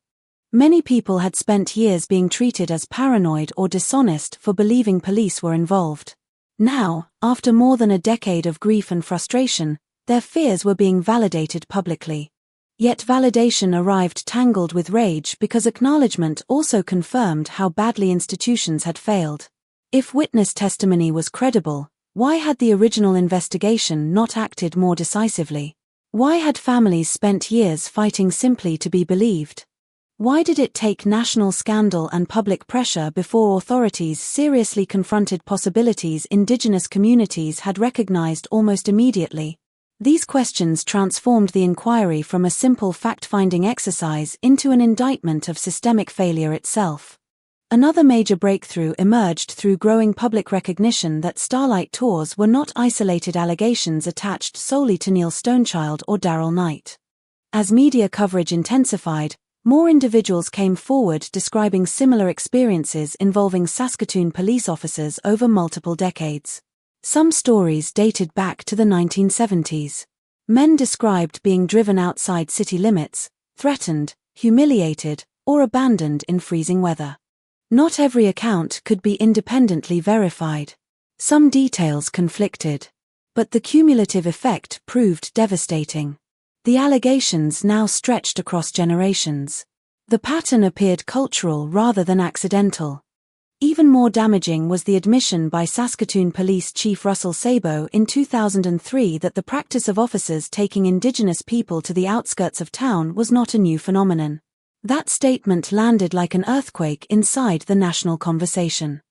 S19: Many people had spent years being treated as paranoid or dishonest for believing police were involved. Now, after more than a decade of grief and frustration, their fears were being validated publicly. Yet validation arrived tangled with rage because acknowledgement also confirmed how badly institutions had failed. If witness testimony was credible, why had the original investigation not acted more decisively? Why had families spent years fighting simply to be believed? Why did it take national scandal and public pressure before authorities seriously confronted possibilities Indigenous communities had recognized almost immediately? These questions transformed the inquiry from a simple fact-finding exercise into an indictment of systemic failure itself. Another major breakthrough emerged through growing public recognition that Starlight Tours were not isolated allegations attached solely to Neil Stonechild or Darrell Knight. As media coverage intensified, more individuals came forward describing similar experiences involving Saskatoon police officers over multiple decades. Some stories dated back to the 1970s. Men described being driven outside city limits, threatened, humiliated, or abandoned in freezing weather. Not every account could be independently verified. Some details conflicted. But the cumulative effect proved devastating. The allegations now stretched across generations. The pattern appeared cultural rather than accidental. Even more damaging was the admission by Saskatoon Police Chief Russell Sabo in 2003 that the practice of officers taking Indigenous people to the outskirts of town was not a new phenomenon. That statement landed like an earthquake inside the national conversation.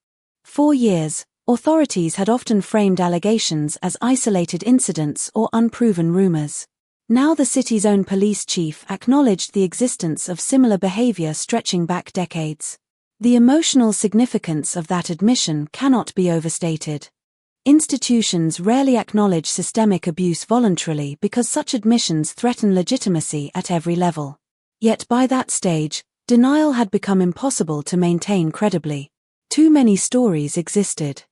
S19: For years, authorities had often framed allegations as isolated incidents or unproven rumors. Now the city's own police chief acknowledged the existence of similar behavior stretching back decades. The emotional significance of that admission cannot be overstated. Institutions rarely acknowledge systemic abuse voluntarily because such admissions threaten legitimacy at every level. Yet by that stage, denial had become impossible to maintain credibly. Too many stories existed.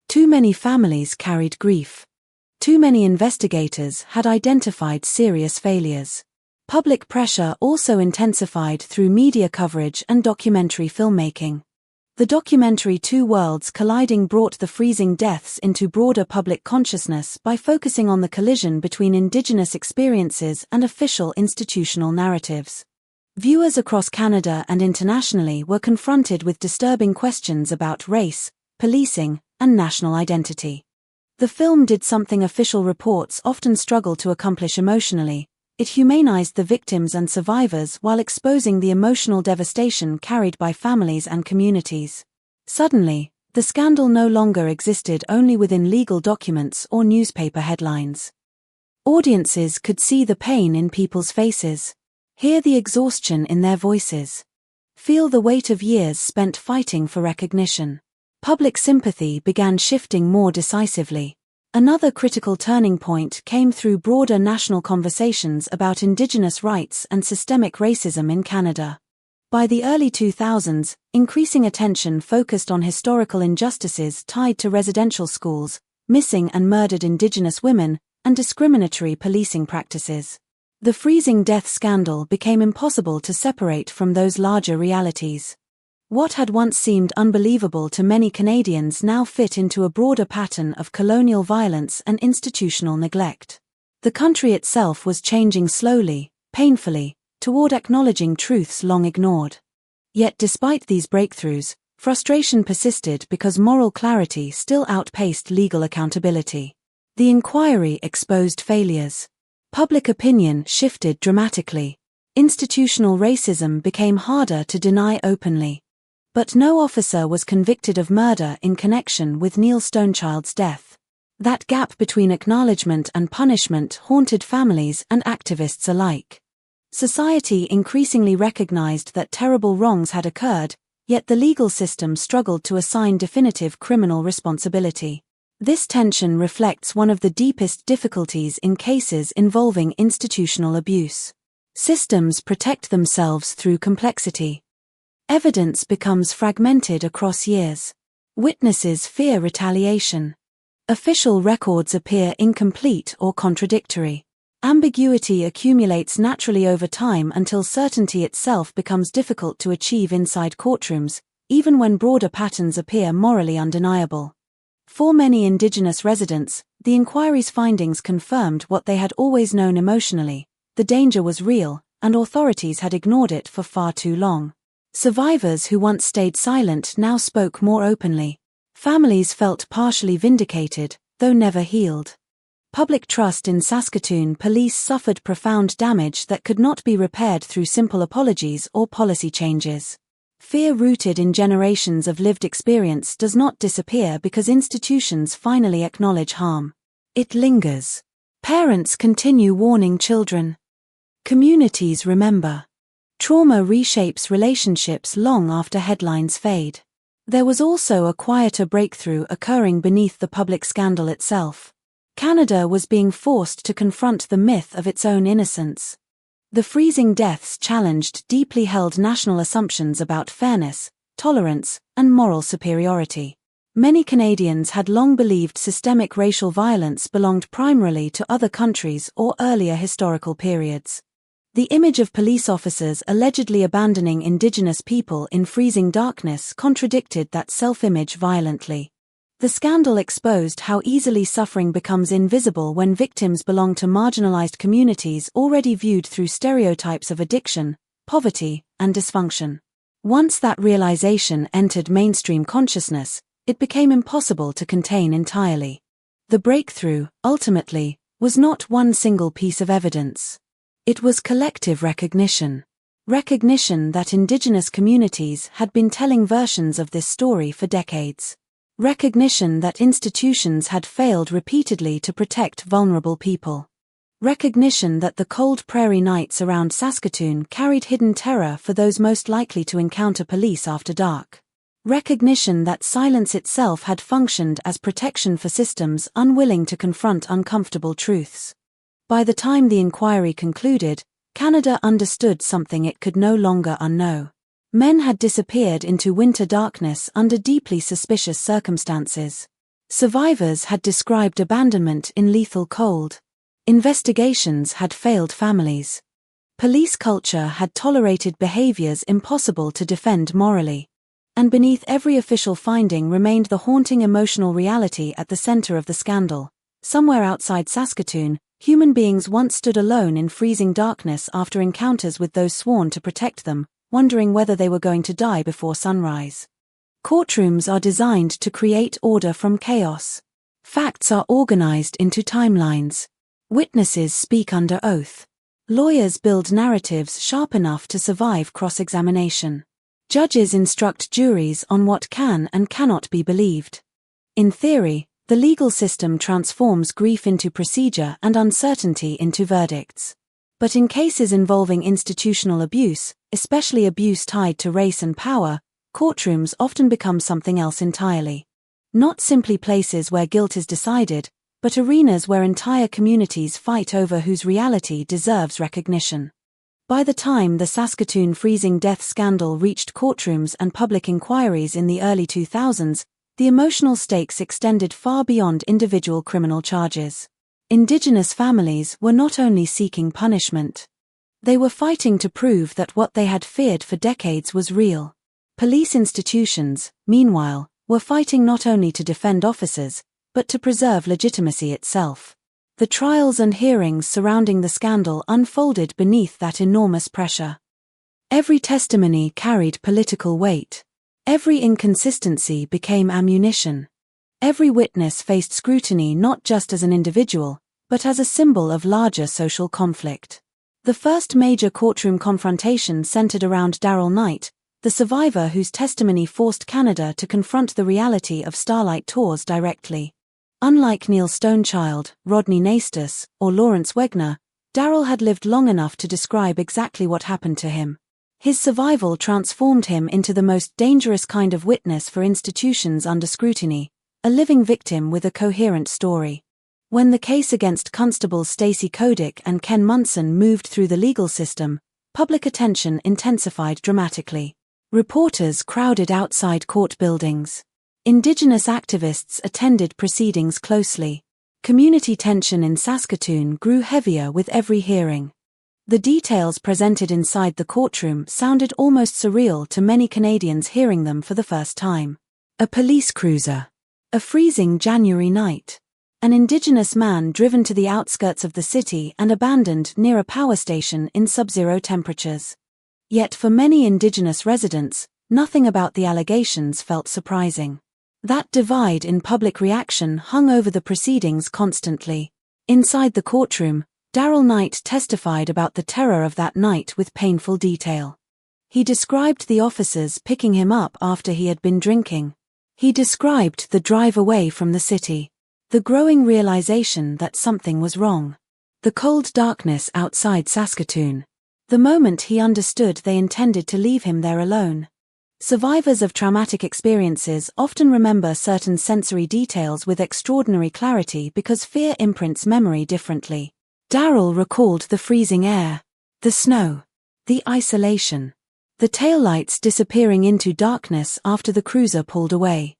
S19: Too many families carried grief. Too many investigators had identified serious failures. Public pressure also intensified through media coverage and documentary filmmaking. The documentary Two Worlds Colliding brought the freezing deaths into broader public consciousness by focusing on the collision between indigenous experiences and official institutional narratives. Viewers across Canada and internationally were confronted with disturbing questions about race, policing, and national identity. The film did something official reports often struggle to accomplish emotionally. It humanized the victims and survivors while exposing the emotional devastation carried by families and communities. Suddenly, the scandal no longer existed only within legal documents or newspaper headlines. Audiences could see the pain in people's faces, hear the exhaustion in their voices, feel the weight of years spent fighting for recognition. Public sympathy began shifting more decisively. Another critical turning point came through broader national conversations about Indigenous rights and systemic racism in Canada. By the early 2000s, increasing attention focused on historical injustices tied to residential schools, missing and murdered Indigenous women, and discriminatory policing practices. The freezing death scandal became impossible to separate from those larger realities. What had once seemed unbelievable to many Canadians now fit into a broader pattern of colonial violence and institutional neglect. The country itself was changing slowly, painfully, toward acknowledging truths long ignored. Yet despite these breakthroughs, frustration persisted because moral clarity still outpaced legal accountability. The inquiry exposed failures. Public opinion shifted dramatically. Institutional racism became harder to deny openly. But no officer was convicted of murder in connection with Neil Stonechild's death. That gap between acknowledgement and punishment haunted families and activists alike. Society increasingly recognized that terrible wrongs had occurred, yet the legal system struggled to assign definitive criminal responsibility. This tension reflects one of the deepest difficulties in cases involving institutional abuse. Systems protect themselves through complexity. Evidence becomes fragmented across years. Witnesses fear retaliation. Official records appear incomplete or contradictory. Ambiguity accumulates naturally over time until certainty itself becomes difficult to achieve inside courtrooms, even when broader patterns appear morally undeniable. For many Indigenous residents, the inquiry's findings confirmed what they had always known emotionally: the danger was real, and authorities had ignored it for far too long. Survivors who once stayed silent now spoke more openly. Families felt partially vindicated, though never healed. Public trust in Saskatoon police suffered profound damage that could not be repaired through simple apologies or policy changes. Fear rooted in generations of lived experience does not disappear because institutions finally acknowledge harm. It lingers. Parents continue warning children. Communities remember. Trauma reshapes relationships long after headlines fade. There was also a quieter breakthrough occurring beneath the public scandal itself. Canada was being forced to confront the myth of its own innocence. The freezing deaths challenged deeply held national assumptions about fairness, tolerance, and moral superiority. Many Canadians had long believed systemic racial violence belonged primarily to other countries or earlier historical periods. The image of police officers allegedly abandoning Indigenous people in freezing darkness contradicted that self-image violently. The scandal exposed how easily suffering becomes invisible when victims belong to marginalized communities already viewed through stereotypes of addiction, poverty, and dysfunction. Once that realization entered mainstream consciousness, it became impossible to contain entirely. The breakthrough, ultimately, was not one single piece of evidence. It was collective recognition. Recognition that Indigenous communities had been telling versions of this story for decades. Recognition that institutions had failed repeatedly to protect vulnerable people. Recognition that the cold prairie nights around Saskatoon carried hidden terror for those most likely to encounter police after dark. Recognition that silence itself had functioned as protection for systems unwilling to confront uncomfortable truths. By the time the inquiry concluded, Canada understood something it could no longer unknow. Men had disappeared into winter darkness under deeply suspicious circumstances. Survivors had described abandonment in lethal cold. Investigations had failed families. Police culture had tolerated behaviors impossible to defend morally. And beneath every official finding remained the haunting emotional reality at the center of the scandal. Somewhere outside Saskatoon, human beings once stood alone in freezing darkness after encounters with those sworn to protect them, wondering whether they were going to die before sunrise. Courtrooms are designed to create order from chaos. Facts are organized into timelines. Witnesses speak under oath. Lawyers build narratives sharp enough to survive cross-examination. Judges instruct juries on what can and cannot be believed. In theory, the legal system transforms grief into procedure and uncertainty into verdicts. But in cases involving institutional abuse, especially abuse tied to race and power, courtrooms often become something else entirely. Not simply places where guilt is decided, but arenas where entire communities fight over whose reality deserves recognition. By the time the Saskatoon freezing death scandal reached courtrooms and public inquiries in the early 2000s, the emotional stakes extended far beyond individual criminal charges. Indigenous families were not only seeking punishment. They were fighting to prove that what they had feared for decades was real. Police institutions, meanwhile, were fighting not only to defend officers, but to preserve legitimacy itself. The trials and hearings surrounding the scandal unfolded beneath that enormous pressure. Every testimony carried political weight. Every inconsistency became ammunition. Every witness faced scrutiny not just as an individual, but as a symbol of larger social conflict. The first major courtroom confrontation centered around Darrell Knight, the survivor whose testimony forced Canada to confront the reality of starlight tours directly. Unlike Neil Stonechild, Rodney Nastus, or Lawrence Wegner, Darrell had lived long enough to describe exactly what happened to him. His survival transformed him into the most dangerous kind of witness for institutions under scrutiny, a living victim with a coherent story. When the case against Constables Stacey Kodik and Ken Munson moved through the legal system, public attention intensified dramatically. Reporters crowded outside court buildings. Indigenous activists attended proceedings closely. Community tension in Saskatoon grew heavier with every hearing. The details presented inside the courtroom sounded almost surreal to many Canadians hearing them for the first time. A police cruiser. A freezing January night. An Indigenous man driven to the outskirts of the city and abandoned near a power station in sub-zero temperatures. Yet for many Indigenous residents, nothing about the allegations felt surprising. That divide in public reaction hung over the proceedings constantly. Inside the courtroom, Darrell Knight testified about the terror of that night with painful detail. He described the officers picking him up after he had been drinking. He described the drive away from the city. The growing realization that something was wrong. The cold darkness outside Saskatoon. The moment he understood they intended to leave him there alone. Survivors of traumatic experiences often remember certain sensory details with extraordinary clarity because fear imprints memory differently. Darrell recalled the freezing air, the snow, the isolation, the taillights disappearing into darkness after the cruiser pulled away.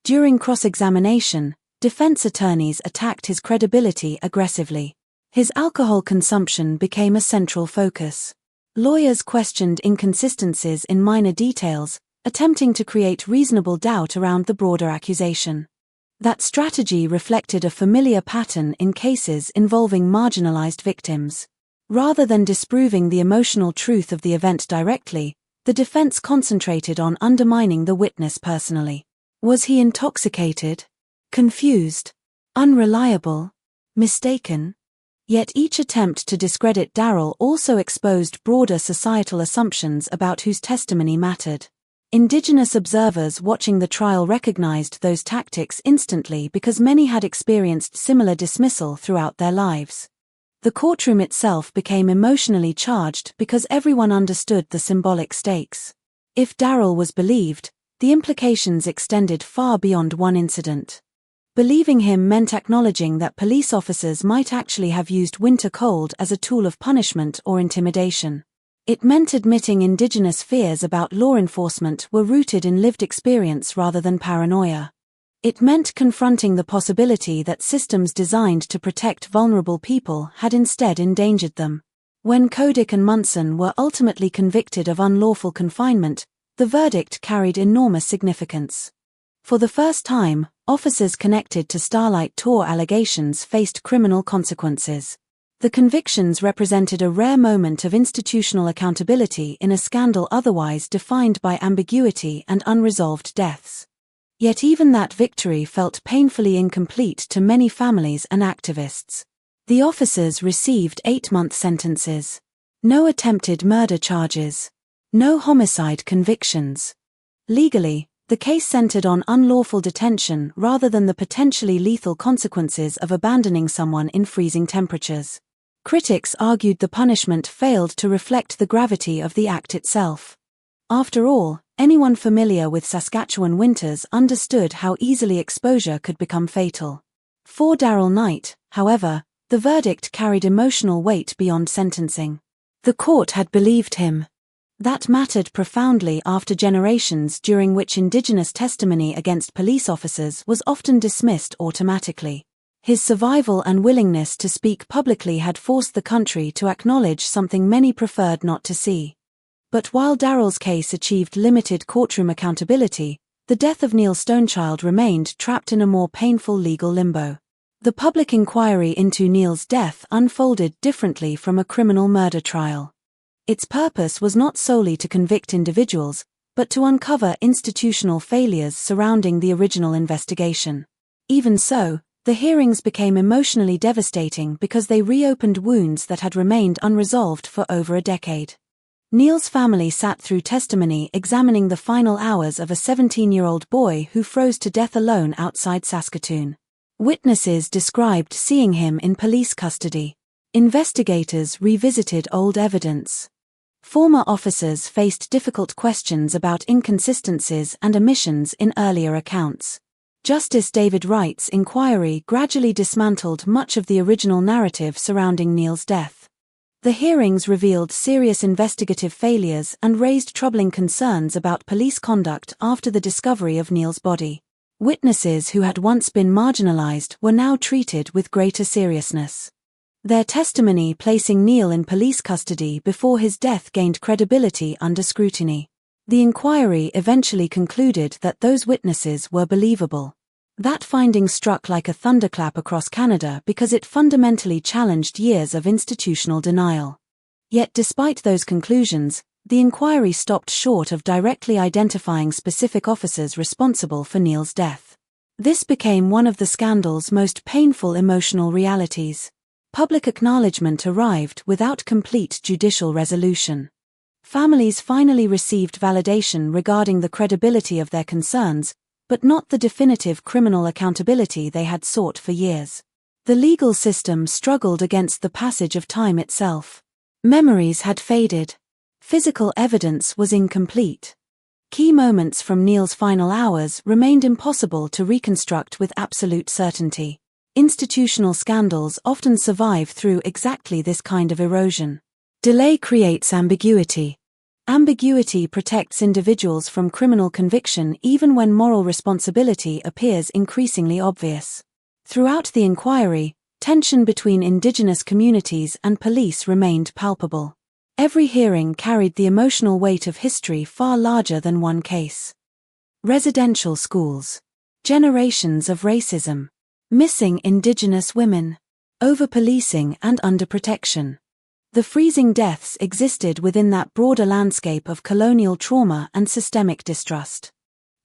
S19: During cross-examination, defense attorneys attacked his credibility aggressively. His alcohol consumption became a central focus. Lawyers questioned inconsistencies in minor details, attempting to create reasonable doubt around the broader accusation. That strategy reflected a familiar pattern in cases involving marginalized victims. Rather than disproving the emotional truth of the event directly, the defense concentrated on undermining the witness personally. Was he intoxicated? Confused? Unreliable? Mistaken? Yet each attempt to discredit Darrell also exposed broader societal assumptions about whose testimony mattered. Indigenous observers watching the trial recognized those tactics instantly because many had experienced similar dismissal throughout their lives. The courtroom itself became emotionally charged because everyone understood the symbolic stakes. If Darrell was believed, the implications extended far beyond one incident. Believing him meant acknowledging that police officers might actually have used winter cold as a tool of punishment or intimidation. It meant admitting Indigenous fears about law enforcement were rooted in lived experience rather than paranoia. It meant confronting the possibility that systems designed to protect vulnerable people had instead endangered them. When Kodik and Munson were ultimately convicted of unlawful confinement, the verdict carried enormous significance. For the first time, officers connected to Starlight Tour allegations faced criminal consequences. The convictions represented a rare moment of institutional accountability in a scandal otherwise defined by ambiguity and unresolved deaths. Yet even that victory felt painfully incomplete to many families and activists. The officers received 8-month sentences. No attempted murder charges. No homicide convictions. Legally, the case centered on unlawful detention rather than the potentially lethal consequences of abandoning someone in freezing temperatures. Critics argued the punishment failed to reflect the gravity of the act itself. After all, anyone familiar with Saskatchewan winters understood how easily exposure could become fatal. For Darrell Knight, however, the verdict carried emotional weight beyond sentencing. The court had believed him. That mattered profoundly after generations during which Indigenous testimony against police officers was often dismissed automatically. His survival and willingness to speak publicly had forced the country to acknowledge something many preferred not to see. But while Darrell's case achieved limited courtroom accountability, the death of Neil Stonechild remained trapped in a more painful legal limbo. The public inquiry into Neil's death unfolded differently from a criminal murder trial. Its purpose was not solely to convict individuals, but to uncover institutional failures surrounding the original investigation. Even so, the hearings became emotionally devastating because they reopened wounds that had remained unresolved for over a decade. Neil's family sat through testimony examining the final hours of a 17-year-old boy who froze to death alone outside Saskatoon. Witnesses described seeing him in police custody. Investigators revisited old evidence. Former officers faced difficult questions about inconsistencies and omissions in earlier accounts. Justice David Wright's inquiry gradually dismantled much of the original narrative surrounding Neil's death. The hearings revealed serious investigative failures and raised troubling concerns about police conduct after the discovery of Neil's body. Witnesses who had once been marginalized were now treated with greater seriousness. Their testimony placing Neil in police custody before his death gained credibility under scrutiny. The inquiry eventually concluded that those witnesses were believable. That finding struck like a thunderclap across Canada because it fundamentally challenged years of institutional denial. Yet despite those conclusions, the inquiry stopped short of directly identifying specific officers responsible for Neil's death. This became one of the scandal's most painful emotional realities. Public acknowledgement arrived without complete judicial resolution. Families finally received validation regarding the credibility of their concerns, but not the definitive criminal accountability they had sought for years. The legal system struggled against the passage of time itself. Memories had faded. Physical evidence was incomplete. Key moments from Neil's final hours remained impossible to reconstruct with absolute certainty. Institutional scandals often survive through exactly this kind of erosion. Delay creates ambiguity. Ambiguity protects individuals from criminal conviction even when moral responsibility appears increasingly obvious. Throughout the inquiry, tension between Indigenous communities and police remained palpable. Every hearing carried the emotional weight of history far larger than one case. Residential schools. Generations of racism. Missing Indigenous women. Over-policing and underprotection. The freezing deaths existed within that broader landscape of colonial trauma and systemic distrust.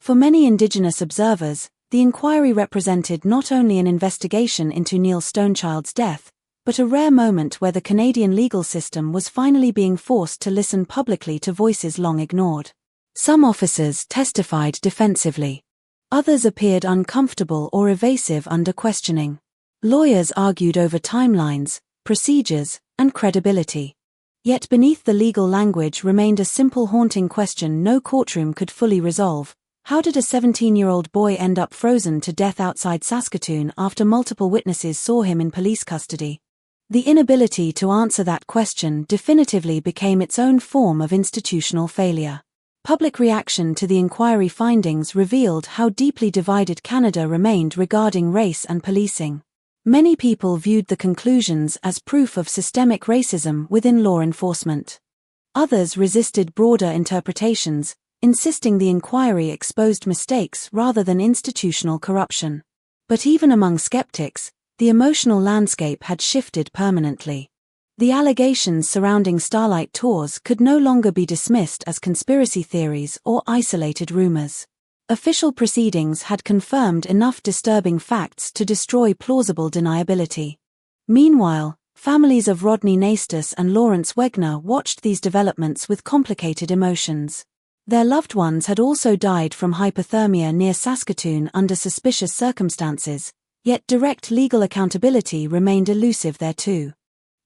S19: For many Indigenous observers, the inquiry represented not only an investigation into Neil Stonechild's death, but a rare moment where the Canadian legal system was finally being forced to listen publicly to voices long ignored. Some officers testified defensively. Others appeared uncomfortable or evasive under questioning. Lawyers argued over timelines, procedures, and credibility. Yet beneath the legal language remained a simple haunting question no courtroom could fully resolve. How did a 17-year-old boy end up frozen to death outside Saskatoon after multiple witnesses saw him in police custody? The inability to answer that question definitively became its own form of institutional failure. Public reaction to the inquiry findings revealed how deeply divided Canada remained regarding race and policing. Many people viewed the conclusions as proof of systemic racism within law enforcement. Others resisted broader interpretations, insisting the inquiry exposed mistakes rather than institutional corruption. But even among skeptics, the emotional landscape had shifted permanently. The allegations surrounding Starlight Tours could no longer be dismissed as conspiracy theories or isolated rumors. Official proceedings had confirmed enough disturbing facts to destroy plausible deniability. Meanwhile, families of Rodney Nastus and Lawrence Wegner watched these developments with complicated emotions. Their loved ones had also died from hypothermia near Saskatoon under suspicious circumstances, yet direct legal accountability remained elusive there too.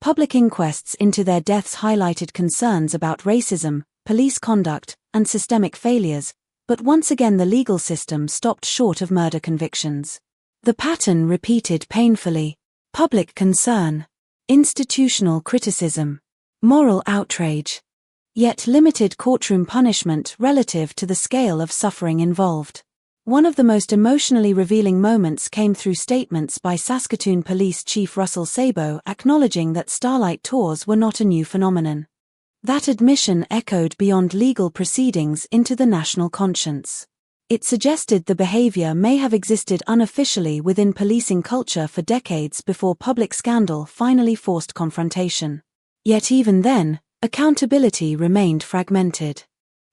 S19: Public inquests into their deaths highlighted concerns about racism, police conduct, and systemic failures, but once again the legal system stopped short of murder convictions. The pattern repeated painfully: public concern, institutional criticism, moral outrage, yet limited courtroom punishment relative to the scale of suffering involved. One of the most emotionally revealing moments came through statements by Saskatoon Police Chief Russell Sabo acknowledging that Starlight Tours were not a new phenomenon. That admission echoed beyond legal proceedings into the national conscience. It suggested the behavior may have existed unofficially within policing culture for decades before public scandal finally forced confrontation. Yet even then, accountability remained fragmented.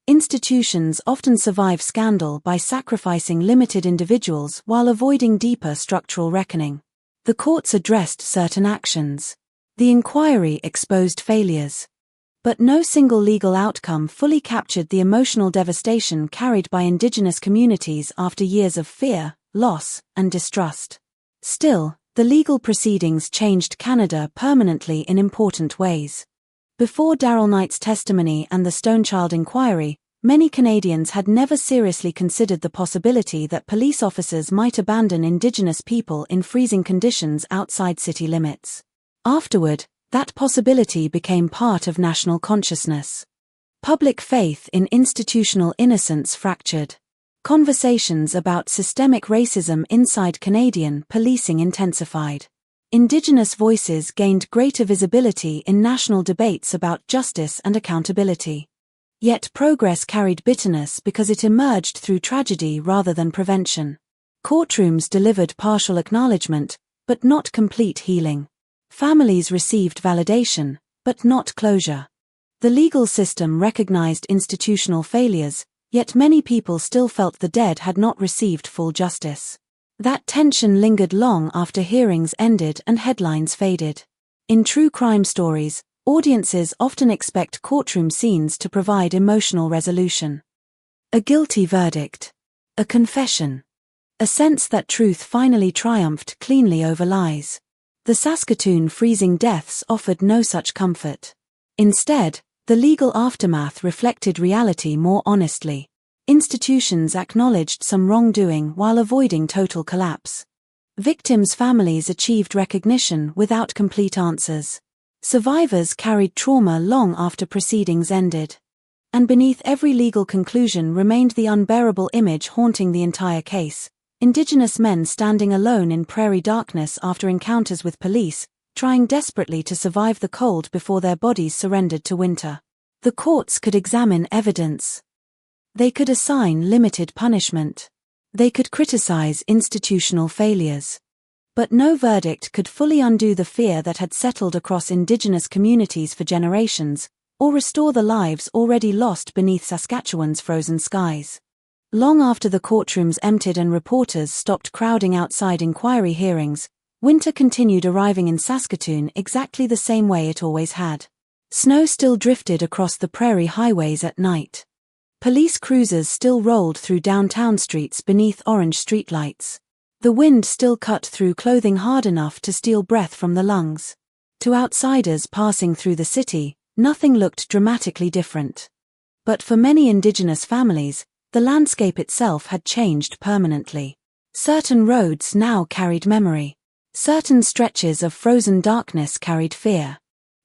S19: Institutions often survive scandal by sacrificing limited individuals while avoiding deeper structural reckoning. The courts addressed certain actions. The inquiry exposed failures. But no single legal outcome fully captured the emotional devastation carried by Indigenous communities after years of fear, loss, and distrust. Still, the legal proceedings changed Canada permanently in important ways. Before Darrell Knight's testimony and the Stonechild inquiry, many Canadians had never seriously considered the possibility that police officers might abandon Indigenous people in freezing conditions outside city limits. Afterward, that possibility became part of national consciousness. Public faith in institutional innocence fractured. Conversations about systemic racism inside Canadian policing intensified. Indigenous voices gained greater visibility in national debates about justice and accountability. Yet progress carried bitterness because it emerged through tragedy rather than prevention. Courtrooms delivered partial acknowledgement, but not complete healing. Families received validation, but not closure. The legal system recognized institutional failures, yet many people still felt the dead had not received full justice. That tension lingered long after hearings ended and headlines faded. In true crime stories, audiences often expect courtroom scenes to provide emotional resolution. A guilty verdict. A confession. A sense that truth finally triumphed cleanly over lies. The Saskatoon freezing deaths offered no such comfort. Instead, the legal aftermath reflected reality more honestly. Institutions acknowledged some wrongdoing while avoiding total collapse. Victims' families achieved recognition without complete answers. Survivors carried trauma long after proceedings ended. And beneath every legal conclusion remained the unbearable image haunting the entire case: Indigenous men standing alone in prairie darkness after encounters with police, trying desperately to survive the cold before their bodies surrendered to winter. The courts could examine evidence. They could assign limited punishment. They could criticize institutional failures. But no verdict could fully undo the fear that had settled across Indigenous communities for generations, or restore the lives already lost beneath Saskatchewan's frozen skies. Long after the courtrooms emptied and reporters stopped crowding outside inquiry hearings, winter continued arriving in Saskatoon exactly the same way it always had. Snow still drifted across the prairie highways at night. Police cruisers still rolled through downtown streets beneath orange streetlights. The wind still cut through clothing hard enough to steal breath from the lungs. To outsiders passing through the city, nothing looked dramatically different. But for many Indigenous families, the landscape itself had changed permanently. Certain roads now carried memory. Certain stretches of frozen darkness carried fear.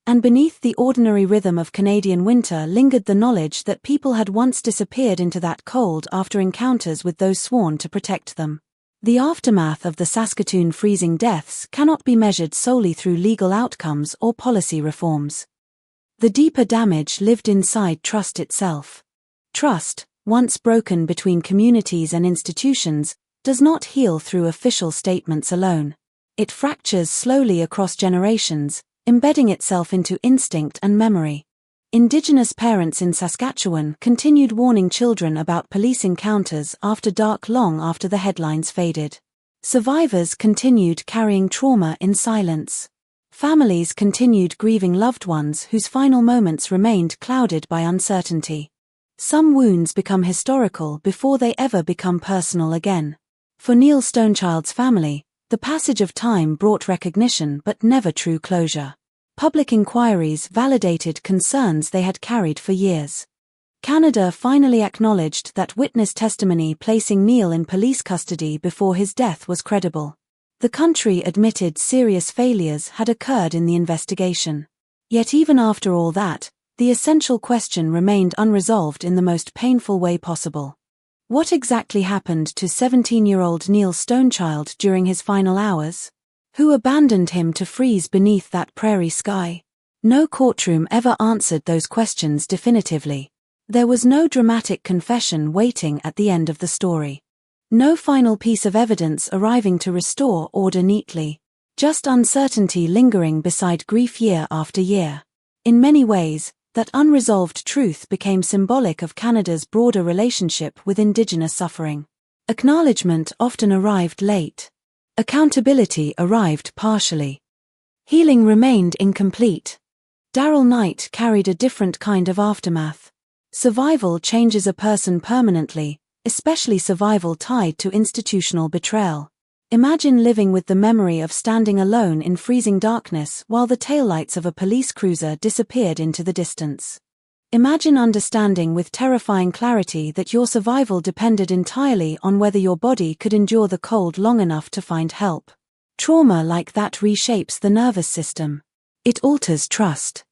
S19: And beneath the ordinary rhythm of Canadian winter lingered the knowledge that people had once disappeared into that cold after encounters with those sworn to protect them. The aftermath of the Saskatoon freezing deaths cannot be measured solely through legal outcomes or policy reforms. The deeper damage lived inside trust itself. Trust, once broken between communities and institutions, does not heal through official statements alone. It fractures slowly across generations, embedding itself into instinct and memory. Indigenous parents in Saskatchewan continued warning children about police encounters after dark long after the headlines faded. Survivors continued carrying trauma in silence. Families continued grieving loved ones whose final moments remained clouded by uncertainty. Some wounds become historical before they ever become personal again. For Neil Stonechild's family, the passage of time brought recognition but never true closure. Public inquiries validated concerns they had carried for years. Canada finally acknowledged that witness testimony placing Neil in police custody before his death was credible. The country admitted serious failures had occurred in the investigation. Yet even after all that, the essential question remained unresolved in the most painful way possible. What exactly happened to 17-year-old Neil Stonechild during his final hours? Who abandoned him to freeze beneath that prairie sky? No courtroom ever answered those questions definitively. There was no dramatic confession waiting at the end of the story. No final piece of evidence arriving to restore order neatly. Just uncertainty lingering beside grief year after year. In many ways, that unresolved truth became symbolic of Canada's broader relationship with Indigenous suffering. Acknowledgement often arrived late. Accountability arrived partially. Healing remained incomplete. Darrell Knight carried a different kind of aftermath. Survival changes a person permanently, especially survival tied to institutional betrayal. Imagine living with the memory of standing alone in freezing darkness while the taillights of a police cruiser disappeared into the distance. Imagine understanding with terrifying clarity that your survival depended entirely on whether your body could endure the cold long enough to find help. Trauma like that reshapes the nervous system. It alters trust.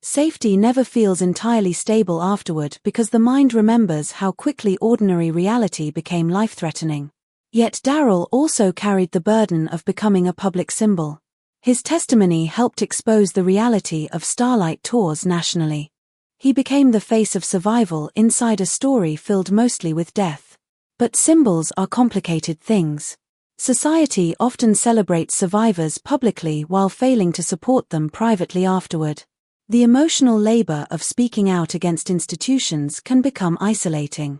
S19: Safety never feels entirely stable afterward because the mind remembers how quickly ordinary reality became life-threatening. Yet Darrell also carried the burden of becoming a public symbol. His testimony helped expose the reality of Starlight Tours nationally. He became the face of survival inside a story filled mostly with death. But symbols are complicated things. Society often celebrates survivors publicly while failing to support them privately afterward. The emotional labor of speaking out against institutions can become isolating.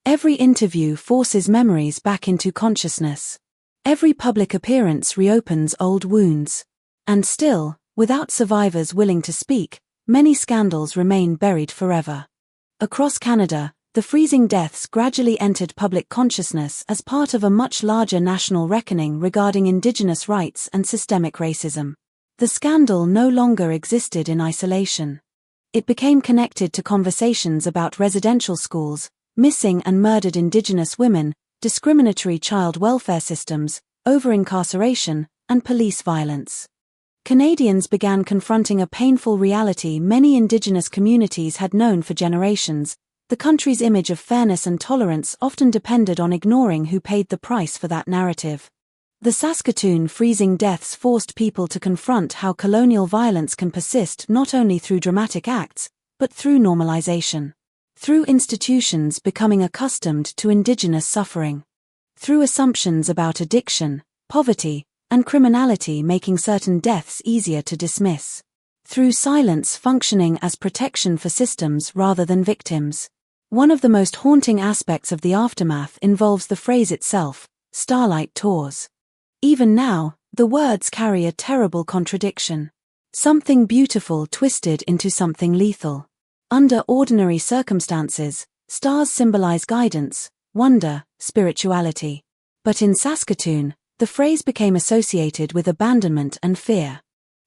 S19: Every interview forces memories back into consciousness. Every public appearance reopens old wounds. And still, without survivors willing to speak, many scandals remain buried forever. Across Canada, the freezing deaths gradually entered public consciousness as part of a much larger national reckoning regarding Indigenous rights and systemic racism. The scandal no longer existed in isolation. It became connected to conversations about residential schools, missing and murdered Indigenous women, discriminatory child welfare systems, over-incarceration, and police violence. Canadians began confronting a painful reality many Indigenous communities had known for generations. The country's image of fairness and tolerance often depended on ignoring who paid the price for that narrative. The Saskatoon freezing deaths forced people to confront how colonial violence can persist not only through dramatic acts, but through normalization. Through institutions becoming accustomed to Indigenous suffering. Through assumptions about addiction, poverty, and criminality making certain deaths easier to dismiss. Through silence functioning as protection for systems rather than victims. One of the most haunting aspects of the aftermath involves the phrase itself, Starlight Tours. Even now, the words carry a terrible contradiction. Something beautiful twisted into something lethal. Under ordinary circumstances, stars symbolize guidance, wonder, spirituality. But in Saskatoon, the phrase became associated with abandonment and fear.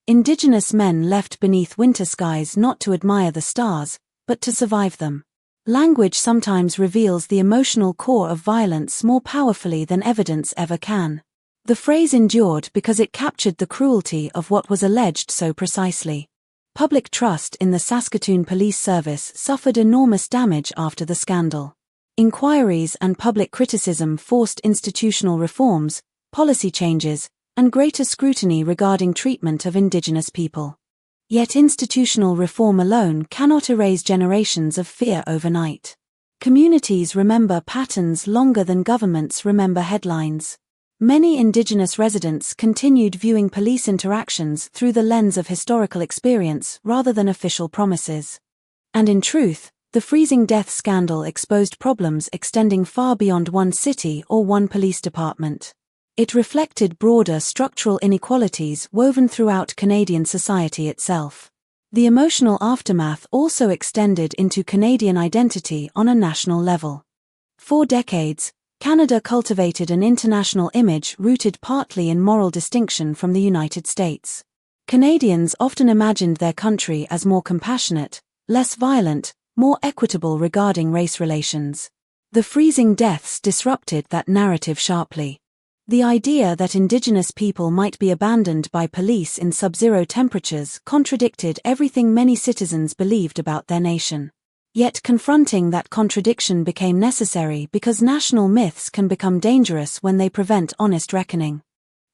S19: Indigenous men left beneath winter skies not to admire the stars, but to survive them. Language sometimes reveals the emotional core of violence more powerfully than evidence ever can. The phrase endured because it captured the cruelty of what was alleged so precisely. Public trust in the Saskatoon Police Service suffered enormous damage after the scandal. Inquiries and public criticism forced institutional reforms, policy changes, and greater scrutiny regarding treatment of Indigenous people. Yet institutional reform alone cannot erase generations of fear overnight. Communities remember patterns longer than governments remember headlines. Many indigenous residents continued viewing police interactions through the lens of historical experience rather than official promises. And in truth, the freezing death scandal exposed problems extending far beyond one city or one police department. It reflected broader structural inequalities woven throughout Canadian society itself. The emotional aftermath also extended into Canadian identity on a national level. For decades, Canada cultivated an international image rooted partly in moral distinction from the United States. Canadians often imagined their country as more compassionate, less violent, more equitable regarding race relations. The freezing deaths disrupted that narrative sharply. The idea that Indigenous people might be abandoned by police in sub-zero temperatures contradicted everything many citizens believed about their nation. Yet confronting that contradiction became necessary because national myths can become dangerous when they prevent honest reckoning.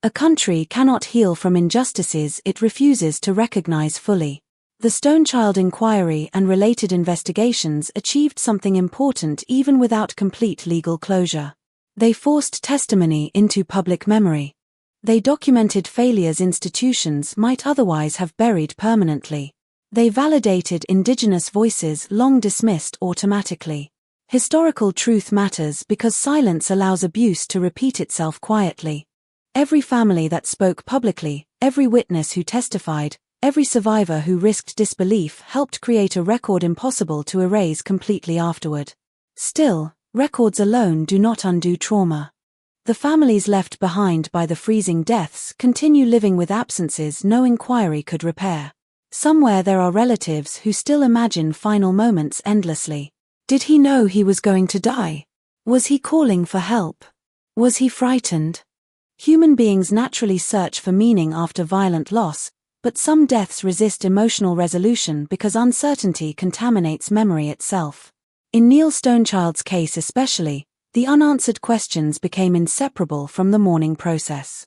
S19: A country cannot heal from injustices it refuses to recognize fully. The Stonechild Inquiry and related investigations achieved something important even without complete legal closure. They forced testimony into public memory. They documented failures institutions might otherwise have buried permanently. They validated Indigenous voices long dismissed automatically. Historical truth matters because silence allows abuse to repeat itself quietly. Every family that spoke publicly, every witness who testified, every survivor who risked disbelief helped create a record impossible to erase completely afterward. Still, records alone do not undo trauma. The families left behind by the freezing deaths continue living with absences no inquiry could repair. Somewhere there are relatives who still imagine final moments endlessly. Did he know he was going to die? Was he calling for help? Was he frightened? Human beings naturally search for meaning after violent loss, but some deaths resist emotional resolution because uncertainty contaminates memory itself. In Neil Stonechild's case especially, the unanswered questions became inseparable from the mourning process.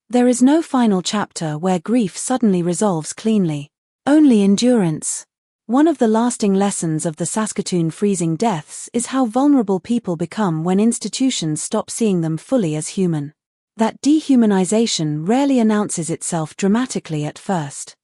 S19: There is no final chapter where grief suddenly resolves cleanly. Only endurance. One of the lasting lessons of the Saskatoon freezing deaths is how vulnerable people become when institutions stop seeing them fully as human. That dehumanization rarely announces itself dramatically at first.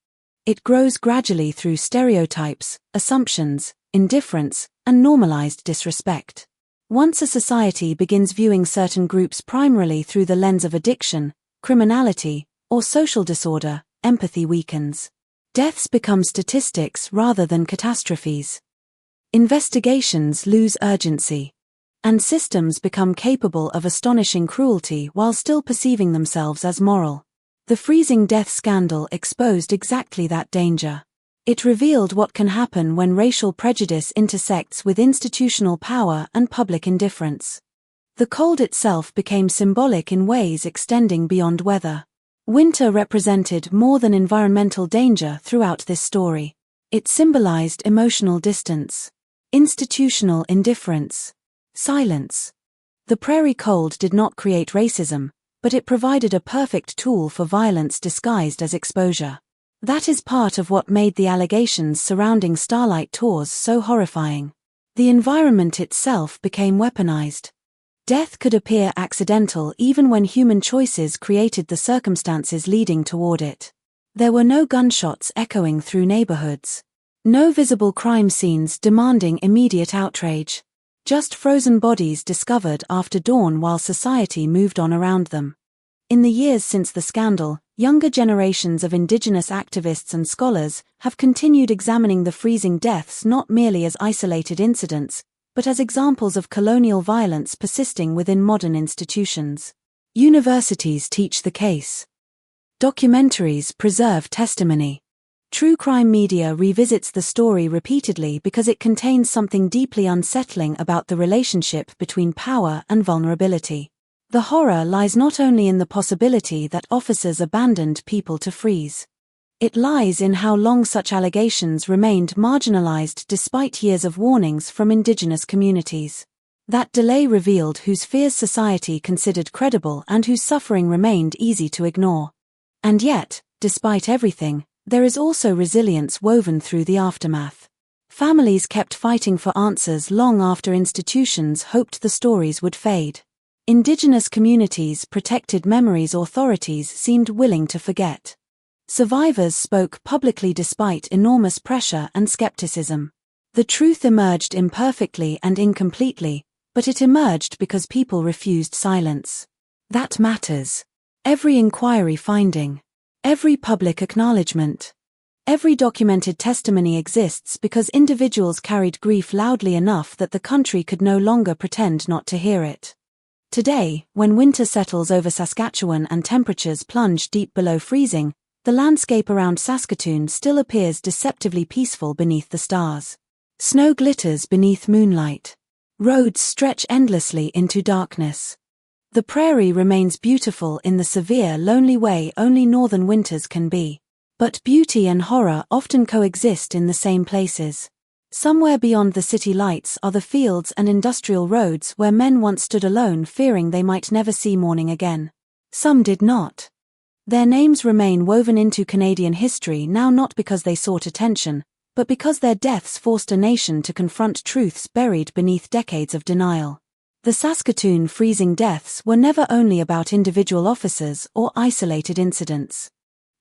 S19: It grows gradually through stereotypes, assumptions, indifference, and normalized disrespect. Once a society begins viewing certain groups primarily through the lens of addiction, criminality, or social disorder, empathy weakens. Deaths become statistics rather than catastrophes. Investigations lose urgency. And systems become capable of astonishing cruelty while still perceiving themselves as moral. The freezing death scandal exposed exactly that danger. It revealed what can happen when racial prejudice intersects with institutional power and public indifference. The cold itself became symbolic in ways extending beyond weather. Winter represented more than environmental danger throughout this story. It symbolized emotional distance, institutional indifference, silence. The prairie cold did not create racism, but it provided a perfect tool for violence disguised as exposure. That is part of what made the allegations surrounding Starlight Tours so horrifying. The environment itself became weaponized. Death could appear accidental even when human choices created the circumstances leading toward it. There were no gunshots echoing through neighborhoods. No visible crime scenes demanding immediate outrage. Just frozen bodies discovered after dawn while society moved on around them. In the years since the scandal, younger generations of Indigenous activists and scholars have continued examining the freezing deaths not merely as isolated incidents, but as examples of colonial violence persisting within modern institutions. Universities teach the case. Documentaries preserve testimony. True crime media revisits the story repeatedly because it contains something deeply unsettling about the relationship between power and vulnerability. The horror lies not only in the possibility that officers abandoned people to freeze. It lies in how long such allegations remained marginalized despite years of warnings from Indigenous communities. That delay revealed whose fears society considered credible and whose suffering remained easy to ignore. And yet, despite everything, there is also resilience woven through the aftermath. Families kept fighting for answers long after institutions hoped the stories would fade. Indigenous communities protected memories authorities seemed willing to forget. Survivors spoke publicly despite enormous pressure and skepticism. The truth emerged imperfectly and incompletely, but it emerged because people refused silence. That matters. Every inquiry finding, every public acknowledgement, every documented testimony exists because individuals carried grief loudly enough that the country could no longer pretend not to hear it. Today, when winter settles over Saskatchewan and temperatures plunge deep below freezing, the landscape around Saskatoon still appears deceptively peaceful beneath the stars. Snow glitters beneath moonlight. Roads stretch endlessly into darkness. The prairie remains beautiful in the severe, lonely way only northern winters can be. But beauty and horror often coexist in the same places. Somewhere beyond the city lights are the fields and industrial roads where men once stood alone fearing they might never see morning again. Some did not. Their names remain woven into Canadian history now not because they sought attention, but because their deaths forced a nation to confront truths buried beneath decades of denial. The Saskatoon freezing deaths were never only about individual officers or isolated incidents.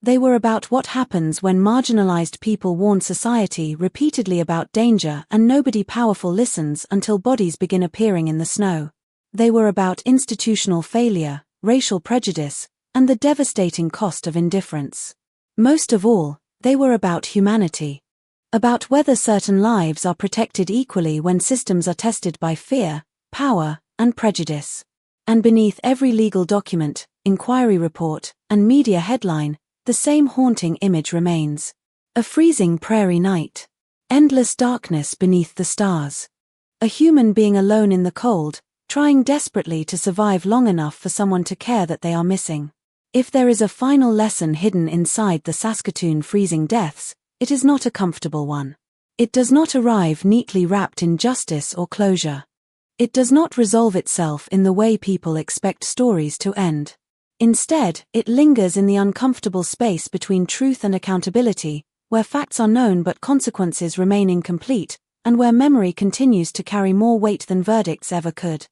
S19: They were about what happens when marginalized people warn society repeatedly about danger and nobody powerful listens until bodies begin appearing in the snow. They were about institutional failure, racial prejudice, and the devastating cost of indifference. Most of all, they were about humanity. About whether certain lives are protected equally when systems are tested by fear, power, and prejudice. And beneath every legal document, inquiry report, and media headline, the same haunting image remains. A freezing prairie night. Endless darkness beneath the stars. A human being alone in the cold, trying desperately to survive long enough for someone to care that they are missing. If there is a final lesson hidden inside the Saskatoon freezing deaths, it is not a comfortable one. It does not arrive neatly wrapped in justice or closure. It does not resolve itself in the way people expect stories to end. Instead, it lingers in the uncomfortable space between truth and accountability, where facts are known but consequences remain incomplete, and where memory continues to carry more weight than verdicts ever could.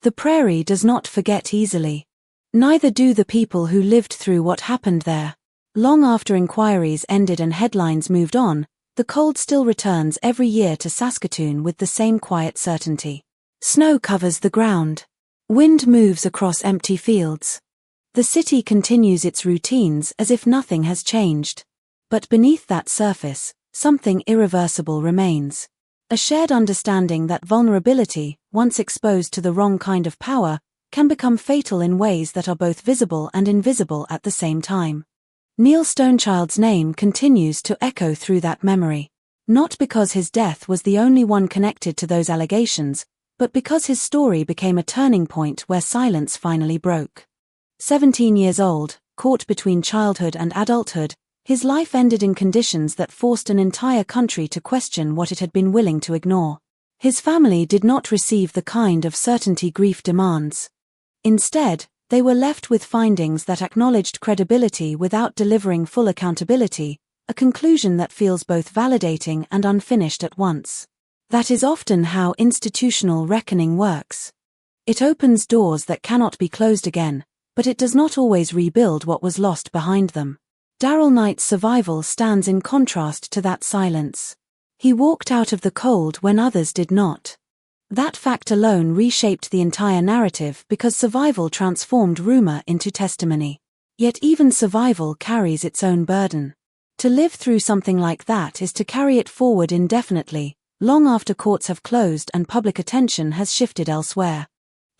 S19: The prairie does not forget easily. Neither do the people who lived through what happened there. Long after inquiries ended and headlines moved on, the cold still returns every year to Saskatoon with the same quiet certainty. Snow covers the ground. Wind moves across empty fields. The city continues its routines as if nothing has changed. But beneath that surface, something irreversible remains. A shared understanding that vulnerability, once exposed to the wrong kind of power, can become fatal in ways that are both visible and invisible at the same time. Neil Stonechild's name continues to echo through that memory. Not because his death was the only one connected to those allegations, but because his story became a turning point where silence finally broke. 17 years old, caught between childhood and adulthood, his life ended in conditions that forced an entire country to question what it had been willing to ignore. His family did not receive the kind of certainty grief demands. Instead, they were left with findings that acknowledged credibility without delivering full accountability, a conclusion that feels both validating and unfinished at once. That is often how institutional reckoning works. It opens doors that cannot be closed again, but it does not always rebuild what was lost behind them. Darrell Knight's survival stands in contrast to that silence. He walked out of the cold when others did not. That fact alone reshaped the entire narrative because survival transformed rumor into testimony. Yet even survival carries its own burden. To live through something like that is to carry it forward indefinitely, long after courts have closed and public attention has shifted elsewhere.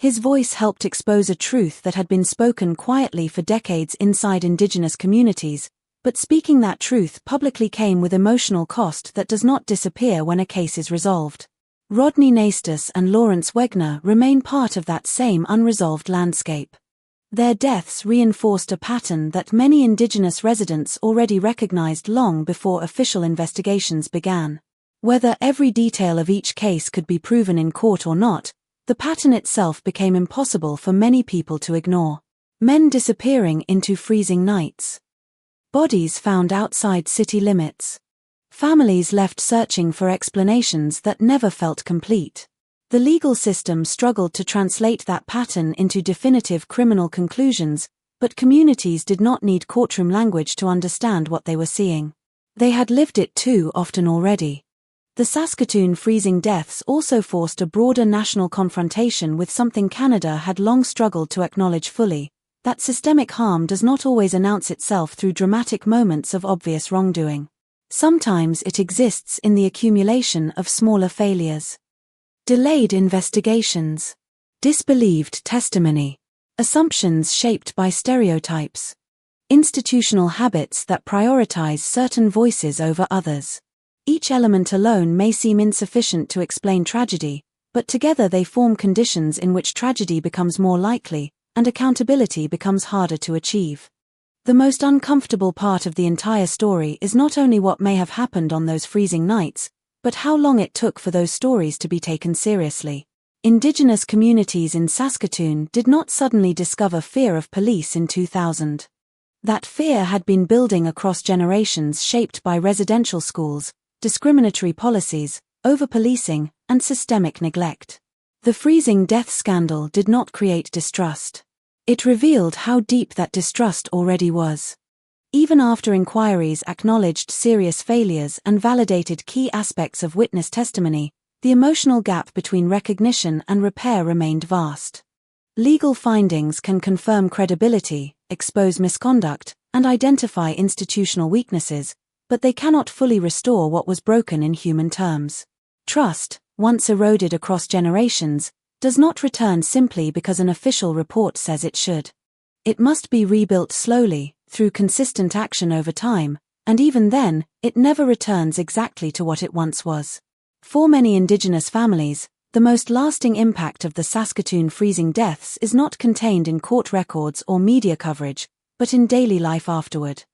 S19: His voice helped expose a truth that had been spoken quietly for decades inside Indigenous communities, but speaking that truth publicly came with emotional cost that does not disappear when a case is resolved. Rodney Nastus and Lawrence Wegner remain part of that same unresolved landscape. Their deaths reinforced a pattern that many Indigenous residents already recognized long before official investigations began. Whether every detail of each case could be proven in court or not, the pattern itself became impossible for many people to ignore. Men disappearing into freezing nights. Bodies found outside city limits. Families left searching for explanations that never felt complete. The legal system struggled to translate that pattern into definitive criminal conclusions, but communities did not need courtroom language to understand what they were seeing. They had lived it too often already. The Saskatoon freezing deaths also forced a broader national confrontation with something Canada had long struggled to acknowledge fully, that systemic harm does not always announce itself through dramatic moments of obvious wrongdoing. Sometimes it exists in the accumulation of smaller failures. Delayed investigations. Disbelieved testimony. Assumptions shaped by stereotypes. Institutional habits that prioritize certain voices over others. Each element alone may seem insufficient to explain tragedy, but together they form conditions in which tragedy becomes more likely, and accountability becomes harder to achieve. The most uncomfortable part of the entire story is not only what may have happened on those freezing nights, but how long it took for those stories to be taken seriously. Indigenous communities in Saskatoon did not suddenly discover fear of police in 2000. That fear had been building across generations, shaped by residential schools, discriminatory policies, over-policing, and systemic neglect. The freezing death scandal did not create distrust. It revealed how deep that distrust already was. Even after inquiries acknowledged serious failures and validated key aspects of witness testimony, the emotional gap between recognition and repair remained vast. Legal findings can confirm credibility, expose misconduct, and identify institutional weaknesses, but they cannot fully restore what was broken in human terms. Trust, once eroded across generations, does not return simply because an official report says it should. It must be rebuilt slowly, through consistent action over time, and even then, it never returns exactly to what it once was. For many Indigenous families, the most lasting impact of the Saskatoon freezing deaths is not contained in court records or media coverage, but in daily life afterward.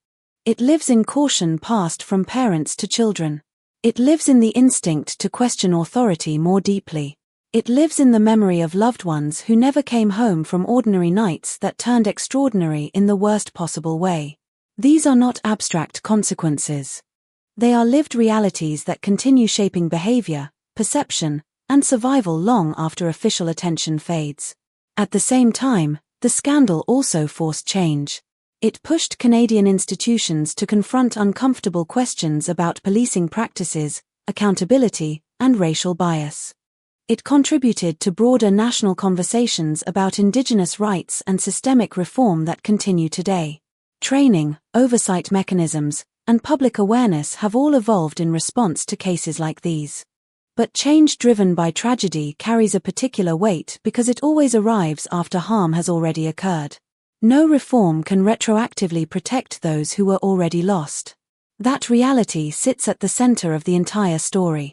S19: It lives in caution passed from parents to children. It lives in the instinct to question authority more deeply. It lives in the memory of loved ones who never came home from ordinary nights that turned extraordinary in the worst possible way. These are not abstract consequences. They are lived realities that continue shaping behavior, perception, and survival long after official attention fades. At the same time, the scandal also forced change. It pushed Canadian institutions to confront uncomfortable questions about policing practices, accountability, and racial bias. It contributed to broader national conversations about Indigenous rights and systemic reform that continue today. Training, oversight mechanisms, and public awareness have all evolved in response to cases like these. But change driven by tragedy carries a particular weight because it always arrives after harm has already occurred. No reform can retroactively protect those who were already lost. That reality sits at the center of the entire story.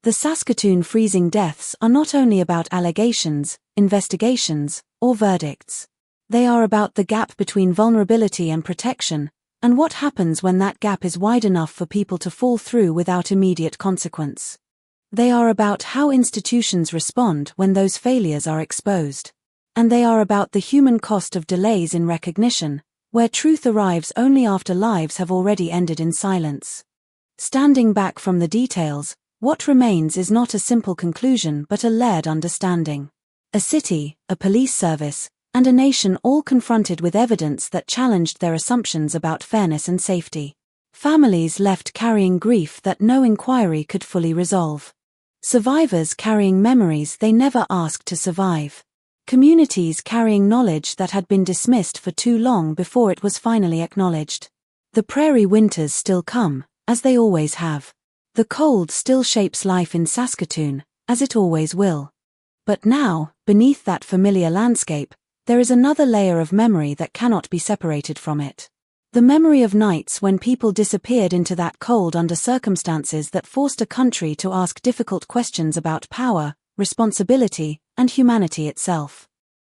S19: The Saskatoon freezing deaths are not only about allegations, investigations, or verdicts. They are about the gap between vulnerability and protection, and what happens when that gap is wide enough for people to fall through without immediate consequence. They are about how institutions respond when those failures are exposed. And they are about the human cost of delays in recognition, where truth arrives only after lives have already ended in silence. Standing back from the details, what remains is not a simple conclusion but a layered understanding. A city, a police service, and a nation all confronted with evidence that challenged their assumptions about fairness and safety. Families left carrying grief that no inquiry could fully resolve. Survivors carrying memories they never asked to survive. Communities carrying knowledge that had been dismissed for too long before it was finally acknowledged. The prairie winters still come, as they always have. The cold still shapes life in Saskatoon, as it always will. But now, beneath that familiar landscape, there is another layer of memory that cannot be separated from it. The memory of nights when people disappeared into that cold under circumstances that forced a country to ask difficult questions about power, responsibility, and humanity itself.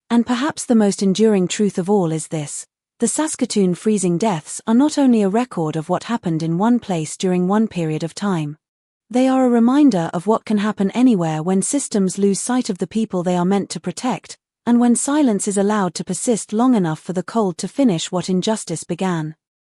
S19: And perhaps the most enduring truth of all is this: the Saskatoon freezing deaths are not only a record of what happened in one place during one period of time. They are a reminder of what can happen anywhere when systems lose sight of the people they are meant to protect, and when silence is allowed to persist long enough for the cold to finish what injustice began.